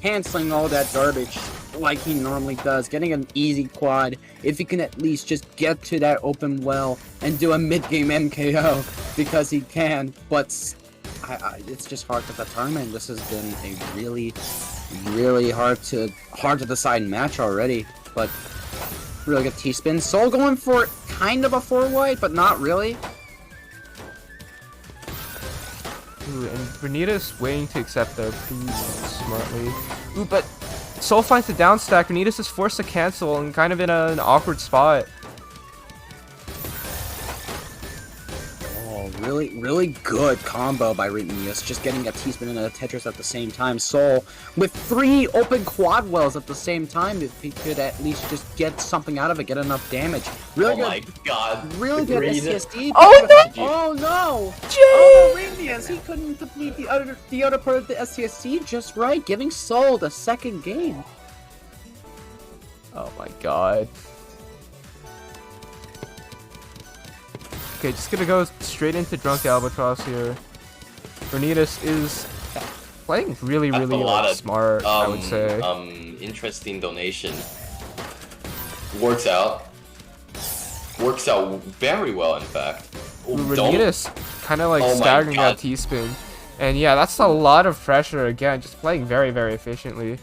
canceling all that garbage like he normally does, getting an easy quad. If he can at least just get to that open well and do a mid-game MKO, because he can, but it's just hard for the tournament. This has been a really hard to decide match already, but really good T-spin. Soul going for kind of a 4-wide, but not really. Ooh, and Renitas waiting to accept there pretty smartly. Ooh, but Soul finds the down stack. Renitas is forced to cancel and kind of in an awkward spot. Really good combo by Rhythmius, just getting a T-spin and a Tetris at the same time. Soul with 3 open quad wells at the same time, if he could at least just get something out of it, get enough damage. Really good. Oh my god. Really good SCSD. Oh no! Oh no! Jay! Oh, Rhythmius, he couldn't complete the other part of the SCSD just right, giving Soul the second game. Oh my god. Okay, just gonna go straight into Drunk Albatross here. Renitas is playing really smart, I would say. Interesting donation. Works out very well, in fact. Renitas kind of like staggering that T-spin. And yeah, that's a lot of pressure again, just playing very efficiently.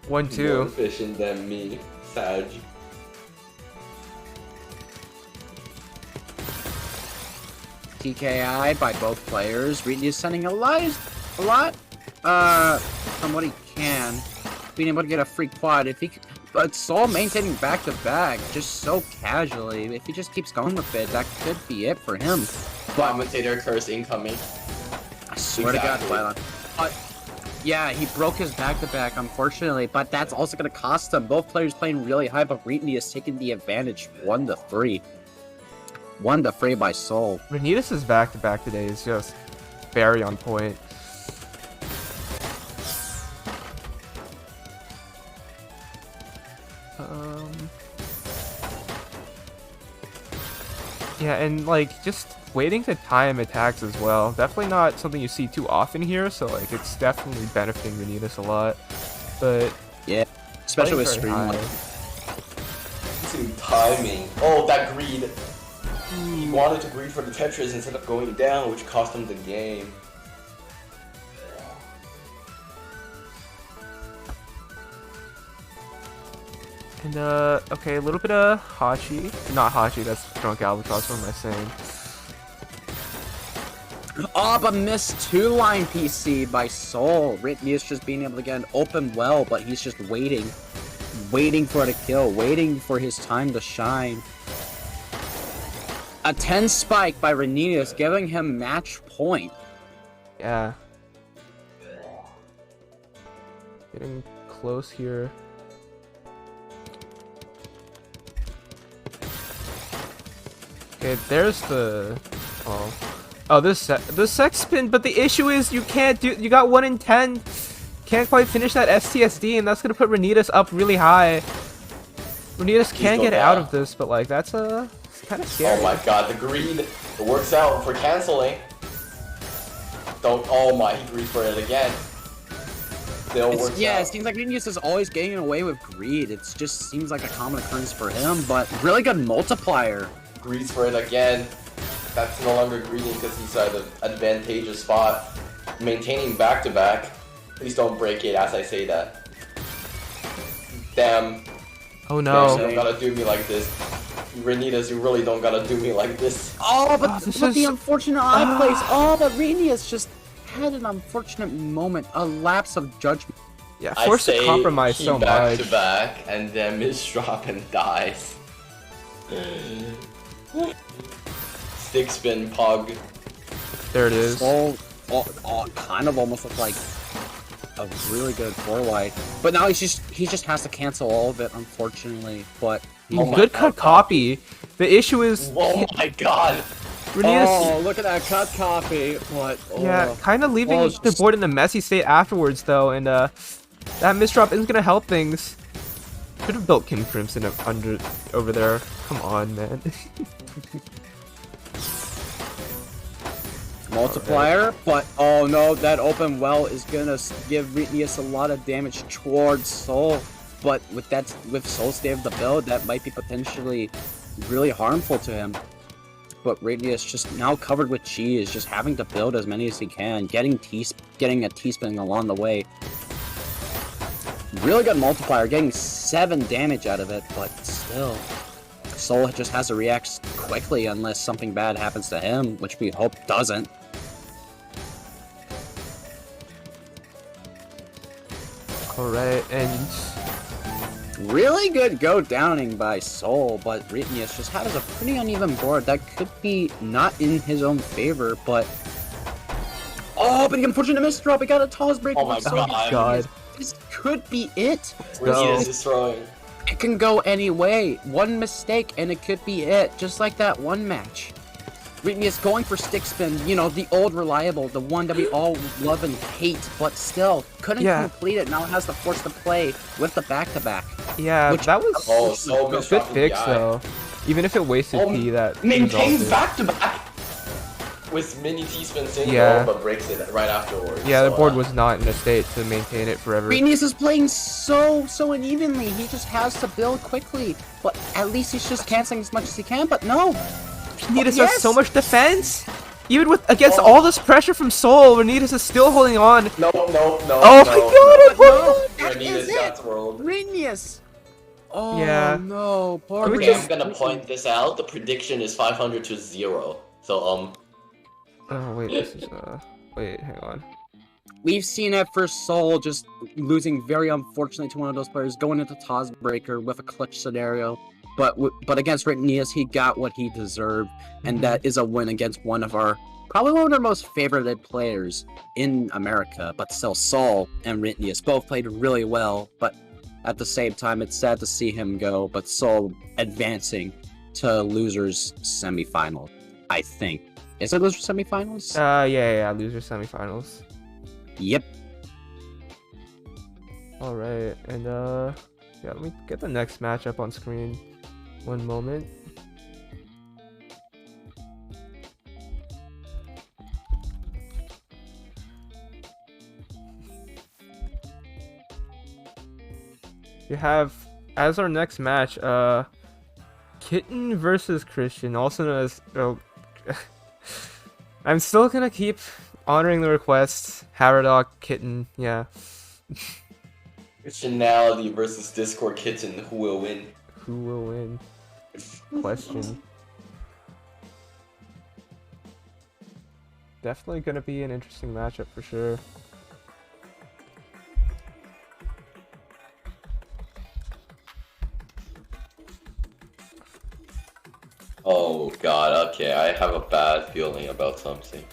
1-2. More efficient than me, Sag. TKI by both players. Rhythmius sending a lot from what he can, being able to get a free quad. If he could, but Soul maintaining back to back just so casually. If he just keeps going with it, that could be it for him. Commentator curse incoming. I swear to God, Violent. But yeah, he broke his back to back, unfortunately. But that's also going to cost him. Both players playing really high, but Rhythmius taking the advantage, 1-3. 1-3 by Soul. Renitas' back-to-back today is just very on point. Yeah, and like just waiting to time attacks as well. Definitely not something you see too often here, so like it's definitely benefiting Renitas a lot. But yeah, especially with Streamline. Timing. Oh, that greed. He wanted to greed for the Tetris instead of going down, which cost him the game. And okay, a little bit of Hachi. Not Hachi, that's Drunk Albatross, what am I saying? Oh, but missed 2-line PC by Soul. Rhythmius just being able to get an open well, but he's just waiting for the kill, waiting for his time to shine. A 10 spike by Rhythmius, giving him match point. Yeah. Getting close here. Okay, there's the... Oh, this sex spin, but the issue is you can't do... You got 1 in 10. Can't quite finish that STSD, and that's gonna put Renitas up really high. Renitas can get out of this, but like, that's a kind of scary. Oh my god, the greed. It works out for canceling. Don't. Oh my, he greed for it again. Still works Yeah, out. it seems like Genius is always getting away with greed. It just seems like a common occurrence for him, but really good multiplier. Greeds for it again. That's no longer greeding because he's at an advantageous spot. Maintaining back-to-back. Please don't break it as I say that. Damn. Oh You no. don't gotta do me like this. Renitas, you really don't gotta do me like this. Oh, but, this but the is- unfortunate eye place. Oh, but Genius just had an unfortunate moment, a lapse of judgment. Yeah, I forced to say compromise he so back much. to back and then misdrop and dies. Stick spin pog. There it is. So, kind of almost looked like a really good forward. But now he just has to cancel all of it, unfortunately. But Oh my Good God, cut copy. The issue is Oh my god. Renitas, oh, look at that cut copy. What? yeah, kind of leaving Oh, the just- board in a messy state afterwards though, and that misdrop isn't gonna help things. Could have built King Crimson up over there. Come on, man. multiplier, but oh no, that open well is gonna give Renius a lot of damage towards Soul. But with Soul Stave of the build, that might be potentially really harmful to him. But Renius just now covered with chi is just having to build as many as he can, getting a T-spin along the way. Really good multiplier, getting 7 damage out of it, but still. Soul just has to react quickly unless something bad happens to him, which we hope doesn't. Alright, and Really good go downing by Soul, but Renius just has a pretty uneven board that could be not in his own favor, but... Oh, but the unfortunate misdrop, he got a TAWS break. Oh my from Soul. god. This could be it. Renitas is throwing. It can go any way. One mistake and it could be it, just like that one match. Renius going for stick spin, you know, the old reliable, the one that we all love and hate, but still couldn't Yeah. complete it. Now has to force to play with the back-to-back. yeah, Which- that was Oh, so a good misdrop in the fix eye. though. Even if it wasted Oh, P, that Maintains resolved it. back-to-back with mini T-spin single, Yeah. but breaks it right afterwards. Yeah, the so, board was not in a state to maintain it forever. Renius is playing so unevenly. He just has to build quickly, but at least he's just canceling as much as he can. But no, Renitas yes! has so much defense. Even with against Oh. all this pressure from Soul, Renitas is still holding on. No. Oh my god! no, that Renitas is got it. world. Renius. Oh Yeah. no, poor Can we Okay, Renius. I'm gonna point this out. The prediction is 500 to 0. So Oh wait, this is wait, hang on. We've seen it for Soul just losing very unfortunately to one of those players, going into TAWS breaker with a clutch scenario. But against Renius, he got what he deserved, and that is a win against probably one of our most favorited players in America. But still, Soul and Renius both played really well. But at the same time, it's sad to see him go. But Soul advancing to losers semifinal, I think. Is it losers semifinals? Yeah, loser semifinals. Yep. Alright, and yeah, let me get the next matchup on screen. One moment. You have as our next match, Kitten versus Christian, also known as I'm still gonna keep honoring the request. Haradoc Kitten, yeah. Christianality versus Discord Kitten, who will win? Who will win? Question. Definitely gonna be an interesting matchup for sure. Oh god, okay, I have a bad feeling about something.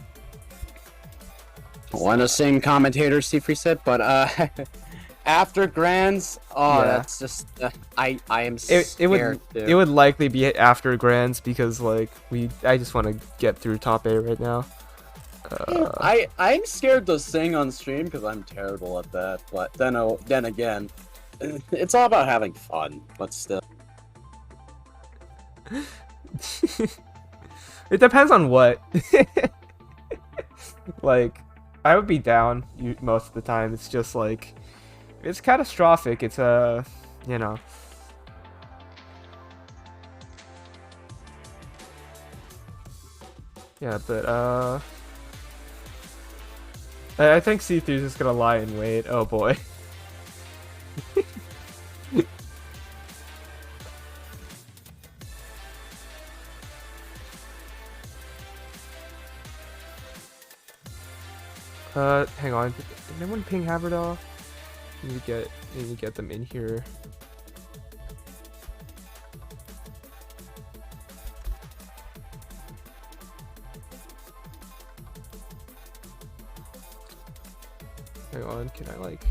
Want to sing commentator Seafree said, but after Grands, oh, Yeah. that's just I am scared. It would likely be after Grands because like I just want to get through top 8 right now. I'm scared to sing on stream because I'm terrible at that. But then again, it's all about having fun. But still, It depends on what. Like, I would be down most of the time. It's just like, it's catastrophic. It's you know. Yeah, but I think C3 is just gonna lie in wait. Oh boy. Hang on. Did anyone ping Haberdahl? Need to get them in here. Hang on, can I like...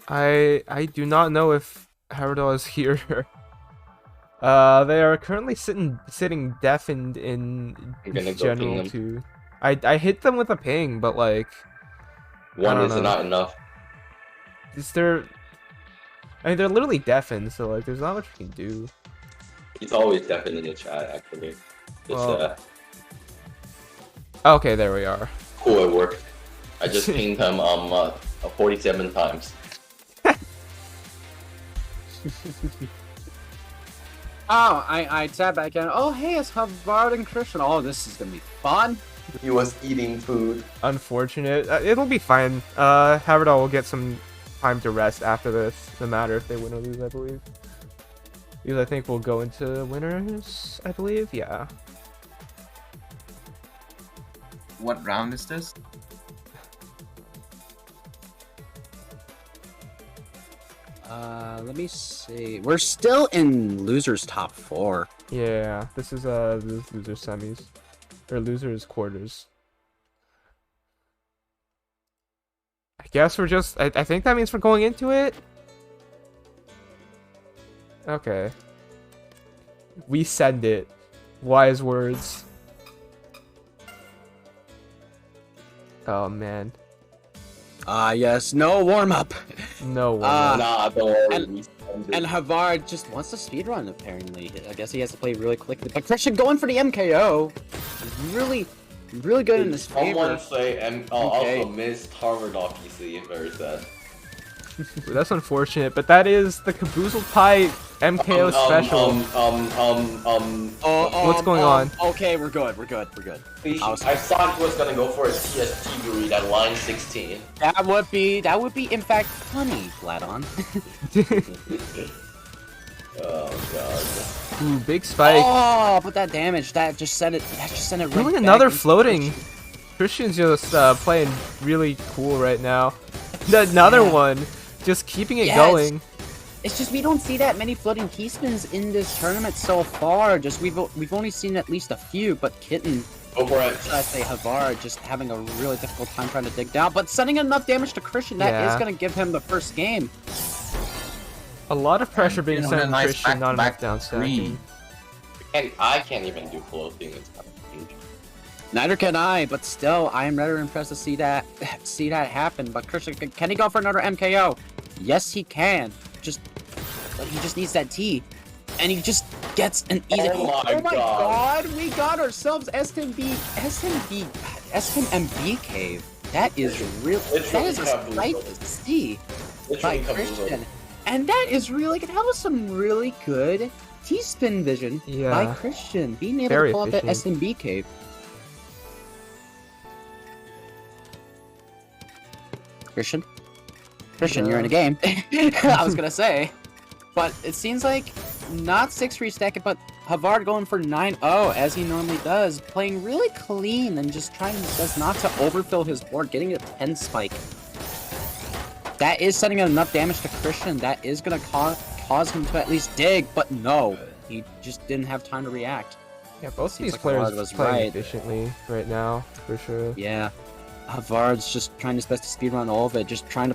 I do not know if Haberdahl is here. They are currently sitting deafened in I'm gonna go ping general them. too. I hit them with a ping, but like One don't is know. not enough. is there? I mean, they're literally deafened, so like there's not much we can do. He's always deafened in the chat, actually. It's Well- Okay, there we are. cool, it worked. I just pinged him 47 times. Oh, I tab back in. Oh, hey, it's Havard and Christian. Oh, this is gonna be fun. He was eating food. Unfortunate. It'll be fine. Haberdahl will get some time to rest after this, no matter if they win or lose, I believe. Because I think we'll go into winners, I believe. Yeah. What round is this? Let me see. We're still in losers top 4. Yeah. This is loser semis. Or losers quarters. I guess we're just... I think that means we're going into it? Okay. We send it. Wise words. Oh, man. Yes, no warm-up. No one. Nah, don't worry. and- we send it. And Havard just wants to speedrun, apparently. I guess he has to play really quickly. But Christian going for the MKO. Really, really good in his Someone favor. say Okay. also missed Harvard off PC. Very sad. That's unfortunate, but that is the Caboozled Pie MKO special. What's going on? Okay, we're good. We're good. I thought he was gonna go for a TST read at line 16. That would be, in fact, funny, Vladon. Oh god. Ooh, big spike. Oh, but that damage, that just sent it right Doing back another into floating. Christian's just playing really cool right now. Another Yeah. one. Just keeping it Yes. going. It's just we don't see that many floating key spins in this tournament so far. Just we've only seen at least a few, but Kitten, Go for it. I say Havard, just having a really difficult time trying to dig down, but sending enough damage to Christian that is Yeah. gonna give him the first game. A lot of pressure being Doing sent a on nice Christian, not enough back-to-back down stacking. three. I can't even do floating. It's kind of huge. Neither can I, but still, I am rather impressed to see that happen. But Christian, can he go for another MKO? Yes, he can. But he just needs that T, and he just gets an easy. Oh my God! We got ourselves SMB cave. That is real. That is a sight to see by Literally Christian, and that is really good. That was some really good T-spin vision by Yeah. Christian, being able Very to pull up that efficient. SMB cave. Christian, you're in a game. I was gonna say, but it seems like not 6-3 stacking, but Havard going for 9-0 as he normally does, playing really clean and just trying his best not to overfill his board, getting a 10 spike. That is sending enough damage to Christian. That is gonna cause him to at least dig, but no, he just didn't have time to react. Yeah, both of Seems these like players Havard was playing right. efficiently right now, for sure. Yeah. Havard's just trying his best to speedrun all of it, just try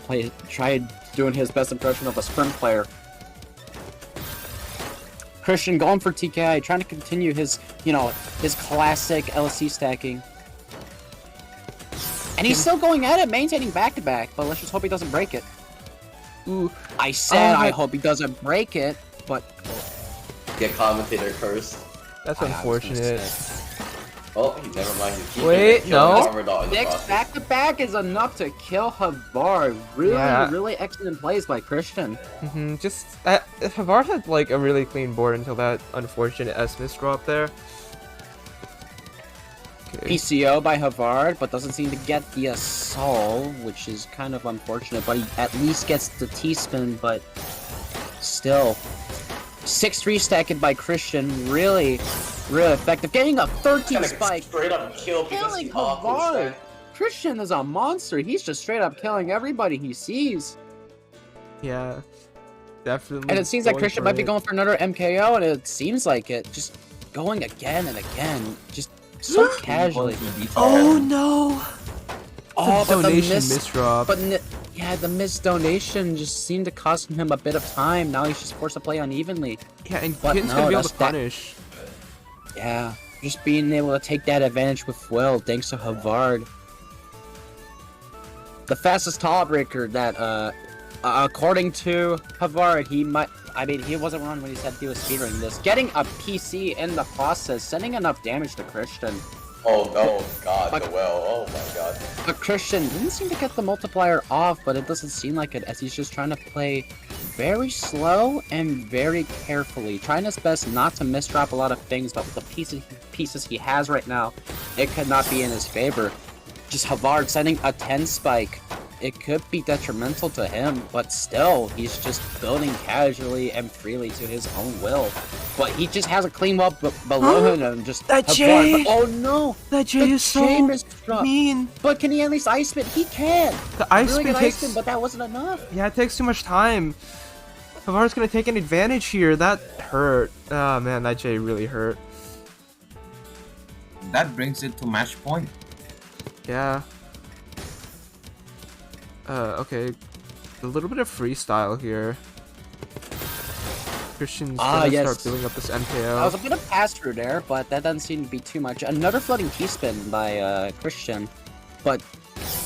doing his best impression of a sprint player. Christian going for TKI, trying to continue his, his classic LSC stacking. And he's still going at it, maintaining back-to-back, but let's just hope he doesn't break it. Ooh. I said I hope he doesn't break it, but... Get commentator cursed. That's unfortunate. Oh, never mind. He's keeping Wait, it, killing no. Armordot in the Next process. back-to-back is enough to kill Havard. Really excellent plays by Christian. Just Havard had like a really clean board until that unfortunate S-miss drop there. Okay. PCO by Havard, but doesn't seem to get the assault, which is kind of unfortunate. But he at least gets the T-spin, but still. 6-3 stacked by Christian, really effective. Getting a 13 spike. Straight up kill because Killing he awkward Havard. stack. Christian is a monster. He's just straight up killing everybody he sees. Yeah, definitely. And it seems like going Christian for might be it. going for another MKO, and it seems like it. Just going again and again. Just so casually. Oh no! Oh, The but the donation miss misdrop. But yeah, the missed donation just seemed to cost him a bit of time. Now he's just forced to play unevenly. Yeah, and But Kitten's no, gonna be able that's to that- punish. Yeah, just being able to take that advantage with Will, thanks to Havard. The fastest tall breaker that, according to Havard, he wasn't wrong when he said he was speedrunning this. Getting a PC in the process, sending enough damage to Christian. Oh god, the well. Oh my god. But Christian didn't seem to get the multiplier off, but it doesn't seem like it, as he's just trying to play very slow and very carefully, trying his best not to misdrop a lot of things, but with the pieces he has right now, it could not be in his favor. Just Havard sending a 10 spike. It could be detrimental to him, but still, he's just building casually and freely to his own will. But he just has a clean wall below him and just That Havard, J! but, oh no! That J is so misdrop. mean. But can he at least ice spin? He can! The ice Really spin good takes. ice spin, but that wasn't enough. Yeah, it takes too much time. Havard's gonna take an advantage here. That hurt. Oh man, that J really hurt. That brings it to match point. Yeah. Okay. A little bit of freestyle here. Christian's gonna start building up this MKO. I was a bit of pass-through there, but that doesn't seem to be too much. Another floating T-spin by Christian, but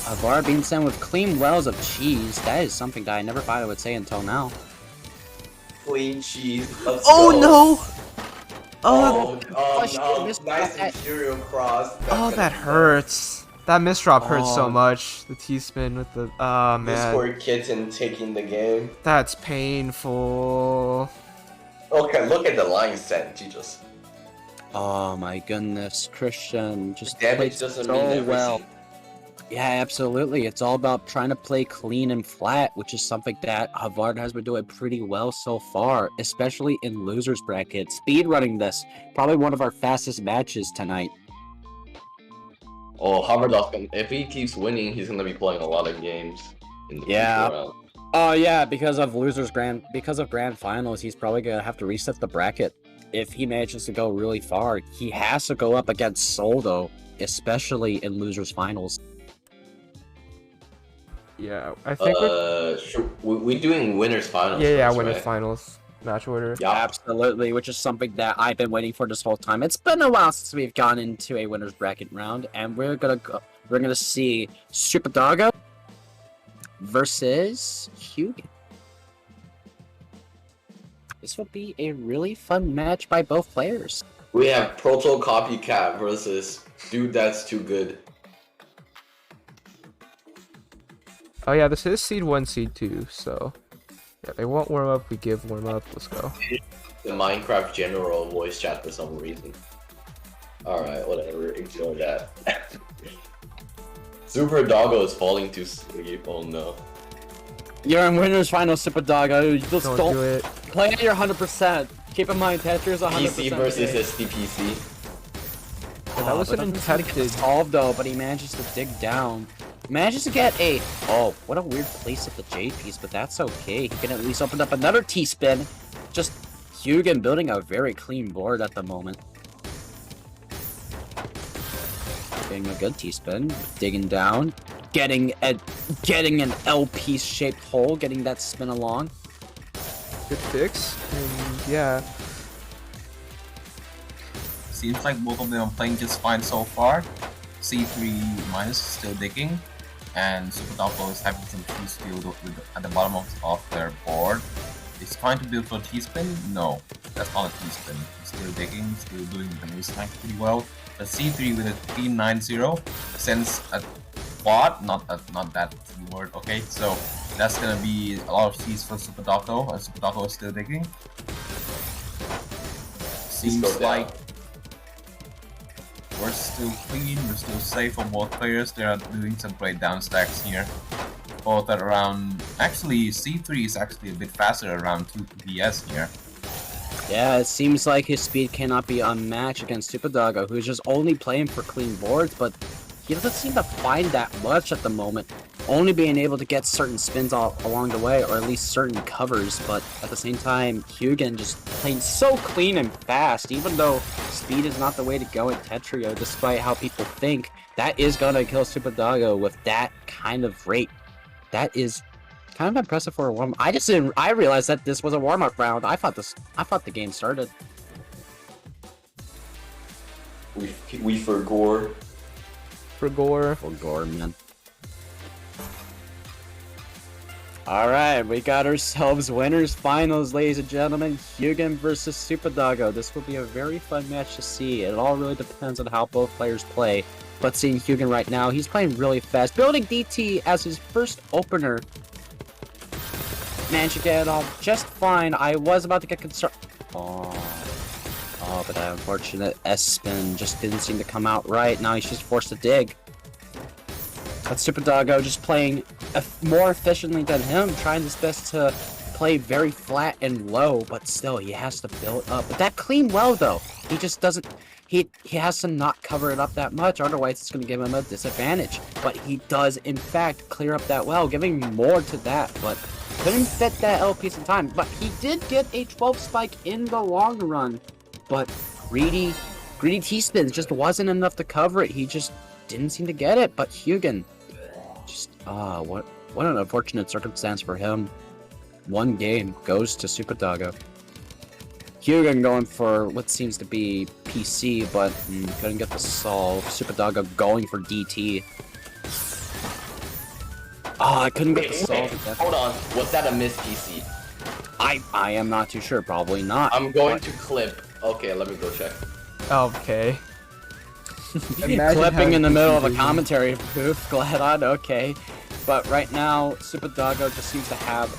Havard being sent with clean wells of cheese. That is something that I never thought I would say until now. Clean cheese. Let's Oh go. no! Oh Oh, no. this- Nice that- Imperial Cross. That's Oh, gonna that be hurts. That misdrop hurts so Oh. much. The T-spin with the... Oh This man. poor kitten taking the game. That's painful. Okay, look at the line sent. Jesus. Oh my goodness, Christian just Damage played doesn't so mean everything. well. Yeah, absolutely. It's all about trying to play clean and flat, which is something that Havard has been doing pretty well so far, especially in losers bracket. Speedrunning this, probably one of our fastest matches tonight. Oh, Havard's gonna, if he keeps winning, he's gonna be playing a lot of games in the Yeah. future round. Oh yeah, because of grand finals, he's probably gonna have to reset the bracket. If he manages to go really far, he has to go up against Soldo, especially in losers finals. Yeah, I think we're... We're doing winners finals. Yeah, first, winners right? finals. Match order. Yeah. Absolutely, which is something that I've been waiting for this whole time. It's been a while since we've gone into a winners bracket round, and we're gonna see Super Doggo versus Hugo. This will be a really fun match by both players. We have Proto Copycat versus Dude That's Too Good. Oh yeah, this is seed 1, seed 2, so... Yeah, they want warm up, we give warm up, let's go. The Minecraft general voice chat for some reason. Alright, whatever, ignore that. Super Doggo is falling to sleep, oh no. You're in winners final, Super Doggo. Just Don't don't do it. play at your 100%. Keep in mind, Tetris 100%. PC versus game. SDPC. Yeah, that wasn't but doesn't intended. solved though, but he manages to dig down. Manages to get a... Oh, what a weird place of the J piece, but that's okay. He can at least open up another T-spin. Just Hugo building a very clean board at the moment. Getting a good T-spin, digging down, getting an L-piece shaped hole, getting that spin along. Good fix. And yeah. Seems like both of them are playing just fine so far. C3 minus is still digging, and Super Doggo is having some T-spin at the bottom of their board. He's trying to build for a T-spin? No, that's not a T-spin. He's still digging, still doing the nose tank pretty well. But C3 with a 390 sends a quad, not that keyword. Okay, so that's gonna be a lot of C's for Super Doggo, and Super Doggo is still digging. Seems like we're still clean, we're still safe for both players. They are doing some great down stacks here. Both at around, actually C3 is actually a bit faster, around 2 PS here. Yeah, it seems like his speed cannot be unmatched against Super Doggo, who's just only playing for clean boards, but he doesn't seem to find that much at the moment. Only being able to get certain spins all along the way, or at least certain covers, but at the same time, Hugin just playing so clean and fast, even though speed is not the way to go in Tetrio, despite how people think. That is gonna kill Super Doggo with that kind of rate. That is kind of impressive for a warm-up. I realized that this was a warm-up round. I thought the game started. We for gore. For gore. For gore, man. Alright, we got ourselves winners finals, ladies and gentlemen. Hugin versus Super Doggo. This will be a very fun match to see. It all really depends on how both players play. But seeing Hugin right now, he's playing really fast. Building DT as his first opener. Managed to get it off just fine. I was about to get concerned. Oh, but that unfortunate S-spin just didn't seem to come out right. Now he's just forced to dig. But Super Doggo just playing more efficiently than him, trying his best to play very flat and low, but still, he has to build up. But that clean well, though, he just doesn't... He has to not cover it up that much, otherwise it's going to give him a disadvantage. But he does, in fact, clear up that well, giving more to that, but couldn't fit that L piece in time. But he did get a 12 spike in the long run, but greedy T-spins just wasn't enough to cover it. He just didn't seem to get it, but Hugin, just, what an unfortunate circumstance for him. One game goes to Super Doggo. Hugin going for what seems to be PC, but couldn't get the solve. Super Doggo going for DT. I couldn't get the solve. Hold on, was that a miss PC? I am not too sure. Probably not. I'm going to clip. Okay, let me go check. Okay. Clipping in the middle of a commentary booth. Glad on. Okay, but right now Super Doggo just seems to have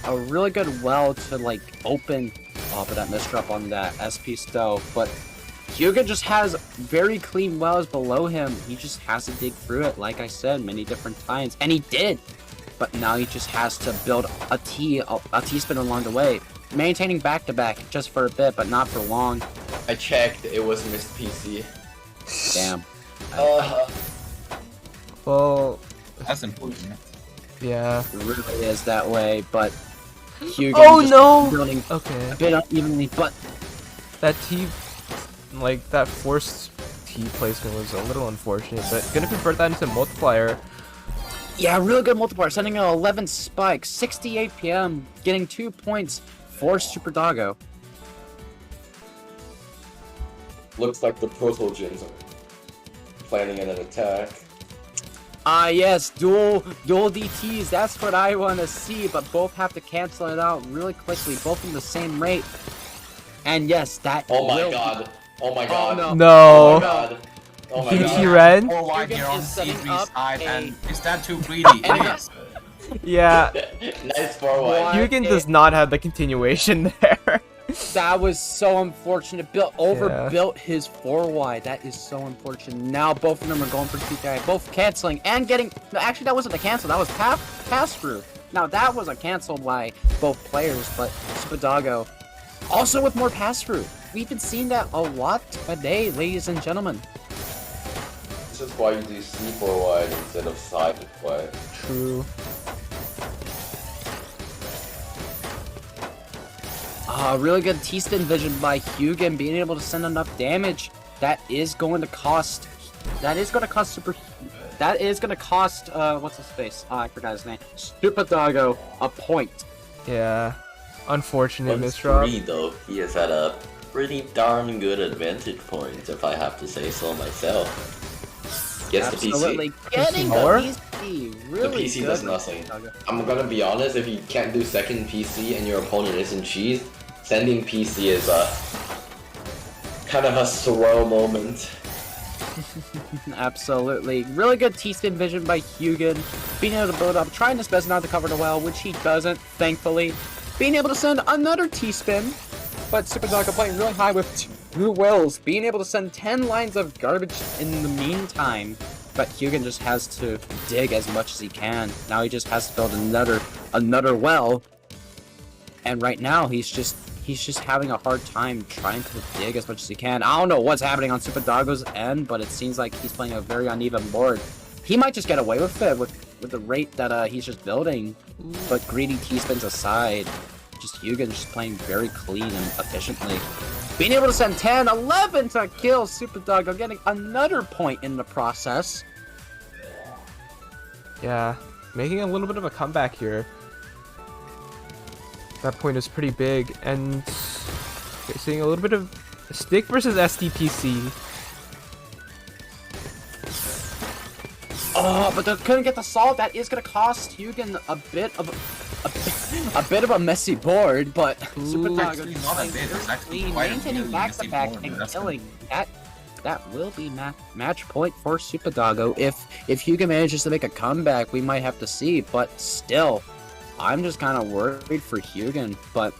a really good well to like open. Oh, but that misdrop on that SP stove. But Hugin just has very clean wells below him. He just has to dig through it, like I said, many different times, and he did. But now he just has to build a T-spin along the way, maintaining back-to-back just for a bit, but not for long. I checked, it was missed PC. Damn. Well, That's important. yeah. It really is that way, but Hugin Oh no! building Okay. a bit unevenly, but That T, like, that forced T placement was a little unfortunate, but gonna convert that into multiplier. yeah, really good multiplier, sending an 11 spike, 68 PM, getting 2 points for Super Doggo. Looks like the Protogens are planning an attack. Yes, dual DTs, that's what I want to see, but both have to cancel it out really quickly, both in the same rate. And yes, that Oh my will- god. Oh my god. no. Oh No. my god. Oh my DT god. Ren? 4 wide Hugin here on is setting C3's up side, a- and is that too greedy? It is. Yeah. Nice far wide. Hugin does not have the continuation there. That was so unfortunate. Overbuilt his 4 wide. That is so unfortunate. Now both of them are going for TKI, both canceling and getting. No, actually, that wasn't a cancel. That was pass through. Now that was a cancel by both players, but Super Doggo also with more pass through. We've been seeing that a lot today, ladies and gentlemen. This is why you do C4 wide instead of side wide. True. Really good T-spin vision by Hugin, being able to send enough damage. That is going to cost. That is going to cost what's his face? I forgot his name. Super Doggo a point. Yeah. Unfortunate On misdrop. 3 though, he is at a pretty darn good advantage point, if I have to say so myself. Gets Absolutely. the PC. Getting the More? PC. Really The PC good. does nothing. I'm gonna be honest, if you can't do second PC and your opponent isn't cheese, sending PC is kind of a slow moment. Absolutely. Really good T-spin vision by Hugin. Being able to build up, trying his best not to cover the well, which he doesn't, thankfully. Being able to send another T-spin, but Super Doggo playing really high with 2 wells. Being able to send 10 lines of garbage in the meantime. But Hugin just has to dig as much as he can. Now he just has to build another well. And right now he's just having a hard time trying to dig as much as he can. I don't know what's happening on Super Doggo's end, but it seems like he's playing a very uneven board. He might just get away with it with the rate that he's just building. But greedy T-spins aside, just Hugin just playing very clean and efficiently. Being able to send 10, 11 to kill Super Doggo, getting another point in the process. Yeah, making a little bit of a comeback here. That point is pretty big, and okay, seeing a little bit of Stick versus SDPC. Oh, but they couldn't get the salt. That is gonna cost Hugin a bit of a messy board, but Super Doggo Actually, not a bit. It's actually quite a maintaining really messy back-to-back board, and that's killing. That will be match point for Super Doggo. If Hugin manages to make a comeback, we might have to see. But still, I'm just kind of worried for Hugin. But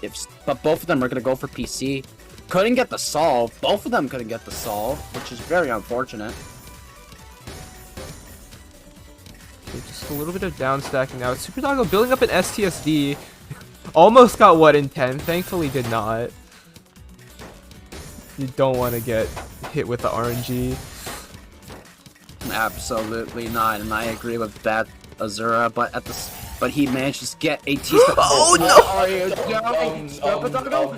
both of them are gonna go for PC. Couldn't get the solve. Both of them couldn't get the solve, which is very unfortunate. Just a little bit of down stacking now. Super Doggo building up an STSD. Almost got what in 10. Thankfully did not. You don't want to get hit with the RNG. Absolutely not, and I agree with that, Azura. But he managed to get a T-spin. Oh, no! What are you doing? Super Doggo?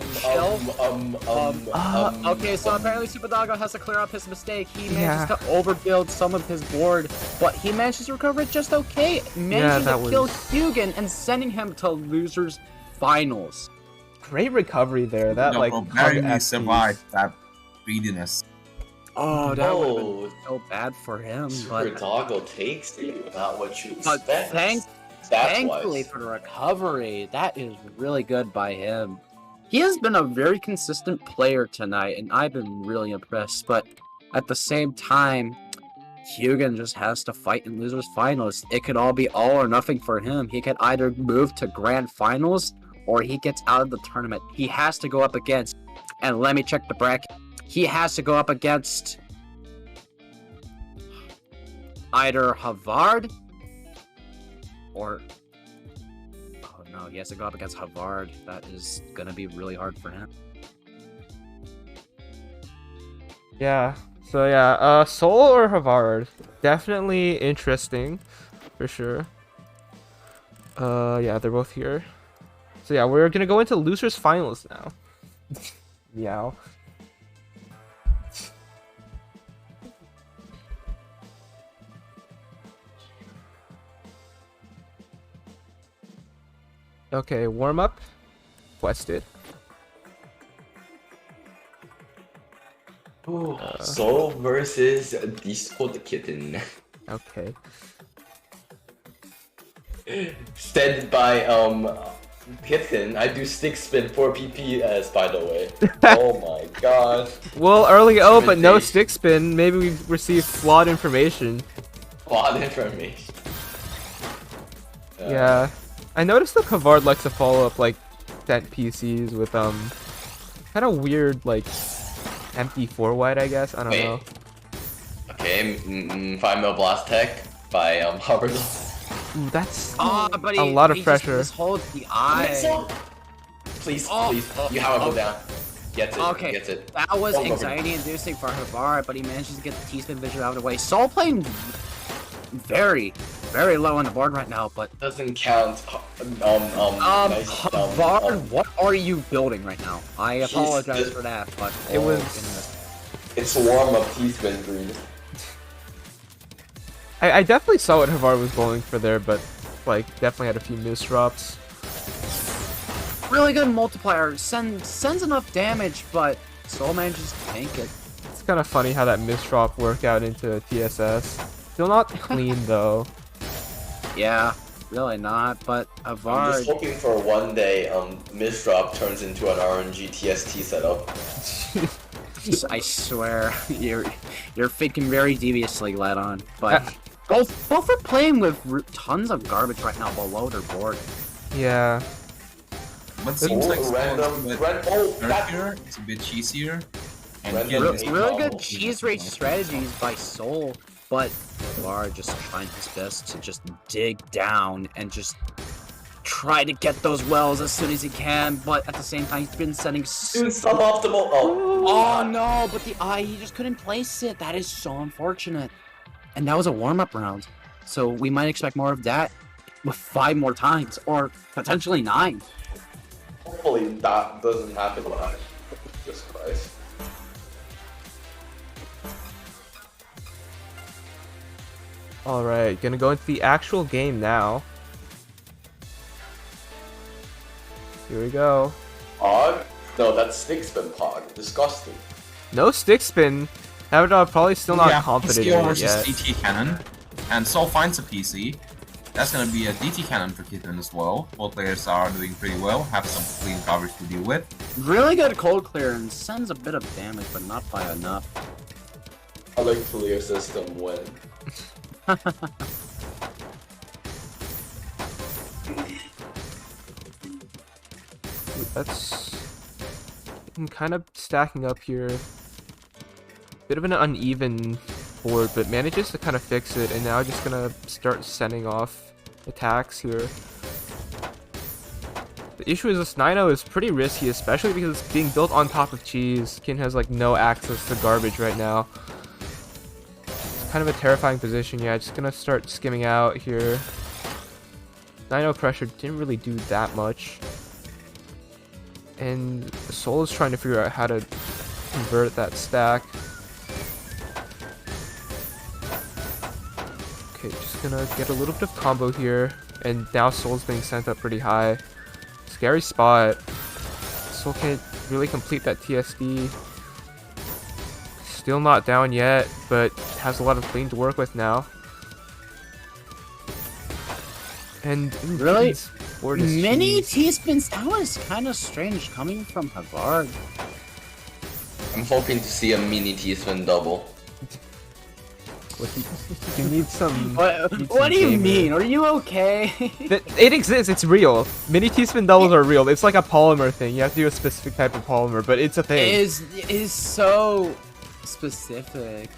Okay, so apparently Super Doggo has to clear up his mistake. He manages to overbuild some of his board, but he manages to recover it just okay, managing to kill Hugin and sending him to losers finals. Great recovery there. That No, like bro, barely hug survived that greediness. Oh, that would have been so bad for him. Super But Doggo takes you, not what you expect. thankfully for the recovery, that is really good by him. He has been a very consistent player tonight, and I've been really impressed. But at the same time, Hugin just has to fight in losers finals. It could all be all or nothing for him. He could either move to grand finals or he gets out of the tournament. He has to go up against, and let me check the bracket. He has to go up against either Havard or... Oh no, he has to go up against Havard. That is gonna be really hard for him. Yeah. So yeah, Soul or Havard? Definitely interesting, for sure. Yeah, they're both here. So yeah, we're gonna go into losers finals now. Meow. Okay, warm up. Quested. Soul versus Discord Kitten. Okay. Stead by Kitten. I do stick spin 4 PPS, by the way. Oh my god. Well, early but no stick spin. Maybe we received flawed information. Flawed information. Yeah. I noticed that Havard likes to follow up like sent PCs with kind of weird like empty 4-wide, I guess. I don't know. Okay, 5-mil Blast Tech by Hubbard. Ooh, that's But a lot of pressure. Just holds the eye. Please, please, you have to go down. Gets it. Okay, Gets it. that was Don't go for anxiety-inducing for Havard, but he manages to get the T-spin vision out of the way. Soul playing very, very low on the board right now, but Doesn't count. Havard, what are you building right now? I apologize for that, but It was. It's warm-up T-spin green. I definitely saw what Havard was going for there, but like definitely had a few misdrops. Really good multiplier. Sends enough damage, but Soul manages to tank it. It's kind of funny how that misdrop worked out into TSS. Still not clean though. Yeah, really not, but I'm just Havard... hoping for one day Misdrop turns into an RNG TST setup. I swear, your fate can very deviously let on, but both are playing with tons of garbage right now below their board. Yeah. What seems like random, it's a bit cheesier. And Random again, Really good cheese rate strategies by Soul, but Havard just trying his best to just dig down and just try to get those wells as soon as he can, but at the same time he's been setting Dude, suboptimal. Oh no, but the eye, he just couldn't place it. That is so unfortunate. And that was a warm-up round. So we might expect more of that with 5 more times, or potentially 9. Hopefully that doesn't happen live. Jesus Christ. Alright, gonna go into the actual game now. Here we go. Pog? No, that's stick spin Pog. Disgusting. No stick spin. Havard probably still not confident PCO in it versus yet. DT cannon, and Soul finds a PC. That's gonna be a DT cannon for Kitten as well. Both players are doing pretty well, have some clean coverage to deal with. Really good cold clearance, sends a bit of damage, but not by enough. I like clear system win. I'm kind of stacking up here. Bit of an uneven board, but manages to kind of fix it, and now just gonna start sending off attacks here. The issue is this 9-0 is pretty risky, especially because it's being built on top of cheese. Kin has like no access to garbage right now. It's kind of a terrifying position. Yeah, just gonna start skimming out here. 9-0 pressure didn't really do that much. And Soul is trying to figure out how to convert that stack. Okay, just gonna get a little bit of combo here. And now Soul's being sent up pretty high. Scary spot. Soul can't really complete that TSD. Still not down yet, but has a lot of clean to work with now. And Really? board is Mini cheese. T-spins, that was kind of strange coming from Havard. I'm hoping to see a mini T-spin double. You need some. What need do some you gamer. mean? Are you okay? It exists. It's real. Mini T-spin doubles are real. It's like a polymer thing. You have to do a specific type of polymer, but it's a thing. It is so specific.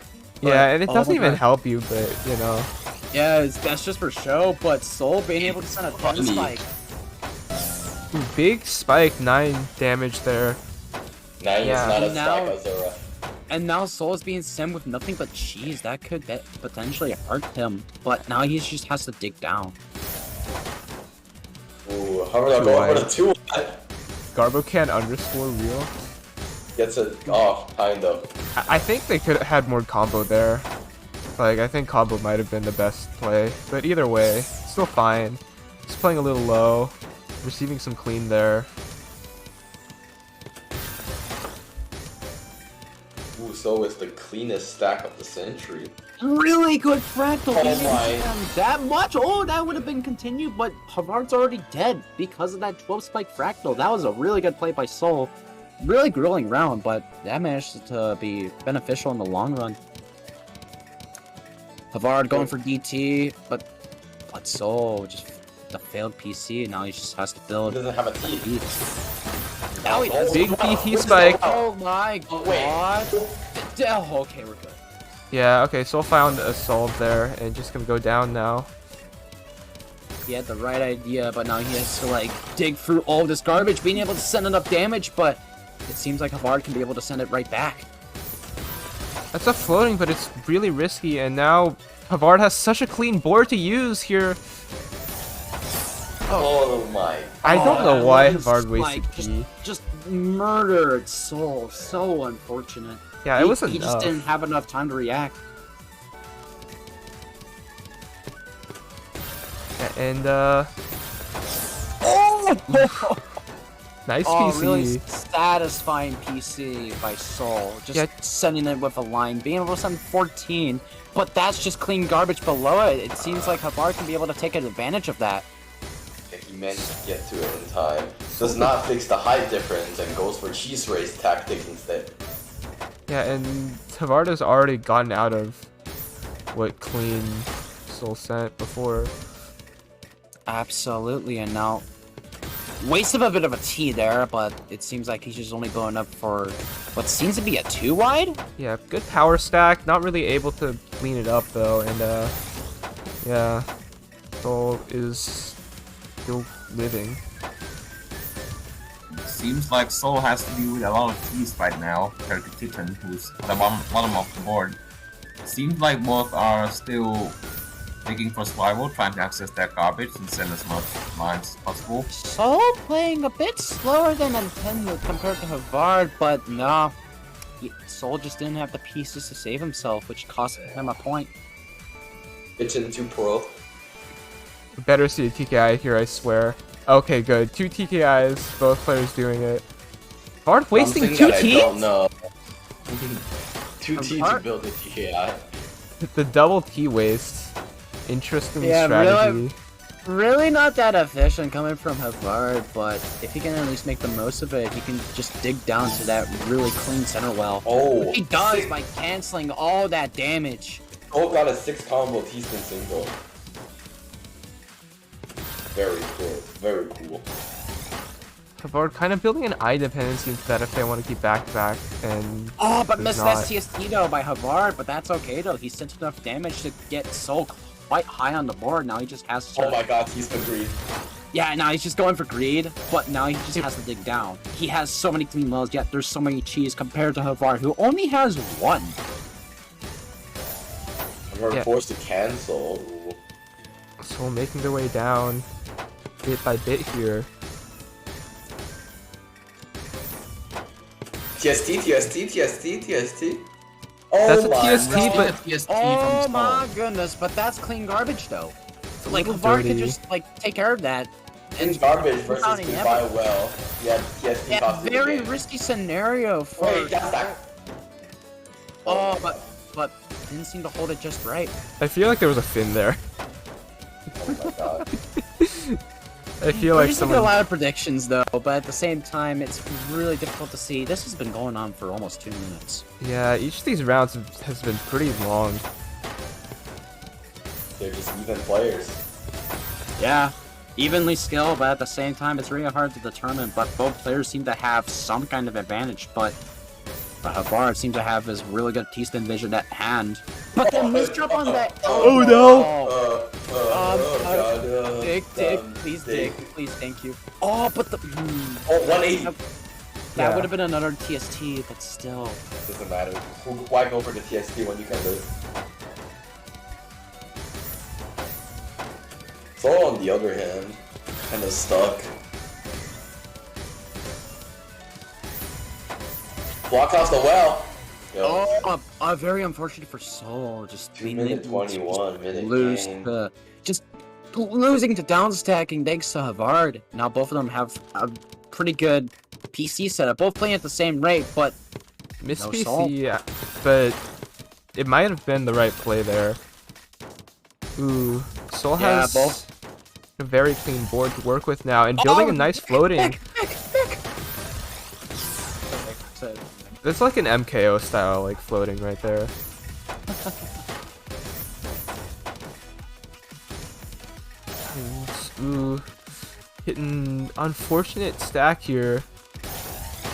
Yeah, and it But doesn't all even the- help you, but you know. Yeah, that's just for show, but Soul being able to send a 10 spike. Ooh, big spike, 9 damage there. 9 Yeah. is not a Now- stack, Azura. And now Soul is being sent with nothing but cheese. That could potentially hurt him. But now he just has to dig down. Ooh, how are they going for the 2? Garbocan underscore real. Gets it off, kind of. I think they could have had more combo there. Like, I think combo might have been the best play. But either way, still fine. Just playing a little low. Receiving some clean there. Ooh, so it's the cleanest stack of the century. Really good fractal. Oh He didn't my. spend that much. Oh, that would have been continued, but Havard's already dead because of that 12 spike fractal. That was a really good play by Soul. Really grueling round, but that managed to be beneficial in the long run. Havard going for DT, but Soul just the failed PC. Now he just has to He build. doesn't have a T. Now he does. Big DT spike. Oh my wait. god. Oh, okay, we're good. Yeah, okay, Soul found a solve there, and just gonna go down now. He had the right idea, but now he has to like dig through all this garbage, being able to send enough damage, but it seems like Havard can be able to send it right back. That's a floating, but it's really risky, and now Havard has such a clean board to use here. Oh my. I don't know that why was, Havard wasted like, P. just murdered Soul. So unfortunate. Yeah, it was He just enough. didn't have enough time to react. And Nice Oh, PC. really satisfying PC by Soul. Just Yeah. sending it with a line, being able to send 14, but that's just clean garbage below it. It seems like Havar can be able to take advantage of that. He managed to get to it in time. Does not fix the height difference and goes for cheese race tactics instead. Yeah, and Tavarda's already gotten out of what clean Soul sent before. Absolutely, and now wasted a bit of a T there, but it seems like he's just only going up for what seems to be a 2 wide. Yeah, good power stack. Not really able to clean it up though, and yeah, Soul is still living. Seems like Soul has to deal with a lot of T's right now compared to Titan, who's at the bottom of the board. Seems like both are still digging for survival, trying to access their garbage and send as much lines as possible. Soul playing a bit slower than intended compared to Havard, but nah. Soul just didn't have the pieces to save himself, which cost him a point. It's in 2 pro. Better see a TKI here, I swear. Okay, good. 2 TKIs, both players doing it. Bard wasting Something 2 that I Ts? don't know. 2 T to Hard. build a TKI. The double T waste. Interesting Yeah, strategy. Really not that efficient coming from Havard, but if he can at least make the most of it, he can just dig down to that really clean center well. Oh, He does by canceling all that damage. Cole got a 6 combo T-spin single. Very cool. Very cool. Havard kind of building an eye dependency into that if they want to keep back-to-back, and Oh, but does missed not. STST though by Havard, but that's okay though. He sent enough damage to get Soul quite high on the board. Now he just has to... Oh my god, T-spin greed. Yeah, now he's just going for greed, but now he just has to dig down. He has so many clean wells, yet there's so many cheese compared to Havard, who only has 1. We're Yeah. forced to cancel. Soul making their way down bit by bit here. TST, TST, TST, TST. Oh That's a my TST, god. but TST Oh from my Soul. goodness, but that's clean garbage though. So, like, little Havard could dirty. just, like, take care of that. In garbage versus without any goodbye effort. well. Yeah, TST Yeah, cost the very game. risky scenario for... Wait, that's that. Oh, but didn't seem to hold it just right. I feel like there was a fin there. Oh my god. I feel We're like just making a someone... lot of predictions though, but at the same time, it's really difficult to see. This has been going on for almost 2 minutes. Yeah, each of these rounds has been pretty long. They're just even players. Yeah, evenly skilled, but at the same time, it's really hard to determine. But both players seem to have some kind of advantage, but Havard seems to have his really good T-spin vision at hand. But the misdrop on that... Oh, no! God. Dig, please dig, please, thank you. Oh, but the... Oh, 180. That Yeah. would have been another TST, but still. Doesn't matter. Why go for the TST when you can live? Soul, on the other hand, kind of stuck. Block off the well. Yo, Oh, very unfortunate for Soul. Just 2 minute 21 minute lose game. to just losing to downstacking thanks to Havard. Now both of them have a pretty good PC setup, both playing at the same rate, but Miss No PC, Soul. yeah, but it might have been the right play there. Ooh, Soul Yeah, has both. a very clean board to work with now, and building a nice floating. It's like an MKO style, like floating right there. Ooh, hitting unfortunate stack here.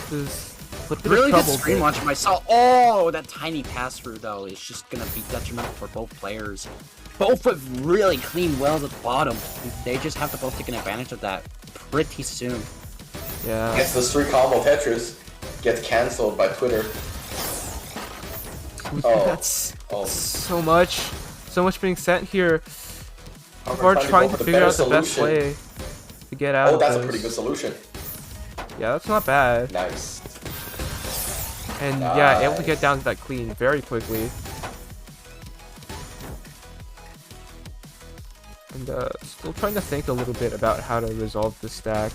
This is a little bit Really of good trouble. screen but- watching myself. Oh, that tiny pass through though is just gonna be detrimental for both players. Both with really clean wells at the bottom. They just have to both take an advantage of that pretty soon. Yeah. Gets the 3 combo Tetris. Gets cancelled by Twitter. Oh. That's Oh. so much being sent here. We're We're trying go to for the figure better out the best solution. way to get out Oh, of that's a this. pretty good solution. Yeah, that's not bad. Nice. And yeah, able to Nice. get down to that clean very quickly. And still trying to think a little bit about how to resolve this stack.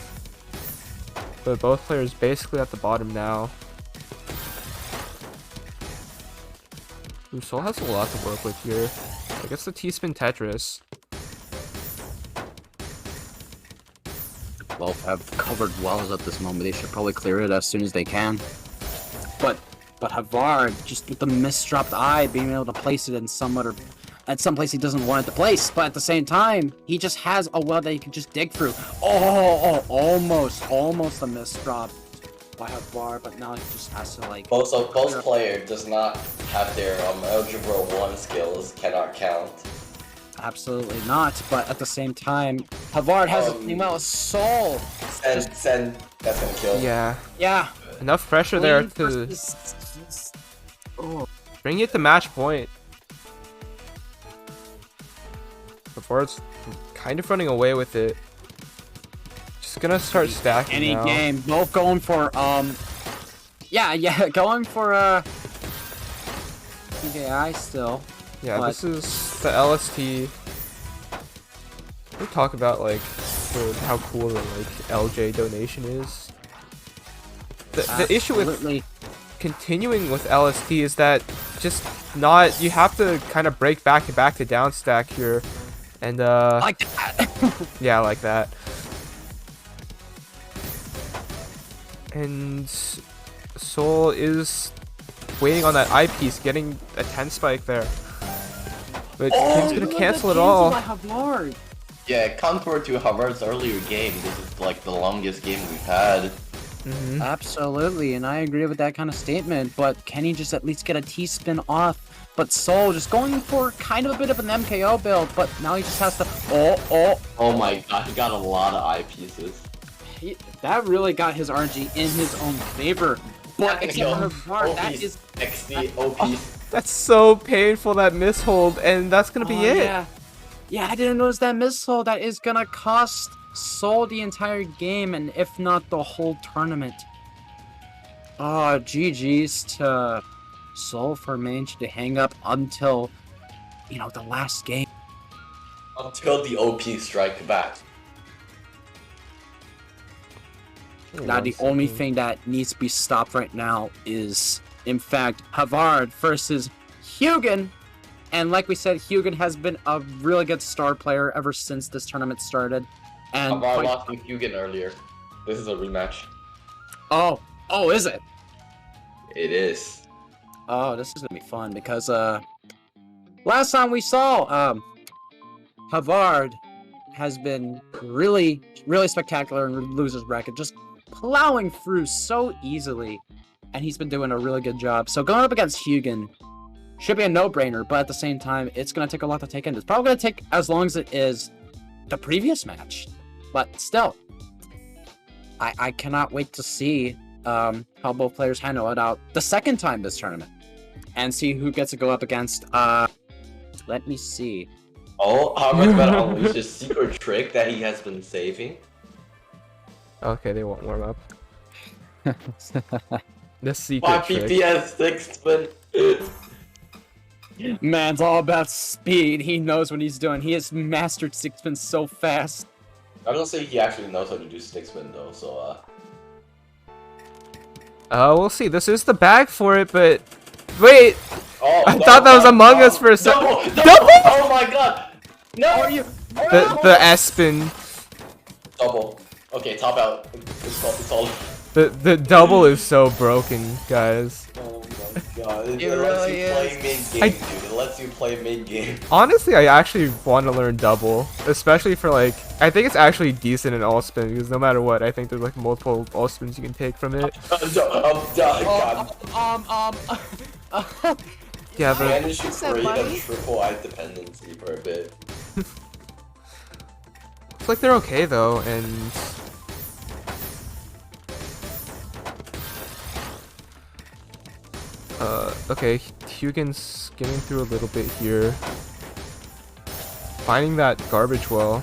but both players basically at the bottom now. Ooh, Soul has a lot to work with here. I guess the T-spin Tetris. Both have covered wells at this moment. They should probably clear it as soon as they can. But Havard, just with the misdropped eye, being able to place it in at some place he doesn't want it to place. But at the same time, he just has a well that he can just dig through. Almost a misdrop by Havard, but now he just has to like. Both player does not have their Algebra 1 skills, cannot count. Absolutely not, but at the same time, Havard has a female soul. Send, that's gonna kill. Yeah. Enough pressure there to bring it to match point. Havard's kind of running away with it. Just gonna start stacking Any now. game, both going for going for PKI still. Yeah, but this is the LST. We talk about like how cool the like LJ donation is. The issue with continuing with LST is that just not, you have to kind of break back to down stack here, and like that. yeah, like that. And Soul is waiting on that eyepiece, getting a 10 spike there. But he's gonna cancel it all. Yeah, compared to Havard's earlier game, this is like the longest game we've had. Absolutely, and I agree with that kind of statement, but can he just at least get a T-spin off? But Soul just going for kind of a bit of an MKO build, but now he just has to... Oh my god, he got a lot of eyepieces. That really got his RNG in his own favor. But except for Havard, that is... XD, OP. That's so painful, that mishold, and that's gonna be it. Yeah, I didn't notice that mishold. That is gonna cost Soul the entire game, and if not the whole tournament. GG's to Soul for managing to hang up until, the last game. Until the OP strike back. Now, the only thing that needs to be stopped right now is, in fact, Havard versus Hugin. And like we said, Hugin has been a really good star player ever since this tournament started. And Havard lost to Hugin earlier. This is a rematch. Oh, is it? It is. Oh, this is gonna be fun because last time we saw Havard has been really spectacular in losers bracket, just plowing through so easily, and he's been doing a really good job. So going up against Hugin should be a no-brainer, but at the same time, it's gonna take a lot to take in. It's probably gonna take as long as it is the previous match, but still, I cannot wait to see how both players handle it out the second time this tournament, and see who gets to go up against. Let me see. Oh, Havard's about to unleash his secret trick that he has been saving. Okay, they won't warm up. The secret 5 trick. PPS 6 spin. Man's all about speed. He knows what he's doing. He has mastered 6-spin so fast. I don't say he actually knows how to do 6-spin though, so We'll see. This is the bag for it, but wait. Oh, I thought that was Among Us for a second. Double! Oh my god! No! The S spin. Double. Okay, top out. It's all. The double is so broken, guys. Oh my god. It It lets really you play is. mid-game, dude. It lets you play mid-game. Honestly, I actually want to learn double, especially for like, I think it's actually decent in all spin because no matter what, I think there's like multiple all spins you can take from it. God. Yeah, I but managed to create a triple eye dependency for a bit. it's like they're okay though, and okay, Hugin's skimming through a little bit here, finding that garbage well.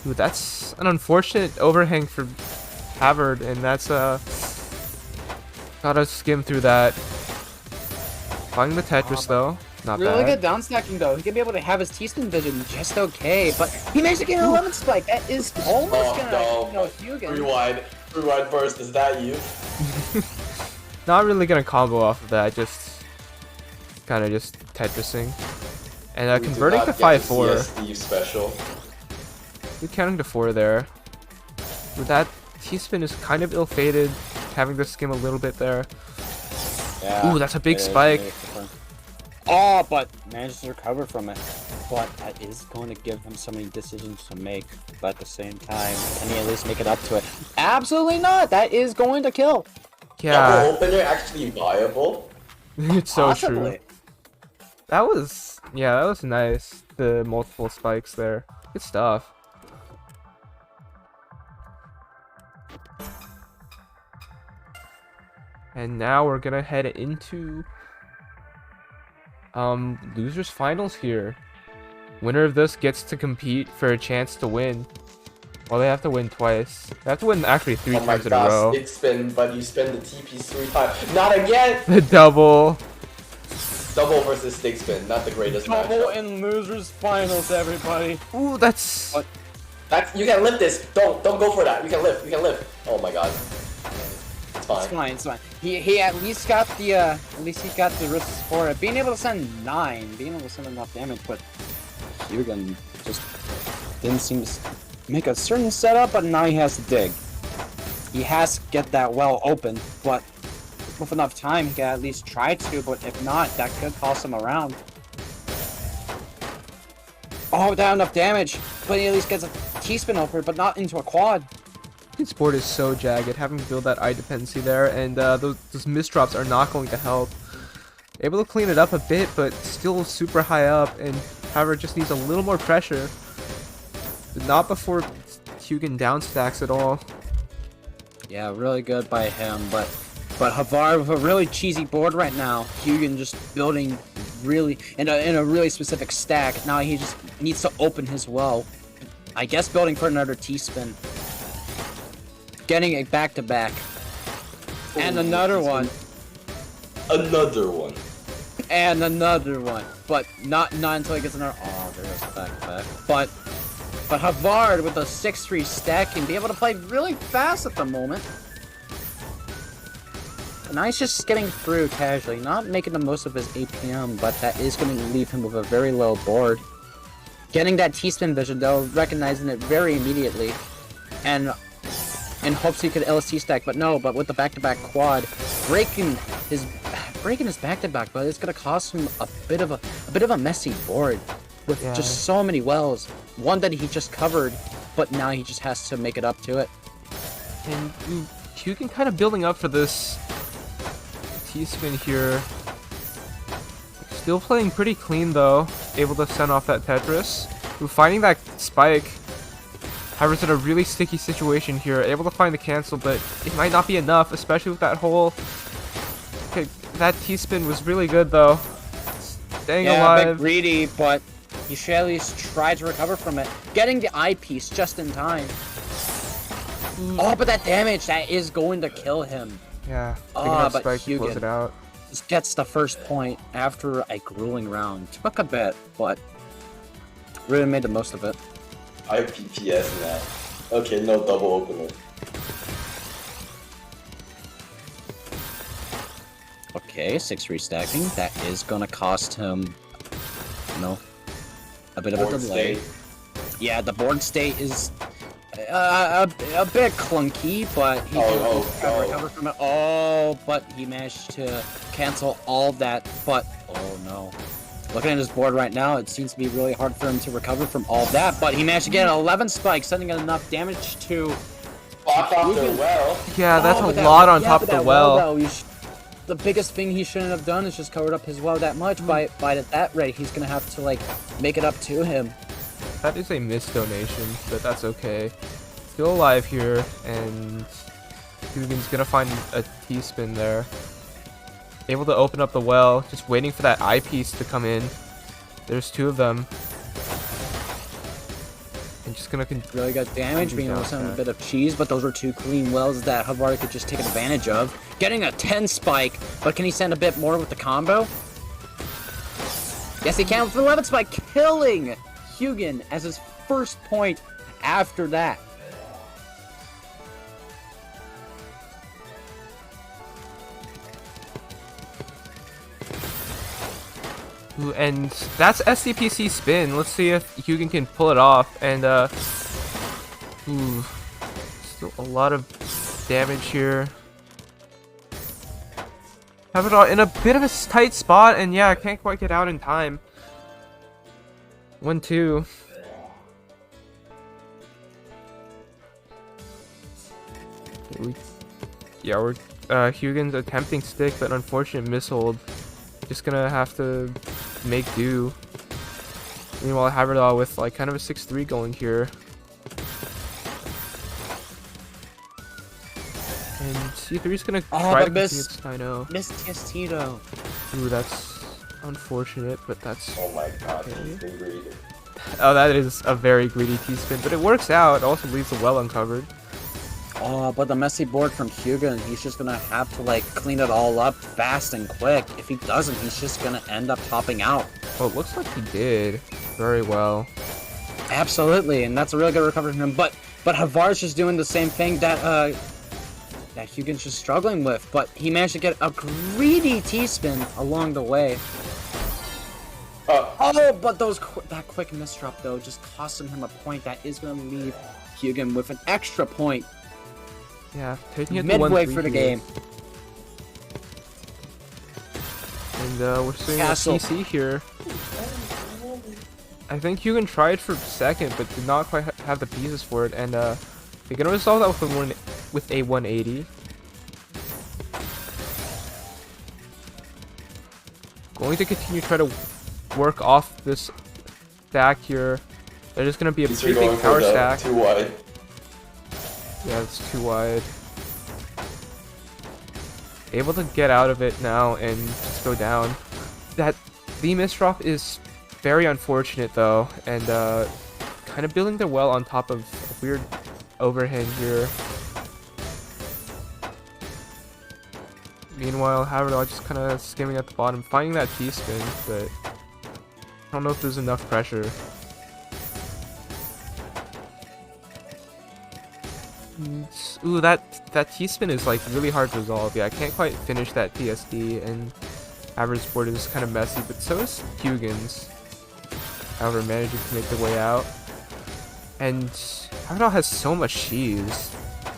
Ooh, that's an unfortunate overhang for Havard, and that's gotta skim through that. Finding the Tetris though. Not Really bad. good down stacking though. He can be able to have his T-spin vision just okay, but he managed to get an 11 spike. That is almost gonna Hugin. Rewind burst, is that you? Not really gonna combo off of that, just kind of just Tetrising. And We converting did to not get 5-4. see a Steve special. Good counting to 4 there. With that, T-spin is kind of ill-fated, having to skim a little bit there. Yeah. Ooh, that's a big it is spike. really different. Oh, but manages to recover from it. But that is going to give him so many decisions to make. But at the same time, can he at least make it up to it? Absolutely not. That is going to kill. Yeah, Double opener actually viable? it's so Possibly. true. That was nice. The multiple spikes there. Good stuff. And now we're gonna head into losers finals here. Winner of this gets to compete for a chance to win. Well, they have to win twice. They have to win actually 3 Oh my times in a row. gosh, stick spin, but you spin the TPs 3 times. Not again! The double. Double versus stick spin, not the greatest Double matchup. in losers finals, everybody. Ooh, that's That's, you can lift this. Don't go for that. You can lift. You can lift. Oh my god. It's fine. It's fine. It's fine. He at least got the risks for it. Being able to send 9, being able to send enough damage, but Hugin just didn't seem to make a certain setup, but now he has to dig. he has to get that well open. But with enough time, he can at least try to. But if not, that could cost him a round. Oh, without enough damage, but he at least gets a T-spin over, but not into a quad. this board is so jagged. Having to build that eye dependency there, and those misdrops are not going to help. Able to clean it up a bit, but still super high up, and however just needs a little more pressure. But not before Hugin downstacks at all. Yeah, really good by him, but Havar with a really cheesy board right now. Hugin just building really in a really specific stack. Now he just needs to open his well. I guess building for another T-spin. Getting a back-to-back. And another one. Another one. And another one. But not until he gets another. Oh, there goes the back-to-back. But Havard with a 6-3 stack can be able to play really fast at the moment. And now he's just getting through casually, not making the most of his APM, but that is going to leave him with a very low board. Getting that T-spin vision though, recognizing it very immediately, and in hopes he could LST stack, but no. But with the back-to-back quad, breaking his back-to-back, but it's going to cost him a bit of a messy board with just so many wells. One that he just covered, but now he just has to make it up to it. And Hugin kind of building up for this T-spin here. Still playing pretty clean though. Able to send off that Tetris. Finding that spike. However's in a really sticky situation here. Able to find the cancel, but it might not be enough, especially with that hole. Okay, that T-spin was really good though. Staying Yeah, a bit alive. greedy, but he should at least try to recover from it. Getting the eyepiece just in time. Oh, but that damage, that is going to kill him. Yeah, But spike to close Hugin it out. just gets the first point after a grueling round. Took a bit, but really made the most of it. I PPS now. Okay, no double opener. Okay, 6 restacking. That is gonna cost him, a bit of a Board delay. state. Yeah, the board state is a bit clunky, but he did recover from it. Oh, but he managed to cancel all that. But oh no. Looking at his board right now, it seems to be really hard for him to recover from all that, but he managed to get an 11 spike, sending enough damage to... Block off their well. Yeah, that's but a lot on top of but the that well. though, the biggest thing he shouldn't have done is just covered up his well that much. By at that rate, he's going to have to, make it up to him. That is a missed donation, but that's okay. Still alive here, and Hugin's gonna find a T-spin there. Able to open up the well, just waiting for that eyepiece to come in. There's 2 of them. And just gonna Really got damage, being able to send a bit of cheese, but those were 2 clean wells that Havar could just take advantage of. Getting a 10 spike, but can he send a bit more with the combo? Yes, he can with 11 spike, killing Hugin as his first point after that. Ooh, and that's SCPC spin. Let's see if Hugin can pull it off. And ooh, still a lot of damage here. Have it all in a bit of a tight spot, and yeah, I can't quite get out in time. 1-2. Yeah, we're Hugin's attempting stick, but unfortunate mishold. Just gonna have to make do. Meanwhile, Haverdahl with like kind of a 6-3 going here. And C3's gonna try to miss. continue this 9-0. Miss Testito. Ooh, that's unfortunate, but that's Oh my god, okay. he's been greedy. Oh, that is a very greedy T-spin, but it works out. It also leaves the well uncovered. Oh, but the messy board from Hugin, he's just gonna have to like clean it all up fast and quick. If he doesn't, he's just gonna end up topping out. Oh, it looks like he did very well. Absolutely, and that's a really good recovery from him. But Havard's just doing the same thing that that Hugin's just struggling with. But he managed to get a greedy T-spin along the way. Oh, but that quick misdrop though just costing him a point that is gonna leave Hugin with an extra point. Yeah, taking it midway to 1-3 for the here. game. And we're seeing Castle. a CC here. I think Hugin tried for second, but did not quite have the pieces for it. And they're gonna resolve that with a 180. Going to continue to try to work off this stack here. There's just gonna be a These are pretty going big for power the stack. too wide. Yeah, it's too wide. Able to get out of it now and just go down. The misdrop is very unfortunate though, and kind of building their well on top of a weird overhang here. Meanwhile, Haverdahl just kind of skimming at the bottom, finding that T-spin, but I don't know if there's enough pressure. Ooh, that T-spin is like really hard to resolve. Yeah, I can't quite finish that TSD, and average board is kind of messy, but so is Hugin's. However, managing to make their way out. And Haverdahl has so much cheese.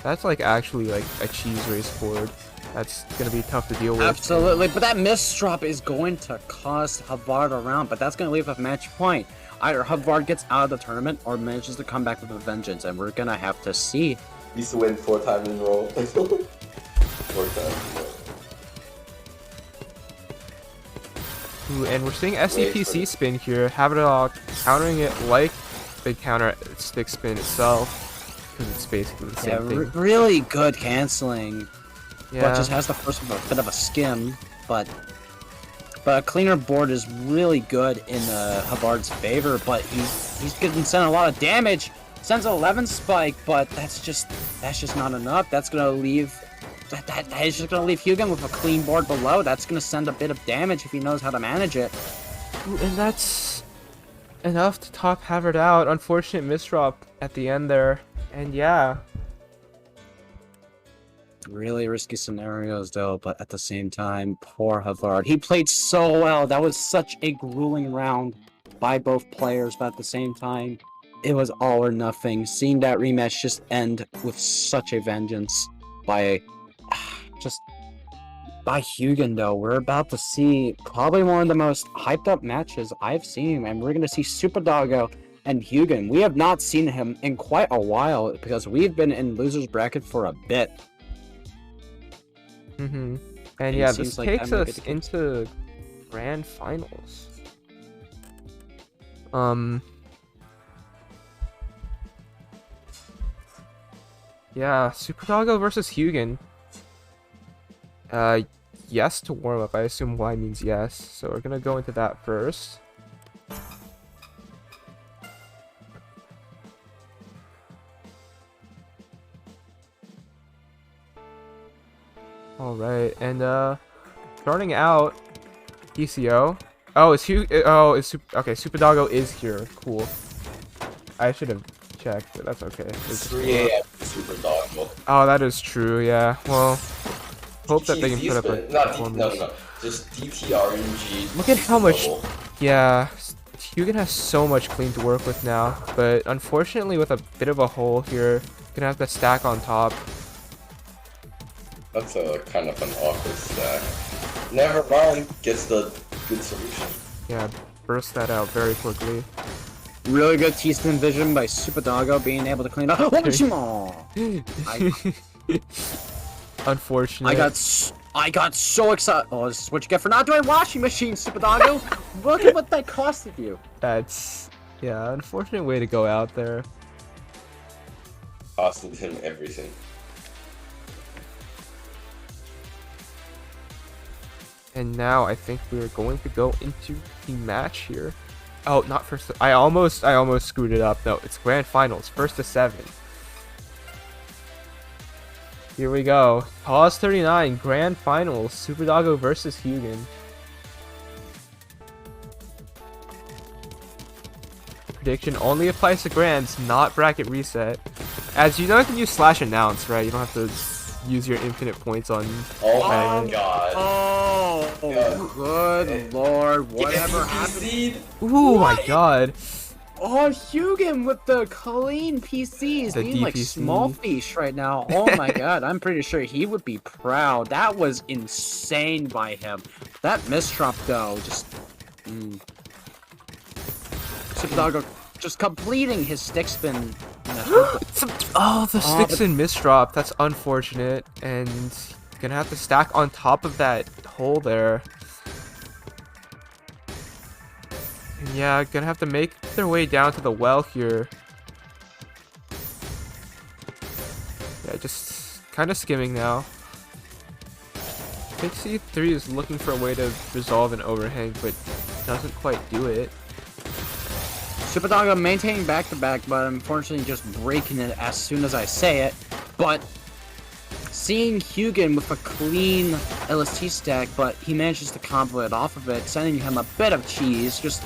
That's like actually like a cheese race board. That's gonna be tough to deal with. Absolutely, but that misdrop is going to cost Havard a round, but that's going to leave a match point. Either Havard gets out of the tournament or manages to come back with a vengeance, and we're going to have to see. He used to win 4 times in a row. 4 times in a row. Ooh, and we're seeing SCPC spin here. Haverdahl countering it like the counter stick spin itself, because it's basically the same thing. Really good canceling. Yeah. But just has the first one a bit of a skim, but a cleaner board is really good in Havard's favor, but he's getting sent a lot of damage. Sends an 11 spike, but that's just not enough. That's gonna leave that is just gonna leave Hugin with a clean board below. That's gonna send a bit of damage if he knows how to manage it. Ooh, and that's enough to top Havard out. Unfortunate misdrop at the end there, and yeah. Really risky scenarios though, but at the same time, poor Havard. He played so well. That was such a grueling round by both players, but at the same time, it was all or nothing. Seeing that rematch just end with such a vengeance by Hugin though. We're about to see probably one of the most hyped up matches I've seen, and we're gonna see Super Doggo and Hugin. We have not seen him in quite a while because we've been in losers bracket for a bit. And yeah, this takes us into grand finals. Yeah, Super Doggo versus Hugin. Yes to warm up. I assume Y means yes, so we're gonna go into that first. Alright, and starting out, PCO, Oh, is Hugh? Oh, is okay? Super Doggo is here. Cool. I should have checked, but that's okay. It's 3 a.m. Super Doggo. Oh, that is true. Yeah. Well, hope that they can put up a performance. No. Just DTRNG. Look at how much. level. Yeah. Hugin has so much clean to work with now, but unfortunately, with a bit of a hole here, gonna have to stack on top. That's a kind of an awkward stack. Never mind. Gets the good solution. Yeah, burst that out very quickly. Really good T-spin vision by Super Doggo being able to clean up. Unfortunate. I got so excited. Oh, this is what you get for not doing washing machine, Super Doggo. Look at what that costed you. That's, yeah, unfortunate way to go out there. Costed him everything. And now I think we're going to go into the match here. Oh, not first. I almost screwed it up. No, it's grand finals, first to 7. Here we go. TAWS 39 grand finals. Super Doggo versus Hugin. Prediction only applies to grands, not bracket reset. As you know, you can use /announce, right? You don't have to use your infinite points on. Oh my god. Oh, good lord. Whatever happened? Ooh, my god. Oh, Hugin with the clean PCs The being like DPC. small fish right now. Oh my god, I'm pretty sure he would be proud. That was insane by him. That misdrop though, just Super Doggo just completing his stick spin. Oh, the sticks and misdrop. That's unfortunate. And gonna have to stack on top of that hole there. And yeah, gonna have to make their way down to the well here. Yeah, just kind of skimming now. I think C3 is looking for a way to resolve an overhang, but doesn't quite do it. Super Doggo maintaining back-to-back, but unfortunately just breaking it as soon as I say it. But seeing Hugin with a clean LST stack, but he manages to combo it off of it, sending him a bit of cheese. Just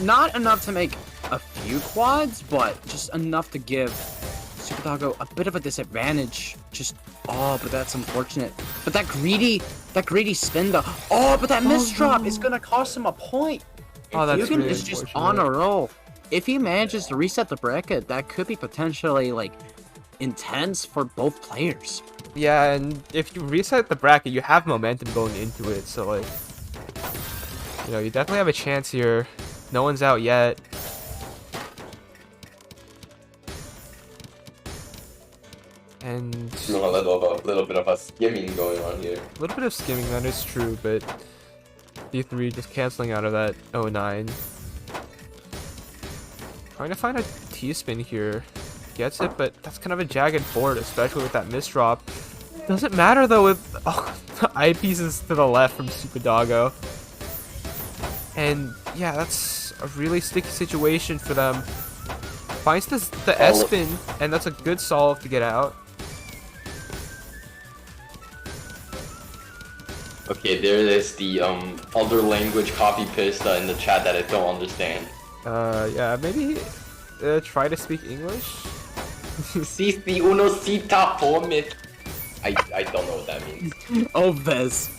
not enough to make a few quads, but just enough to give Super Doggo a bit of a disadvantage. But that's unfortunate. But that greedy spin though. Oh, but that misdrop is gonna cost him a point. Oh, that's Hugin really is just on a roll. If he manages to reset the bracket, that could be potentially like intense for both players. Yeah, and if you reset the bracket, you have momentum going into it, so like, you know, you definitely have a chance here. No one's out yet. And A little bit of a skimming going on here. a little bit of skimming, that is true, but D3 just canceling out of that 09. Trying to find a T-spin here. Gets it, but that's kind of a jagged board, especially with that misdrop. Doesn't matter though with the eyepieces to the left from Super Doggo. And yeah, that's a really sticky situation for them. Finds the S-spin, and that's a good solve to get out. Okay, there is the other language copy paste in the chat that I don't understand. Yeah, maybe try to speak English? Si uno cita por me. I don't know what that means. Oves.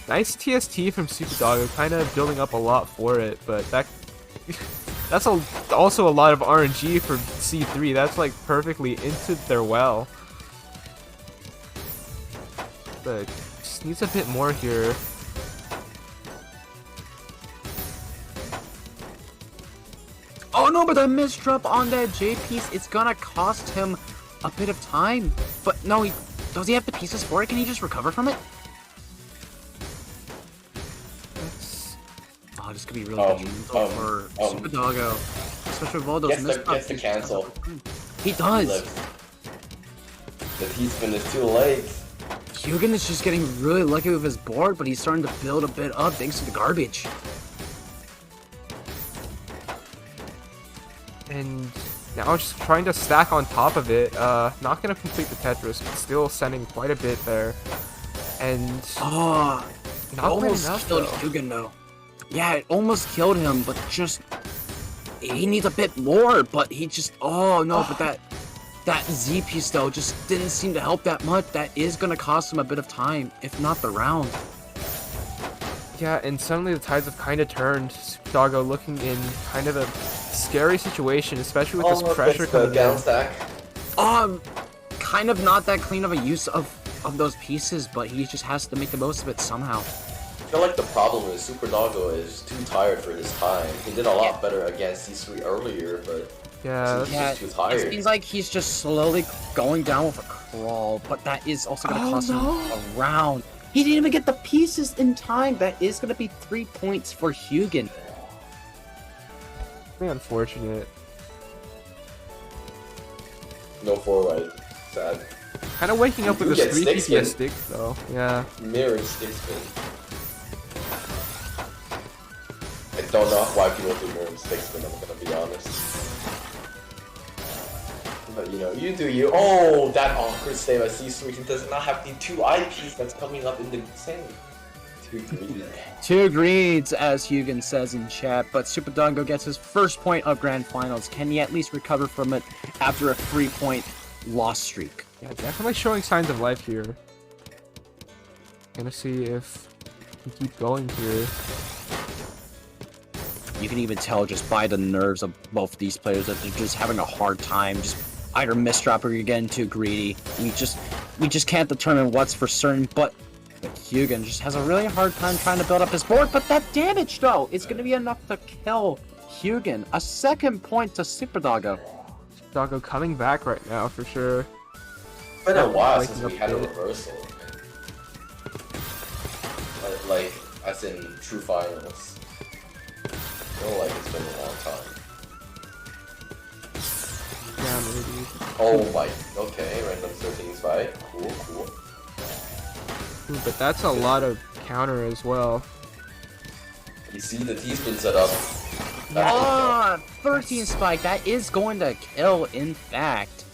Nice TST from Super Doggo, kind of building up a lot for it, but that's also a lot of RNG for C3. That's like perfectly into their well. But just needs a bit more here. Oh no, but that misdrop on that J piece, it's gonna cost him a bit of time. But no, does he have the pieces for it? Can he just recover from it? Oh, this could be really detrimental for Super Doggo. Especially with all those misdrops. Gets to cancel. He does. The T-spin is too late. Hugin is just getting really lucky with his board, but he's starting to build a bit up thanks to the garbage. And now just trying to stack on top of it. Not gonna complete the Tetris, but still sending quite a bit there. And Not quite almost enough, killed though. Hugin though. Yeah, it almost killed him, but just he needs a bit more. But he just but that Z piece though just didn't seem to help that much. That is gonna cost him a bit of time, if not the round. Yeah, and suddenly the tides have kind of turned. Doggo looking in kind of a scary situation, especially with this pressure coming down in. stack. Kind of not that clean of a use of those pieces, but he just has to make the most of it somehow. I feel like the problem is Super Doggo is too tired for his time. He did a lot better against C3 earlier, but Yeah, he's just too tired. It seems like he's just slowly going down with a crawl, but that is also going to cost him a round. He didn't even get the pieces in time. That is going to be 3 points for Hugin. pretty unfortunate. No forward. Sad. Kind of waking up You with a get 3 stick spin. PPS stick, though. Yeah. Mirror stick spin. I don't know why people do mirror stick spin, I'm gonna be honest. But you know, you do you. Oh, that awkward save at C3. He does not have the 2 IPs that's coming up in the same. 2 greens. 2 greens, as Hugin says in chat, but Super Doggo gets his first point of Grand Finals. Can he at least recover from it after a 3-point loss streak? Yeah, definitely showing signs of life here. Gonna see if he can keep going here. You can even tell just by the nerves of both these players that they're just having a hard time. Just either misdrop or you're getting too greedy. We just can't determine what's for certain, but Hugin just has a really hard time trying to build up his board. But that damage, though, is going to be enough to kill Hugin. A 2nd point to Super Doggo. Doggo coming back right now for sure. It's been a while Waking since we up had a bit. reversal. Like, as in true finals. I feel like it's been a long time. Yeah, maybe. Oh my, okay, random 13 fight. Cool. Ooh, but that's a lot of counter as well. You see the T-spin set up. 13 spike. That is going to kill, in fact.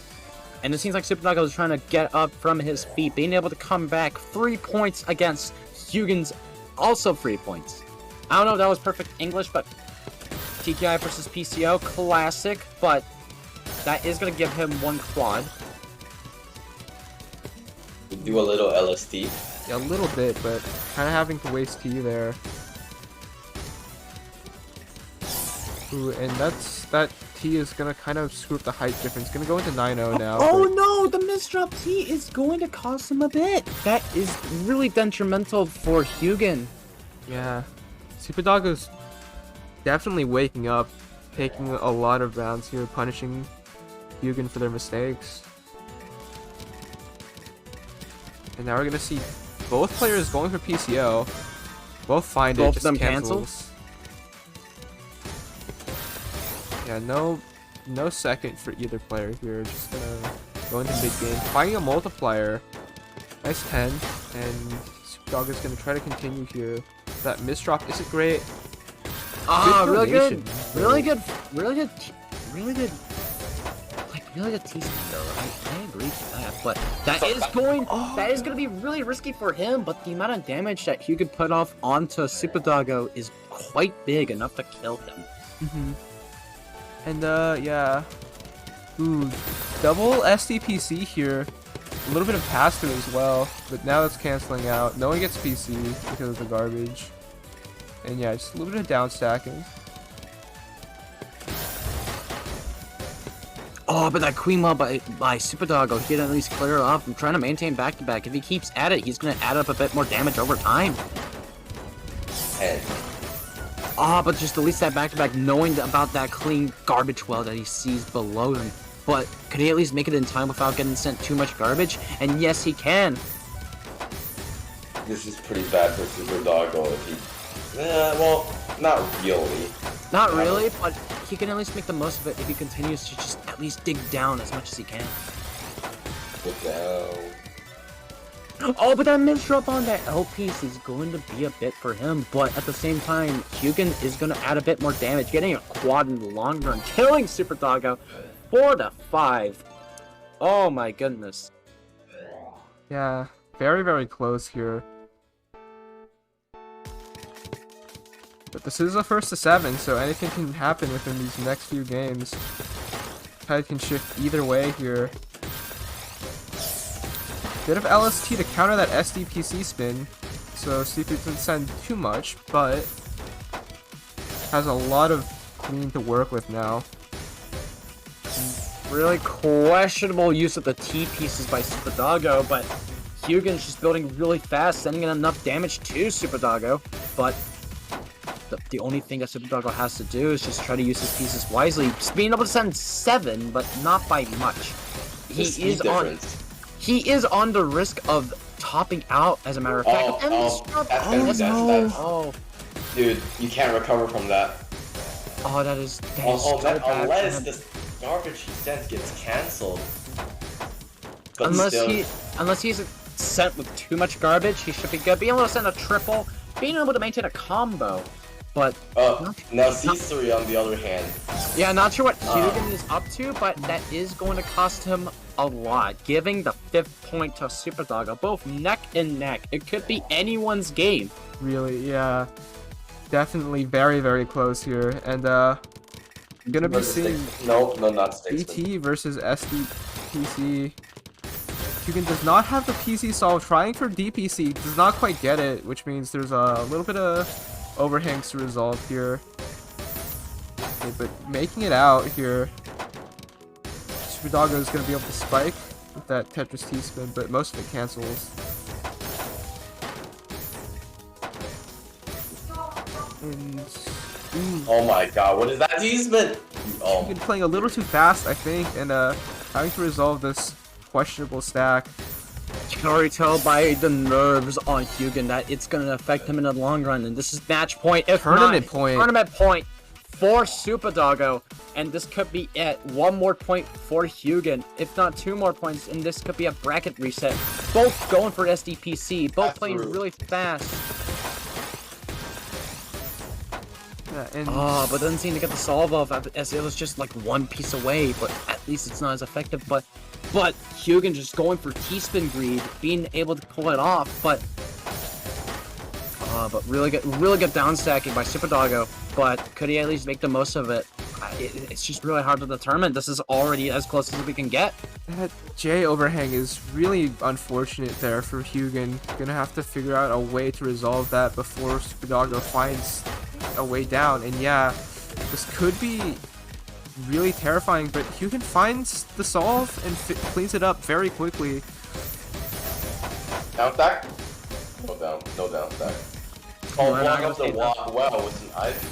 And it seems like Super Doggo is trying to get up from his feet, being able to come back 3 points against Hugin's also 3 points. I don't know if that was perfect English, but TKI versus PCO, classic, but that is going to give him 1 quad. We do a little LSD. Yeah, a little bit, but kind of having to waste T there. Ooh, and that T is gonna kind of screw up the height difference. Gonna go into 9-0 now. Oh but- no, the misdrop T is going to cost him a bit. That is really detrimental for Hugin. Yeah, Super Doggo's definitely waking up, taking a lot of rounds here, punishing Hugin for their mistakes. And now we're gonna see both players going for PCO. Both find Both it, of just them cancels. Yeah, no second for either player here. Just gonna go into mid game, finding a multiplier. Nice 10, and Super Doggo's gonna try to continue here. That misdrop isn't great. Really good, formation. really good, really good, really good. Like really good T-spin though. I agree with that, but that is going to be really risky for him. But the amount of damage that Hugin put off onto Super Doggo is quite big, enough to kill him. Mm-hmm. And yeah. Ooh, double SDPC here. A little bit of pass-through as well, but now it's canceling out. No one gets PC because of the garbage. And yeah, just a little bit of down stacking. Oh, but that Queen Maw by Super Doggo, he can at least clear it off. I'm trying to maintain back-to-back. If he keeps at it, he's going to add up a bit more damage over time. And But just at least that back-to-back, knowing about that clean garbage well that he sees below him. But could he at least make it in time without getting sent too much garbage? And yes, he can. this is pretty bad for Super Doggo if he... well, not really. Not really, but he can at least make the most of it if he continues to just at least dig down as much as he can. Put down. Oh, but that misdrop on that L piece is going to be a bit for him, but at the same time, Hugin is going to add a bit more damage, getting a quad in the long run, killing Super Doggo 4-5. Oh my goodness. Yeah, very, very close here. But this is a first to 7, so anything can happen within these next few games. Tide can shift either way here. Bit of LST to counter that SDPC spin, so CP doesn't send too much, but has a lot of clean to work with now. Really questionable use of the T pieces by Super Doggo, but Hugin's just building really fast, sending in enough damage to Super Doggo, but the only thing that Super Doggo has to do is just try to use his pieces wisely. Just being able to send 7, but not by much. He is on the risk of topping out, as a matter of fact. Dude, you can't recover from that. Oh, that is unless this garbage he sends gets cancelled. Unless he's sent with too much garbage, he should be good. Being able to send a triple, being able to maintain a combo. But now C3 on the other hand. Yeah, not sure what Hugin is up to, but that is going to cost him a lot. Giving the 5th point to Super Doggo, both neck and neck. It could be anyone's game. Really, yeah. Definitely very, very close here. And gonna be seeing not Sticksman. BT versus SDPC. Hugin does not have the PC solve, trying for DPC, does not quite get it, which means there's a little bit of overhangs to resolve here. Okay, but making it out here. Super Doggo is going to be able to spike with that Tetris T-spin, but most of it cancels. And, oh my god, what is that T-spin? Oh. Been playing a little too fast, I think, and having to resolve this questionable stack. You can already tell by the nerves on Hugin that it's going to affect him in the long run, and this is match point, if tournament point for Super Doggo, and this could be it. 1 more point for Hugin, if not 2 more points, and this could be a bracket reset. Both going for SDPC, both playing really fast. Yeah, but doesn't seem to get the solve off, as it was just like 1 piece away, but at least it's not as effective. But Hugin just going for T-spin greed, being able to pull it off, but really good down stacking by Super Doggo. But could he at least make the most of it? It's just really hard to determine. This is already as close as we can get. That J overhang is really unfortunate there for Hugin. Gonna have to figure out a way to resolve that before Super Doggo finds a way down. And yeah, this could be really terrifying, but Hugin finds the solve and cleans it up very quickly. Down stack? No down stack. Oh, blowing up the wall well with an Ivy.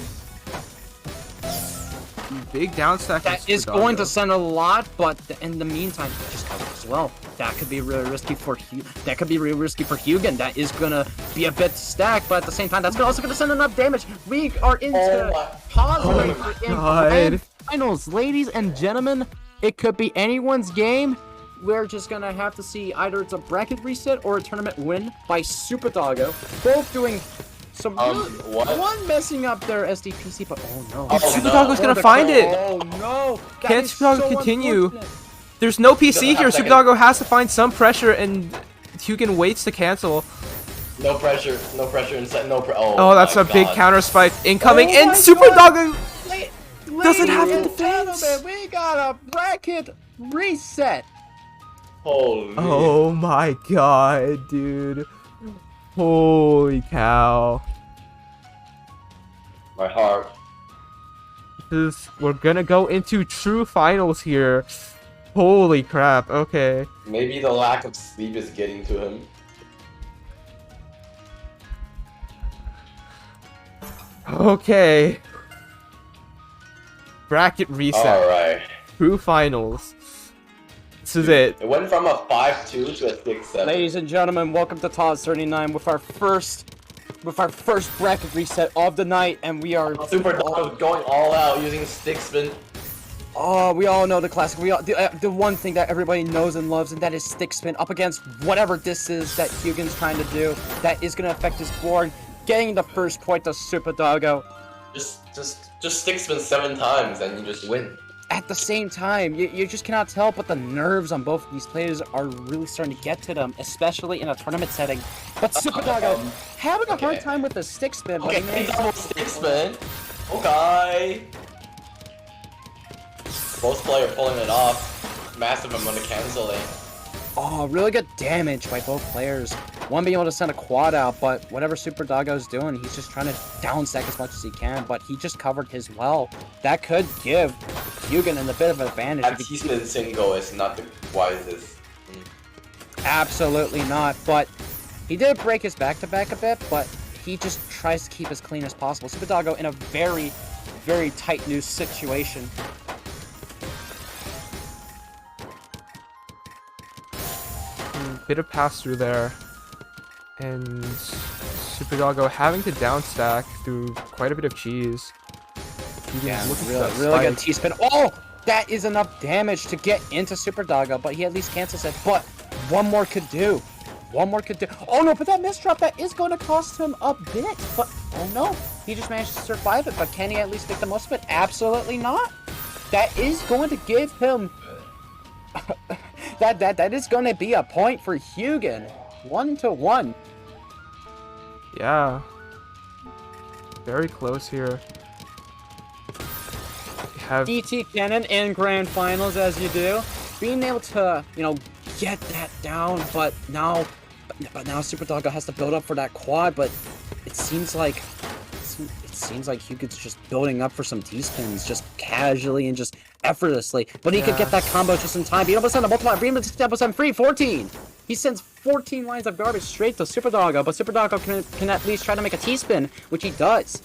Big down stack. That is going to send a lot, but in the meantime, just cover as well. That could be really risky for Hugin. That is gonna be a bit stacked, but at the same time, that's also gonna send enough damage. We are into TAWS in grand finals, ladies and gentlemen. It could be anyone's game. We're just gonna have to see either it's a bracket reset or a tournament win by Super Doggo. Both doing some one messing up their SDPC, but oh no. Super Doggo's gonna find it. Oh no. Can't Super Doggo continue? There's no PC here. Super Doggo has to find some pressure, and Hugin waits to cancel. No pressure inside. Oh, that's a big counter spike incoming, and Super Doggo doesn't have the defense. We got a bracket reset. Holy. Oh my god, dude. Holy cow. My heart. We're gonna go into true finals here. Holy crap, okay. Maybe the lack of sleep is getting to him. Okay. Bracket reset. Alright. True finals. This is it. It went from a 5-2 to a 6-7. Ladies and gentlemen, welcome to TAWS 39 with our first bracket reset of the night, and we are Super Doggo going all out using stick spin. Oh, we all know the classic. The one thing that everybody knows and loves, and that is stick spin up against whatever this is that Hugin's trying to do. That is going to affect his board. Getting the first point to Super Doggo. Just stick spin 7 times and you just win. at the same time, you just cannot tell, but the nerves on both of these players are really starting to get to them, especially in a tournament setting. But Super Doggo having a hard time with the stick spin. But Okay, double stick spin. Okay. Both players pulling it off. Massive amount of canceling. Oh, really good damage by both players. One being able to send a quad out, but whatever Super Doggo's doing, he's just trying to down stack as much as he can, but he just covered his well. That could give Hugin a bit of an advantage. That T-spin single is not the wisest. Absolutely not, but he did break his back-to-back a bit, but he just tries to keep as clean as possible. Super Doggo in a very, very tight new situation. Bit of pass through there, and Super Doggo having to down stack through quite a bit of cheese. Yeah, really good T-spin. Oh, that is enough damage to get into Super Doggo, but he at least cancels it. But one more could do. One more could do. Oh no, but that misdrop, that is going to cost him a bit. But oh no, he just managed to survive it. But can he at least make the most of it? Absolutely not. That is going to give him. That is going to be a point for Hugin. 1-1. Yeah. Very close here. You have DT Cannon in Grand Finals as you do. Being able to, get that down, but now Super Doggo has to build up for that quad, but it seems like Hugin's just building up for some T-spins, just casually and just effortlessly. But he could get that combo just in time. Being able to send a multiplier, being able to step with 14. He sends 14 lines of garbage straight to Super Doggo, but Super Doggo can at least try to make a T-spin, which he does.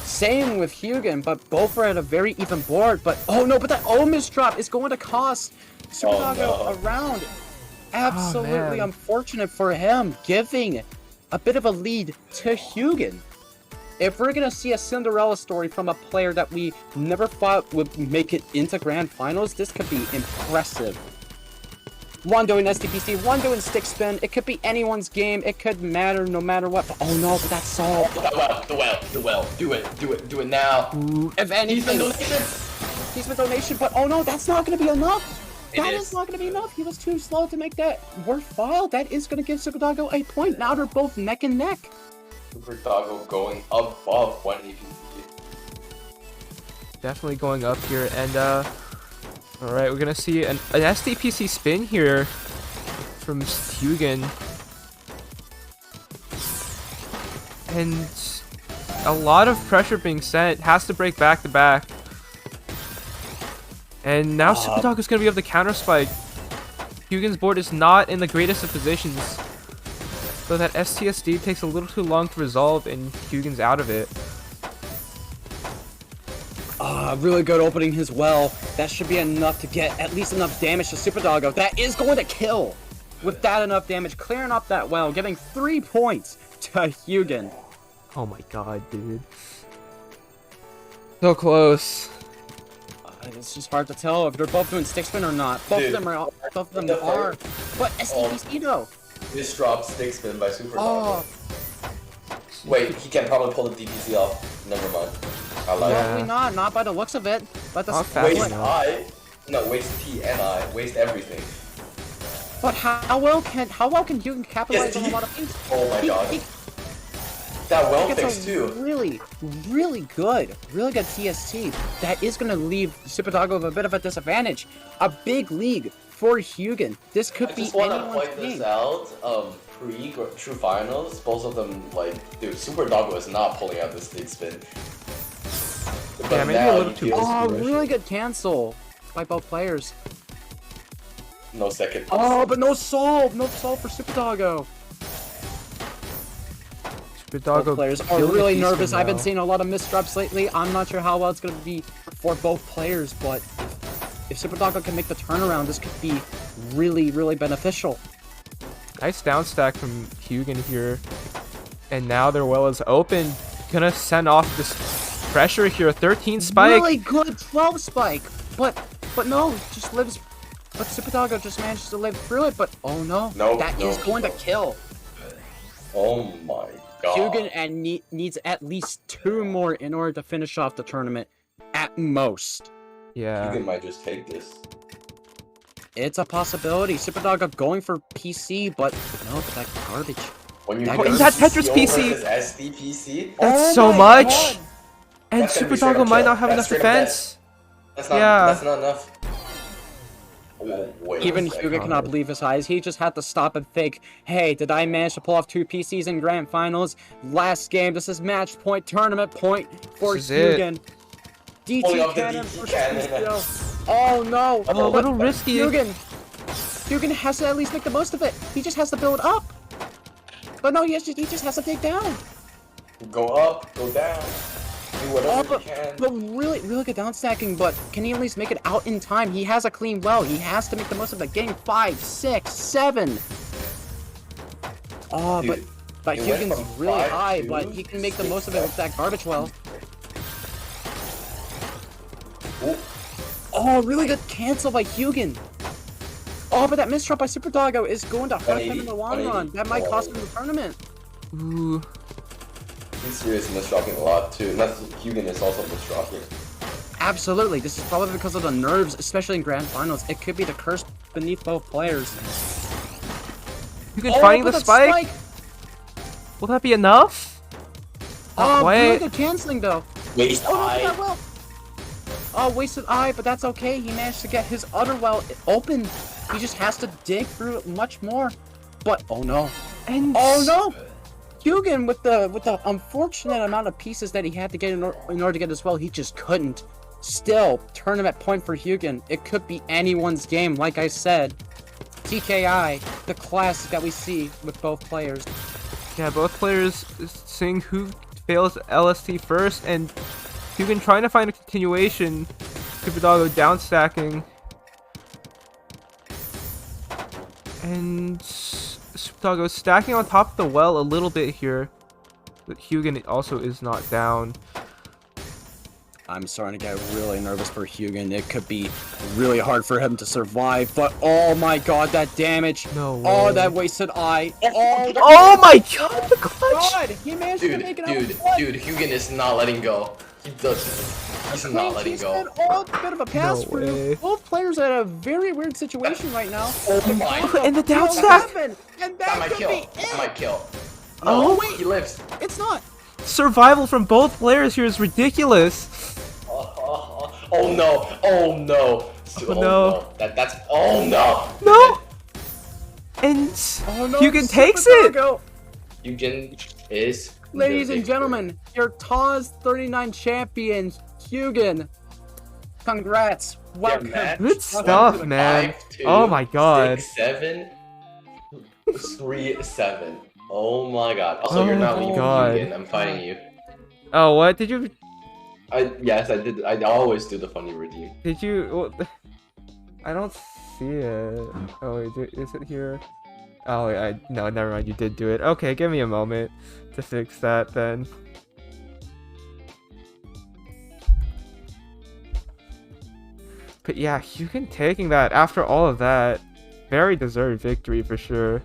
Same with Hugin, but both are at a very even board. But oh no, but that miss drop is going to cost Super Doggo a round. Absolutely unfortunate for him, giving a bit of a lead to Hugin. If we're gonna see a Cinderella story from a player that we never thought would make it into Grand Finals, this could be impressive. One doing STPC, one doing stick spin. It could be anyone's game. It could matter no matter what. But oh no, but that's solved. Do it now. If anything, he's with donation, but oh no, that's not gonna be enough. That is not going to be enough. He was too slow to make that worthwhile. That is going to give Super Doggo a point. Now they're both neck and neck. Super Doggo going above 1 EPC. definitely going up here, and alright, we're gonna see an SDPC spin here from Hugin. And a lot of pressure being sent, has to break back to back. And now Super Dog is going to be able to counter spike. Hugin's board is not in the greatest of positions. So that STSD takes a little too long to resolve and Hugin's out of it. Really good opening as well. That should be enough to get at least enough damage to Super Doggo. That is going to kill. With that enough damage, clearing up that well, giving 3 points to Hugin. Oh my god, dude. So close. It's just hard to tell if they're both doing stick spin or not. Both of them are. But SDPC though. This drops stick spin by Super Doggo. Wait, he can probably pull the DPC off. Never mind. I lied. Probably not. Not by the looks of it. But the waste I. No, waste T and I. Waste everything. But how well can Hugin capitalize on a lot of things? Oh my god. That well fixed too. Really good TST. That is going to leave Super Doggo with a bit of a disadvantage. A big league for Hugin. This could be anyone's game. I just want to point this out. Pre-True Finals, both of them, dude, Super Doggo is not pulling out the stick spin. But yeah, maybe a little too. Really good cancel by both players. No second. Oh, but no solve for Super Doggo. Both players are really nervous. I've been seeing a lot of misdrops lately. I'm not sure how well it's going to be for both players, but if Super Doggo can make the turnaround, this could be really beneficial. Nice down stack from Hugin here. And now their well is open. Gonna send off this pressure here. 13 spike. Really good 12 spike. But no, just lives. But Super Doggo just manages to live through it. But oh no, that is going to kill. Oh my god. Hugin needs at least 2 more in order to finish off the tournament, at most. Yeah. Hugan might just take this. It's a possibility. Superdog going for PC, but no, but that garbage. When you That- go that CCO Tetris PC. versus SD PC, That's Oh so my much. God. And That's gonna Super be straight Doggo up might kill. not have That's enough straight up death. defense. that's not. Yeah. That's not enough. Oh, wait. Even a second. Hugo cannot believe his eyes. He just had to stop and think, hey, did I manage to pull off 2 PCs in grand finals? Last game, this is match point, tournament point for This is it. Hugan. Pulling DT off the cannon DT versus cannon. PCO. Oh no! A little risky. Hugan has to at least make the most of it. He just has to build up. But no, he just has to take down. Go up, go down, do whatever you can. But really good down stacking, but can he at least make it out in time? He has a clean well. He has to make the most of it. Game 5, 6, 7. Oh, Dude, but it went Hugan's from really 5 high, to but he can make the most of it with that garbage well. Ooh. Oh, really good cancel by Hugan. Oh, but that mistrap by Super Doggo is going to hurt him in the long 180. run. That might cost him the tournament. Ooh. He's seriously misdropping a lot too. And that's Hugan is also misdropping. Absolutely. This is probably because of the nerves, especially in grand finals. It could be the curse beneath both players. You can find but the that spike. Will that be enough? Oh, wait. really good canceling though. Waste Oh, look at eye. that well. Oh, wasted eye, but that's okay. He managed to get his other well open. He just has to dig through it much more. But oh no. And Oh no! Hugan with the unfortunate amount of pieces that he had to get in order to get as well, he just couldn't. Still, tournament point for Hugan. It could be anyone's game, like I said. TKI, the classic that we see with both players. Yeah, both players seeing who fails LST first, and Hugan trying to find a continuation. Super Doggo down stacking. And Super Doggo stacking on top of the well a little bit here. But Hugan also is not down. I'm starting to get really nervous for Hugan. It could be really hard for him to survive, but oh my god, that damage. No way. Oh, that wasted eye. Oh my god, the clutch! God, he managed to make it out with one. Dude, Hugan is not letting go. He's not letting go. Oh, a bit of a pass No for way. both players are in a very weird situation right now. Oh my. And the down stack! And That that might could kill. be That it. might kill. Oh, No, he lives. It's not. Survival from both players here is ridiculous. Oh no! Oh no! Oh, no. That's oh no! No! And Oh no. Hugan Super takes it! Doggo. Hugan is. Ladies the and victor. gentlemen, your TAWS 39 champion, Hugan. Congrats. Welcome. match Good stuff, man. 5-2, Oh my god. 6-7, 3-7. Oh my god. Also, you're Oh not my leaving god. Hugan. I'm fighting you. Oh, what? Did you... Yes, I did. I always do the funny redeem. Did you... Well, I don't see it. Oh, wait, is it here? Oh, wait, no, never mind. You did do it. Okay, give me a moment to fix that then. But yeah, Hugan taking that after all of that. Very deserved victory for sure.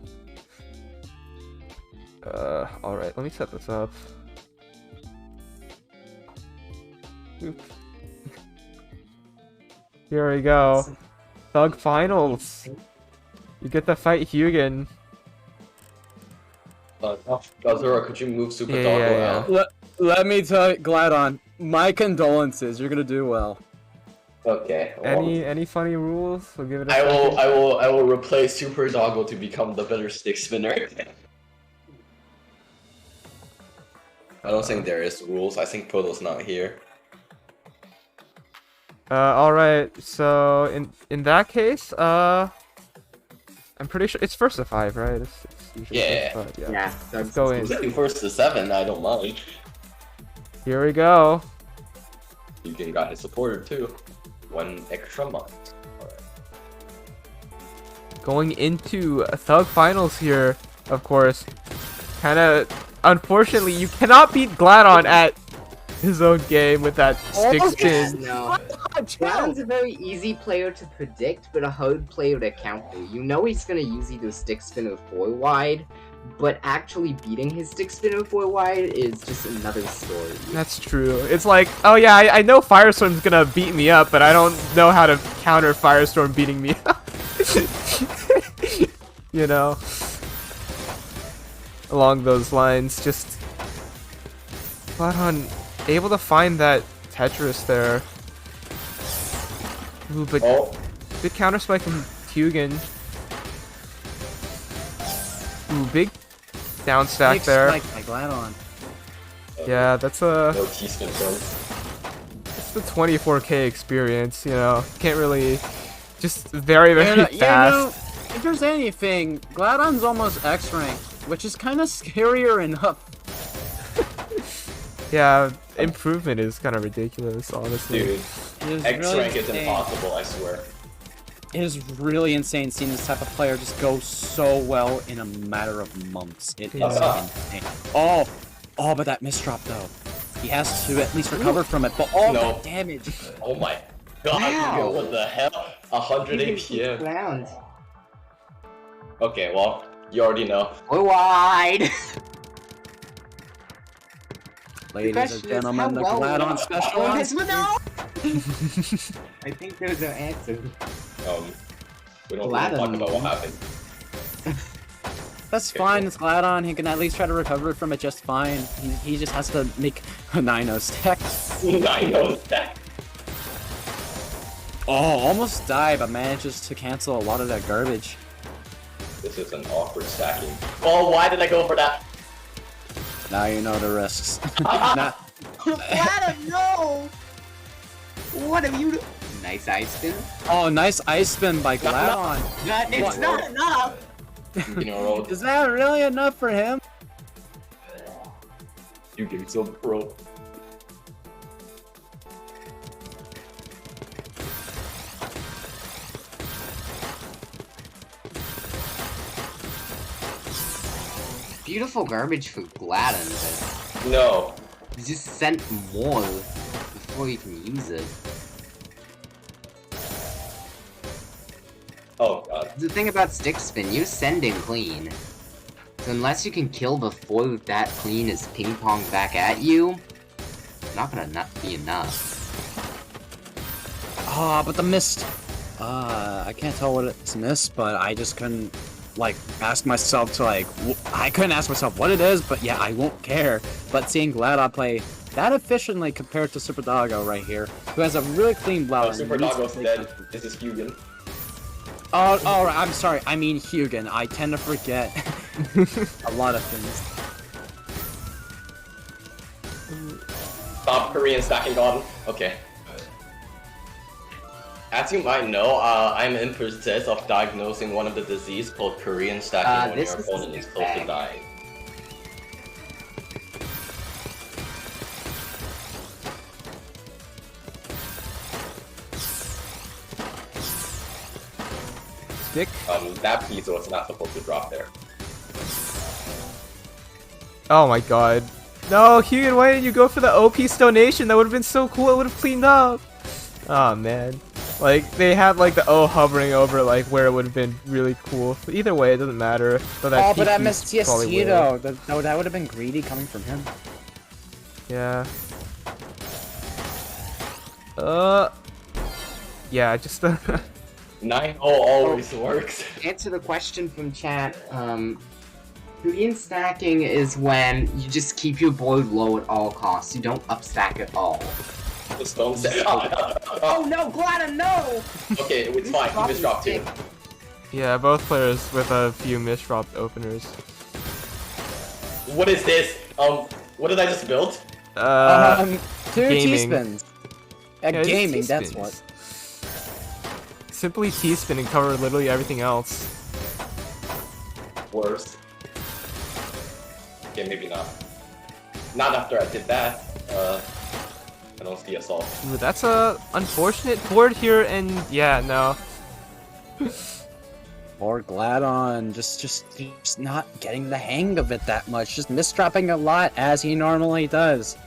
Alright, let me set this up. Oops. Here we go. Thug Finals. You get to fight Hugan. Azura, could you move Super Yeah, Doggo yeah, out? Let me tell you, Gladon, my condolences. You're gonna do well. Okay. Well, Any funny rules? We'll give it a I second. will replace Super Doggo to become the better stick spinner. I don't think there is rules. I think Proto's not here. Alright, so in that case, I'm pretty sure it's first to 5, right? It's usually Yeah. first to 5, Yeah, Let's that's go in. If you first to 7, I don't mind. Here we go. Hugan got his supporter too. 1 extra month. Alright. Going into Thug Finals here, of course. Kinda, unfortunately, you cannot beat Gladon at his own game with that stick spin. No. Gladon's a very easy player to predict, but a hard player to counter. You know he's gonna usually do stick spin with 4 wide, but actually beating his stick spinner 4 wide is just another story. That's true. It's like, oh yeah, I know Firestorm's gonna beat me up, but I don't know how to counter Firestorm beating me up. You know? Along those lines, just... Bloodhound able to find that Tetris there. Ooh, but good counter spike from Hugin. Ooh, big down stack Big there. spike by Gladon. Yeah, that's a... No T-spin zone. It's the 24k experience, you know. Can't really... Just very, very fast. You know, if there's anything, Gladon's almost X rank, which is kind of scarier enough. Yeah, improvement is kind of ridiculous, honestly. Dude, It is X really rank is insane. impossible, I swear. It is really insane seeing this type of player just go so well in a matter of months. It is insane. Oh, but that misdrop though. He has to at least recover from it, but all No. that damage. Oh my god, Wow. what the hell? 100 APM. Round. Okay, well, you already know. 4 wide. Ladies question and is, gentlemen, the how well Gladon special. Oh, yes, no! I think there's an answer. We don't Gladon. talk about what happened. That's fine, it's Gladon. He can at least try to recover from it just fine. He just has to make a 9-0 stack. I know that. Oh, almost died, but manages to cancel a lot of that garbage. This is an awkward stacking. Oh, why did I go for that? Now you know the risks. Not- Gladon, no! What have you done? Nice ice spin. oh, nice ice spin by Gladon. It's not enough! You know, Is that really enough for him? you give yourself a pro. Beautiful garbage for Gladon, but No. you just sent more before you can use it. Oh god. The thing about stick spin, you send in clean. So unless you can kill before that clean is ping-ponged back at you, it's not gonna be enough. Ah, but the mist. I can't tell what it's missed, but I just couldn't, like, ask myself to, like, I couldn't ask myself what it is, but yeah, I won't care. But seeing Gladon play that efficiently compared to Super Doggo right here, who has a really clean blower. Oh, Super Doggo's dead. This is Hugin. Oh, right, I'm sorry. I mean Hugin. I tend to forget a lot of things. Stop Korean stacking on. Okay. As you might know, I'm in process of diagnosing one of the disease called Korean stacking when this your is opponent is close to bag. dying. Stick. That piece was not supposed to drop there. Oh my god. No, Hugin, why didn't you go for the OP stonation? That would have been so cool, it would have cleaned up. Oh man. Like, they had like the O hovering over like where it would have been really cool. But either way, it doesn't matter. But that But I TP missed probably TST will. though. That would have been greedy coming from him. Yeah. Yeah, just 9-0 always works. Answer the question from chat. Korean stacking is when you just keep your board low at all costs. You don't upstack at all. The stone set. Oh no, Gladon, no! Okay, it's fine. He just dropped two. yeah, both players with a few misdropped openers. What is this? What did I just build? Two gaming. T-spins. At Yeah, it's gaming, that's T-spins. what. Simply T-spin and cover literally everything else. Worse. Okay, maybe not. Not after I did that. I don't see assault. Ooh, that's a unfortunate board here, and yeah, no. Or Gladon, just not getting the hang of it that much. Just misdropping a lot as he normally does.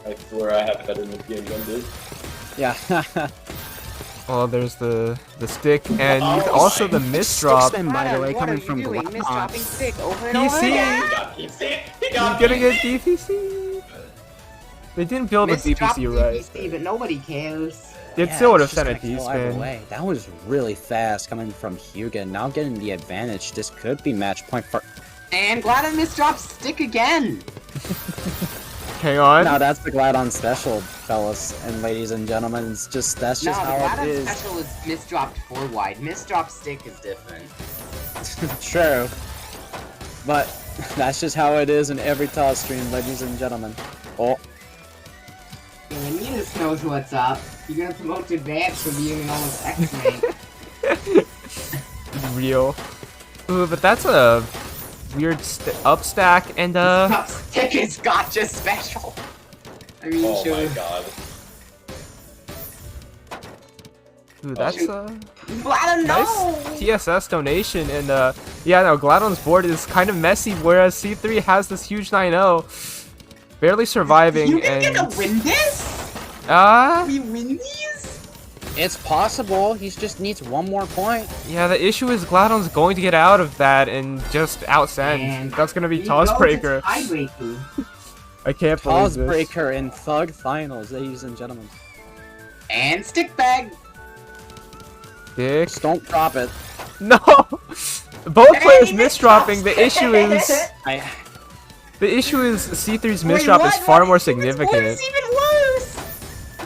I swear I have better mid game than this. Yeah. Well, there's the stick and also the misdrop. Stick spin, by the way, What coming are you from doing? Glad. Misdropping stick over and over PC! again. He got PC. He He's got gonna get PC. DPC. They didn't build a Misdrop DPC right. DPC, but nobody cares. It Yeah, still would have it's just sent a gonna kill either T-spin. way. That was really fast coming from Hugo. Now getting the advantage. This could be match point for. And Gladon misdropped stick again. Hang on. No, that's the Gladon special, fellas and ladies and gentlemen. It's just that's No, just the how it Gladon is. special is misdropped 4 wide. Misdrop stick is different. True, but that's just how it is in every TAWS stream, ladies and gentlemen. Oh, And Minus knows what's up. You're gonna promote to advance for being an almost X-Mate. Real. Ooh, but that's a weird up stack and Misdrop stick is gotcha special. I mean, Oh sure. my god. ooh, that's Gladon, no! nice TSS donation and yeah, no, Gladon's board is kind of messy, whereas C3 has this huge 9-0. Barely surviving You can and get to win this? We win these? it's possible. He just needs one more point. yeah, the issue is Gladon's going to get out of that and just outsend. And That's gonna be we TAWS go to breaker. tiebreaker. I can't believe TAWS this. breaker in Thug finals, ladies and gentlemen. And stick bag. Dick. Just don't drop it. No! Both players Hey, misdropping. The issue is I. C3's Wait, misdrop is what? far more What significant. is even worse?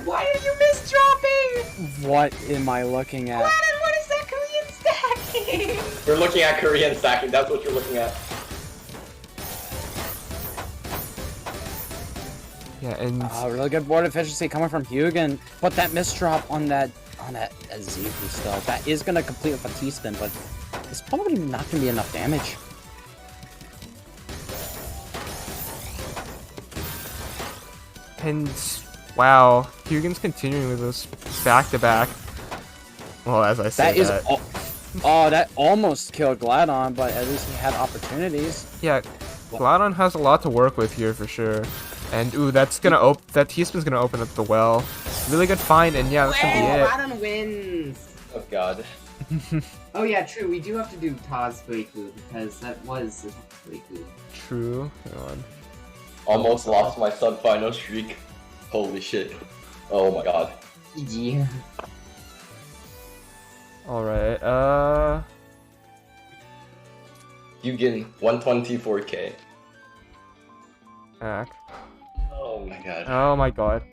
Why are you misdropping? What am I looking at? Gladon, what is that Korean stacking? We're looking at Korean stacking. That's what you're looking at. Yeah, and Really good board efficiency coming from Hugan. But that misdrop on that Azuki still, that is gonna complete with a T-spin, but it's probably not gonna be enough damage. and wow, Hugin's continuing with this back-to-back. Well, as I said, That is. Oh, that almost killed Gladon, but at least he had opportunities. yeah, Gladon has a lot to work with here for sure. And ooh, that's gonna that T-spin's gonna open up the well. Really good find, and yeah, that's gonna be it. Gladon wins. Oh god. Oh yeah, true. We do have to do TAWS breakthrough because that was a breakthrough. True. Hang on. Almost lost my sub-final streak. Holy shit. Oh my god. GG. All right. Hugen, 124k. Ack. Oh my god. Oh my god.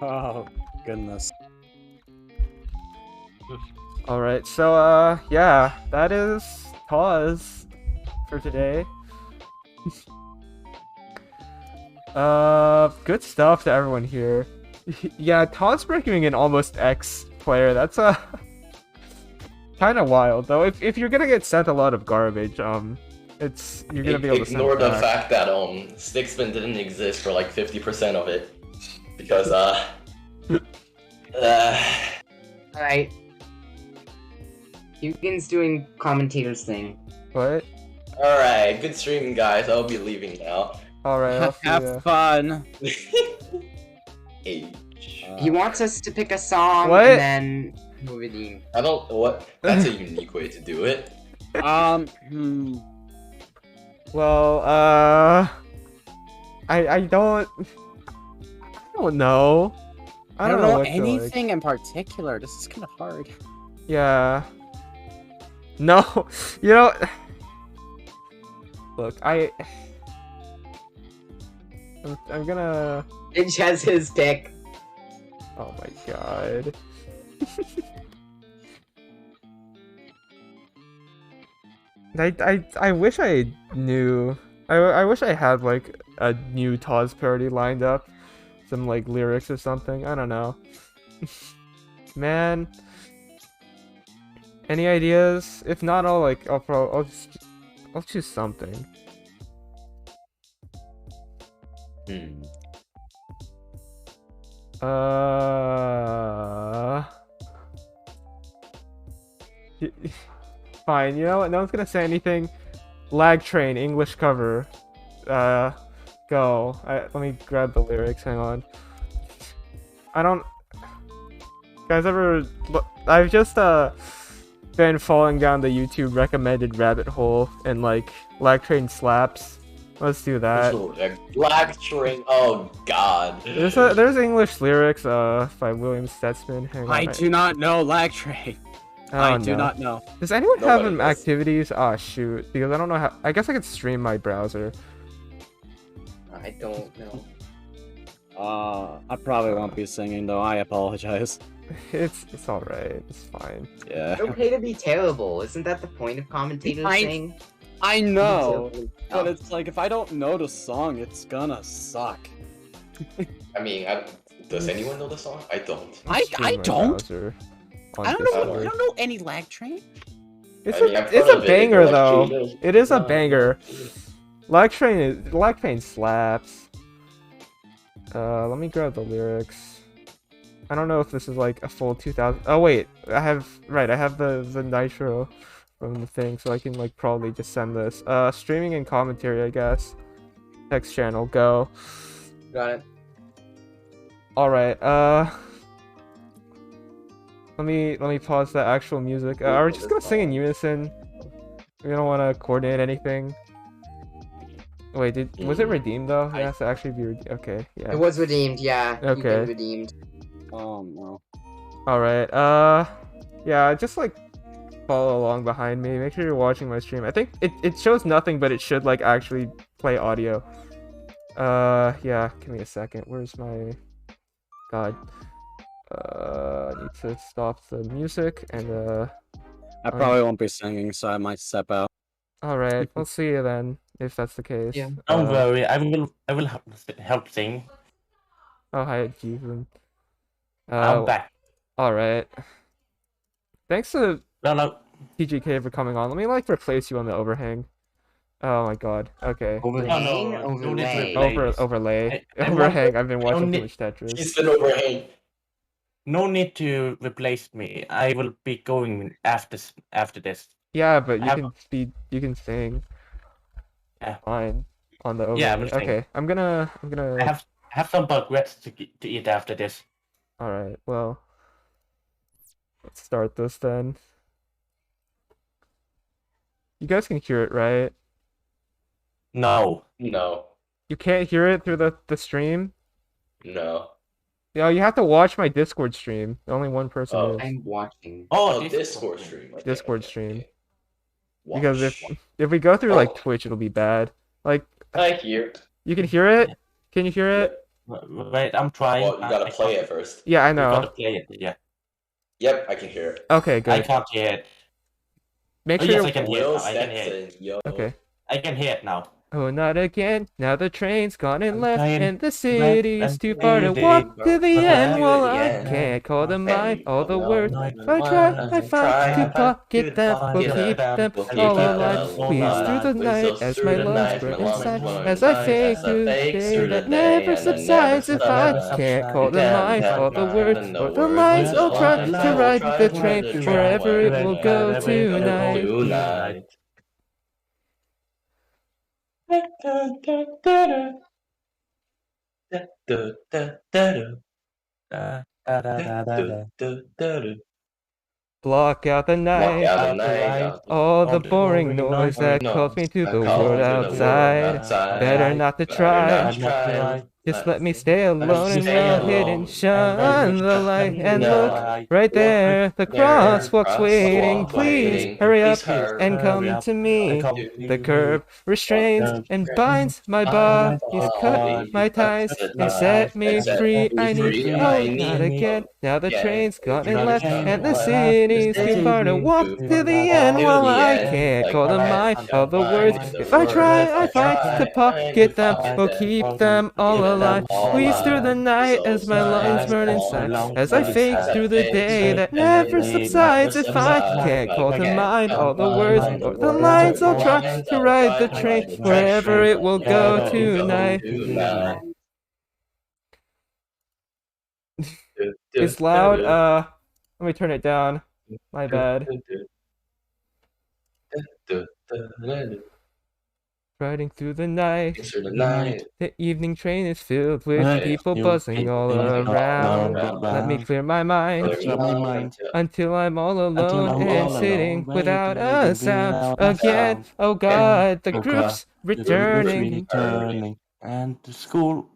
Oh, goodness. All right. So yeah, that is TAWS for today. Good stuff to everyone here. Yeah, TAWS breaking an almost X player. That's kind of wild though. If you're gonna get sent a lot of garbage, you're gonna be able to send Ignore it the back. fact that Stickspin didn't exist for like 50% of it. Because Alright. Hugin's doing commentator's thing. What? Alright, good streaming guys, I'll be leaving now. All right. I'll see ya. Have fun. H. He wants us to pick a song What? and then movie. I don't what that's a unique way to do it. Well, I don't know. I don't know what to, like- anything in particular. This is kind of hard. Yeah. No, you know. Look, I'm gonna. Mitch has his pick. Oh my god. I wish I knew. I wish I had like a new TAWS parody lined up, some like lyrics or something. I don't know. Man. Any ideas? If not, I'll choose something. Fine, you know what? No one's gonna say anything. Lag Train, English cover. Go. Let me grab the lyrics, hang on. guys ever? I've just been falling down the YouTube recommended rabbit hole and like Lag Train slaps. Let's do that. Black string. Oh God. There's English lyrics by William Stutzman. Hang on, I do not know Lag Train. Oh, I do no. not know. Does anyone have Nobody does. activities? Oh shoot, because I don't know how. I guess I could stream my browser. I don't know. I probably won't be singing though. I apologize. It's all right. It's fine. Yeah. It's okay to be terrible. Isn't that the point of commentators saying? I know, Be but terrible? it's like if I don't know the song, it's gonna suck. I mean, does anyone know the song? I don't. I Stream my don't. browser on I don't know. Discord. I don't know any Lag Train. It's I mean, I've it's heard a of it, banger like, though. Cheetos. It is a No, banger. no. Lag Train slaps. Let me grab the lyrics. I don't know if this is like a full 2000. Oh wait, I have the nitro from the thing, so I can like probably just send this. Streaming and commentary, I guess. Text channel, go. Got it. All right. Let me pause the actual music. Are we just gonna sing in unison? We don't want to coordinate anything. Wait, was it redeemed though? It has to actually be redeemed. Okay, yeah. It was redeemed, yeah. You've Okay. been redeemed. No. All right. Yeah, just like follow along behind me. Make sure you're watching my stream. I think it shows nothing, but it should like actually play audio. Yeah. Give me a second. Where's my? God. I need to stop the music and I probably won't be singing, so I might step out. All right. We'll see you then if that's the case. Yeah. Don't worry, I will help sing. Oh hi, Jeevan. I'm back. All right. Thanks to No. TGK for coming on. Let me like replace you on the overhang. Oh my god. Okay. Overhang? No, Overlay. Overlay. I Overhang. I've been don't watching too need- much Tetris. He's been overhang. No need to replace me. I will be going after this. Yeah, but I you have- you can sing. Yeah. Fine. On the overlay. Yeah, I will sing. Okay. I'm gonna. I have some baguettes to eat after this. All right. Well. Let's start this then. You guys can hear it, right? No. No. You can't hear it through the stream. No. Yeah, you have to watch my Discord stream. Only one person Oh. is. I'm watching. Oh, this Discord stream. Okay, Discord okay, stream. okay. Because Watch. if we go through like Oh. Twitch, it'll be bad. Like I hear. you can hear it. Can you hear it? Wait, I'm trying. Well, you gotta play it first. Yeah, I You gotta know. play it. Yeah. Yep, I can hear it. Okay, I good. can't hear it. Make Oh, sure. yes, you- I can hear it. Will Now. I can hear it. Stetson, yo. Okay. I can hear it now. Oh, not again. Now the train's gone and I'm left, trying and the left city's and too far to city, walk to the but end. to Well, the I end. can't call to mind all the No, words. no, If I try, I fight to pocket them, we'll keep them all alive. Squeeze through the night as my lungs burn inside, as I fake through the day that never subsides. If I can't call to mind all the words or the lines, I'll try to ride the train wherever it will go tonight. Block out the night. Walk out the night. All the boring noise that calls me to the world outside. Better not to try. Just let me stay alone and I'll hit and shine the light. And look, right there, the crosswalk's waiting. Please hurry up and come to me. The curb restrains and binds my body's cut my ties and set me free. I need hope, not again. Now the train's gone and left, and the city's too far to walk to the end. Well, I can't call to mind all the words. If I try, I fight to pocket them. We'll keep them all alive. Squeeze through the night as my lungs burn inside. As I fake through the day that never subsides. If I can't call to mind all the words or the lines, I'll try to ride the train wherever it will go tonight. It's loud. Let me turn it down. My bad. riding through the night. Through the night. The evening train is filled with Right. people You buzzing people all buzzing all around. around. Let me clear my mind Clear my mind. until I'm all Until alone I'm and all sitting alone, without waiting, a waiting, sound without a again. sound. Oh God, the Oh group's God, the group's returning, returning, and the school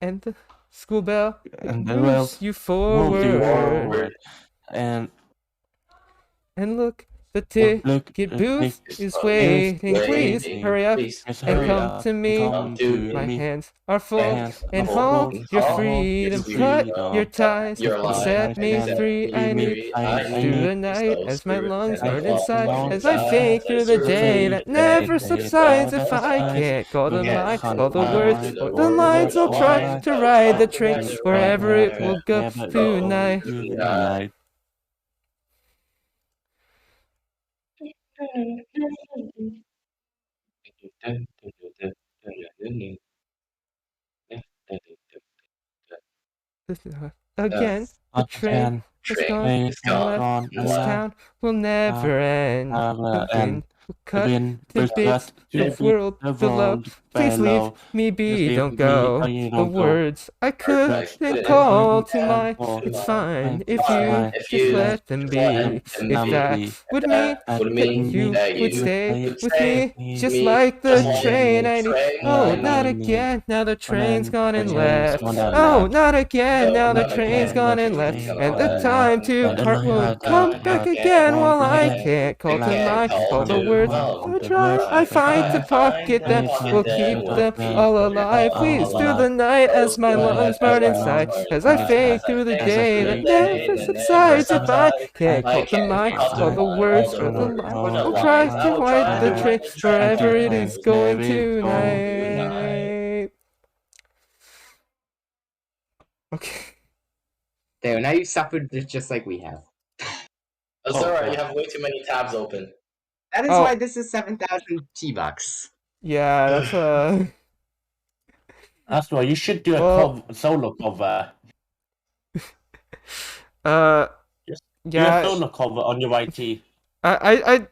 and the school bell it and the moves rails you move you forward. forward. And And look, the look, ticket booth is is waiting. waiting. Please waiting. hurry up Please Just and hurry come up to and me. come to My me. hands are full Hands and are hold full, your hold freedom. your Cut freedom. your ties Your and life set me and free. I need I through need the night as my lungs burn inside. lungs As I fade through the day that never subsides. If I can't call the mind, call the words, or the lines, I'll try to ride the train wherever it will go tonight. tonight. Again, the train is gone Train and is gone left. and This left. town will never end. The wind will cut to bits. The world below. Please leave me be. Don't go. The words I couldn't call to mind. It's fine if you just let them be. If that would mean that you would stay with me, just like the train. I need. Oh, not again. Now the train's gone and left. Oh, not again. Now the train's gone and left. And the time to part won't come back again. Well, I can't call to mind all the words I try. I find to pocket them. We'll keep them all alive. Please through the night as my lungs burn inside. As I fade through the day that never subsides. If I can't call to mind all the words or the line, I'll try to ride the train wherever it is going tonight. Okay. There, now you suffered just like we have. That's alright, you have way too many tabs open. That is why this is 7,000 T-Bucks. Yeah, that's That's why you should do a solo cover. Yeah. Do a solo cover on your YT. I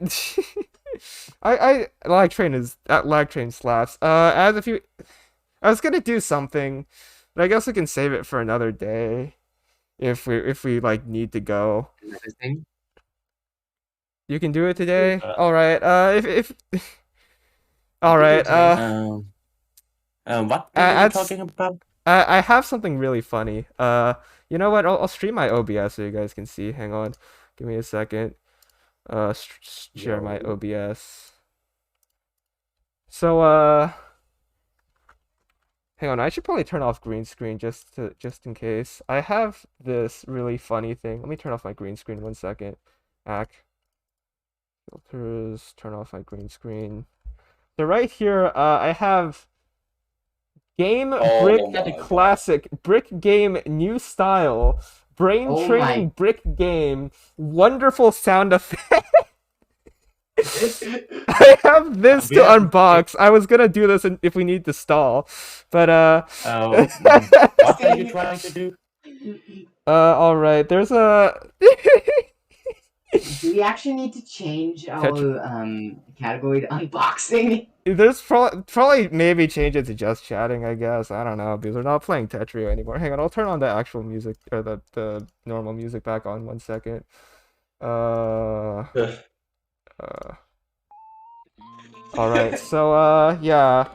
lag train slaps. As if you, I was gonna do something, but I guess we can save it for another day, if we like need to go. Another thing. You can do it today. All right. If all right. What are you talking about? I have something really funny. You know what? I'll stream my OBS so you guys can see. Hang on, give me a second. Share my OBS. So hang on. I should probably turn off green screen just in case. I have this really funny thing. Let me turn off my green screen 1 second. Filters. Turn off my green screen. So right here, I have Game Brick Classic, Brick Game New Style, Brain Training Brick Game, wonderful sound effect. I have this to unbox. I was gonna do this if we need to stall, but what are you trying to do? All right. There's a. Do we actually need to change our category to unboxing? There's probably maybe change it to just chatting, I guess. I don't know, because we're not playing Tetrio anymore. Hang on, I'll turn on the actual music, or the normal music back on 1 second. Alright, so, yeah.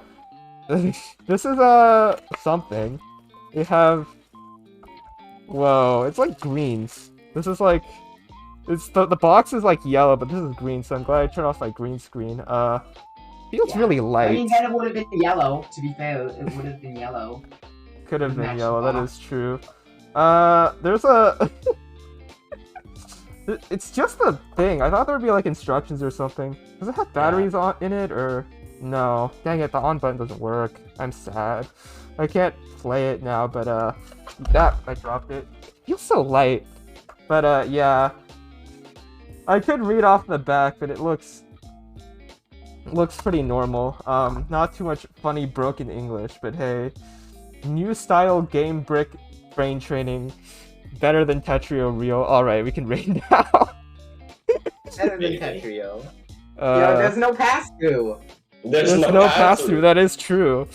This is, something. We have... Whoa, it's like greens. This is like... It's the box is like yellow, but this is green, so I'm glad I turned off my green screen. Feels really light. I mean, then it would have been yellow, to be fair. It would have been yellow. Could have been yellow, that is true. There's a... It's just a thing. I thought there would be like instructions or something. Does it have batteries in it, or... No. Dang it, the on button doesn't work. I'm sad. I can't play it now, but I dropped it. It feels so light. But yeah. I could read off the back, but it looks pretty normal. Not too much funny broken English, but hey. New style game brick brain training. Better than Tetrio Real. Alright, we can rate now. Better than Tetrio. Yo, there's no pass-through. There's no pass pass-through. through. That is true.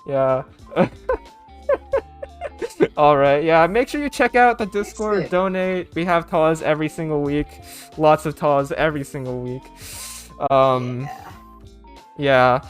Yeah. All right. Yeah. Make sure you check out the Discord. Donate. We have TAWS every single week. Lots of TAWS every single week. Yeah.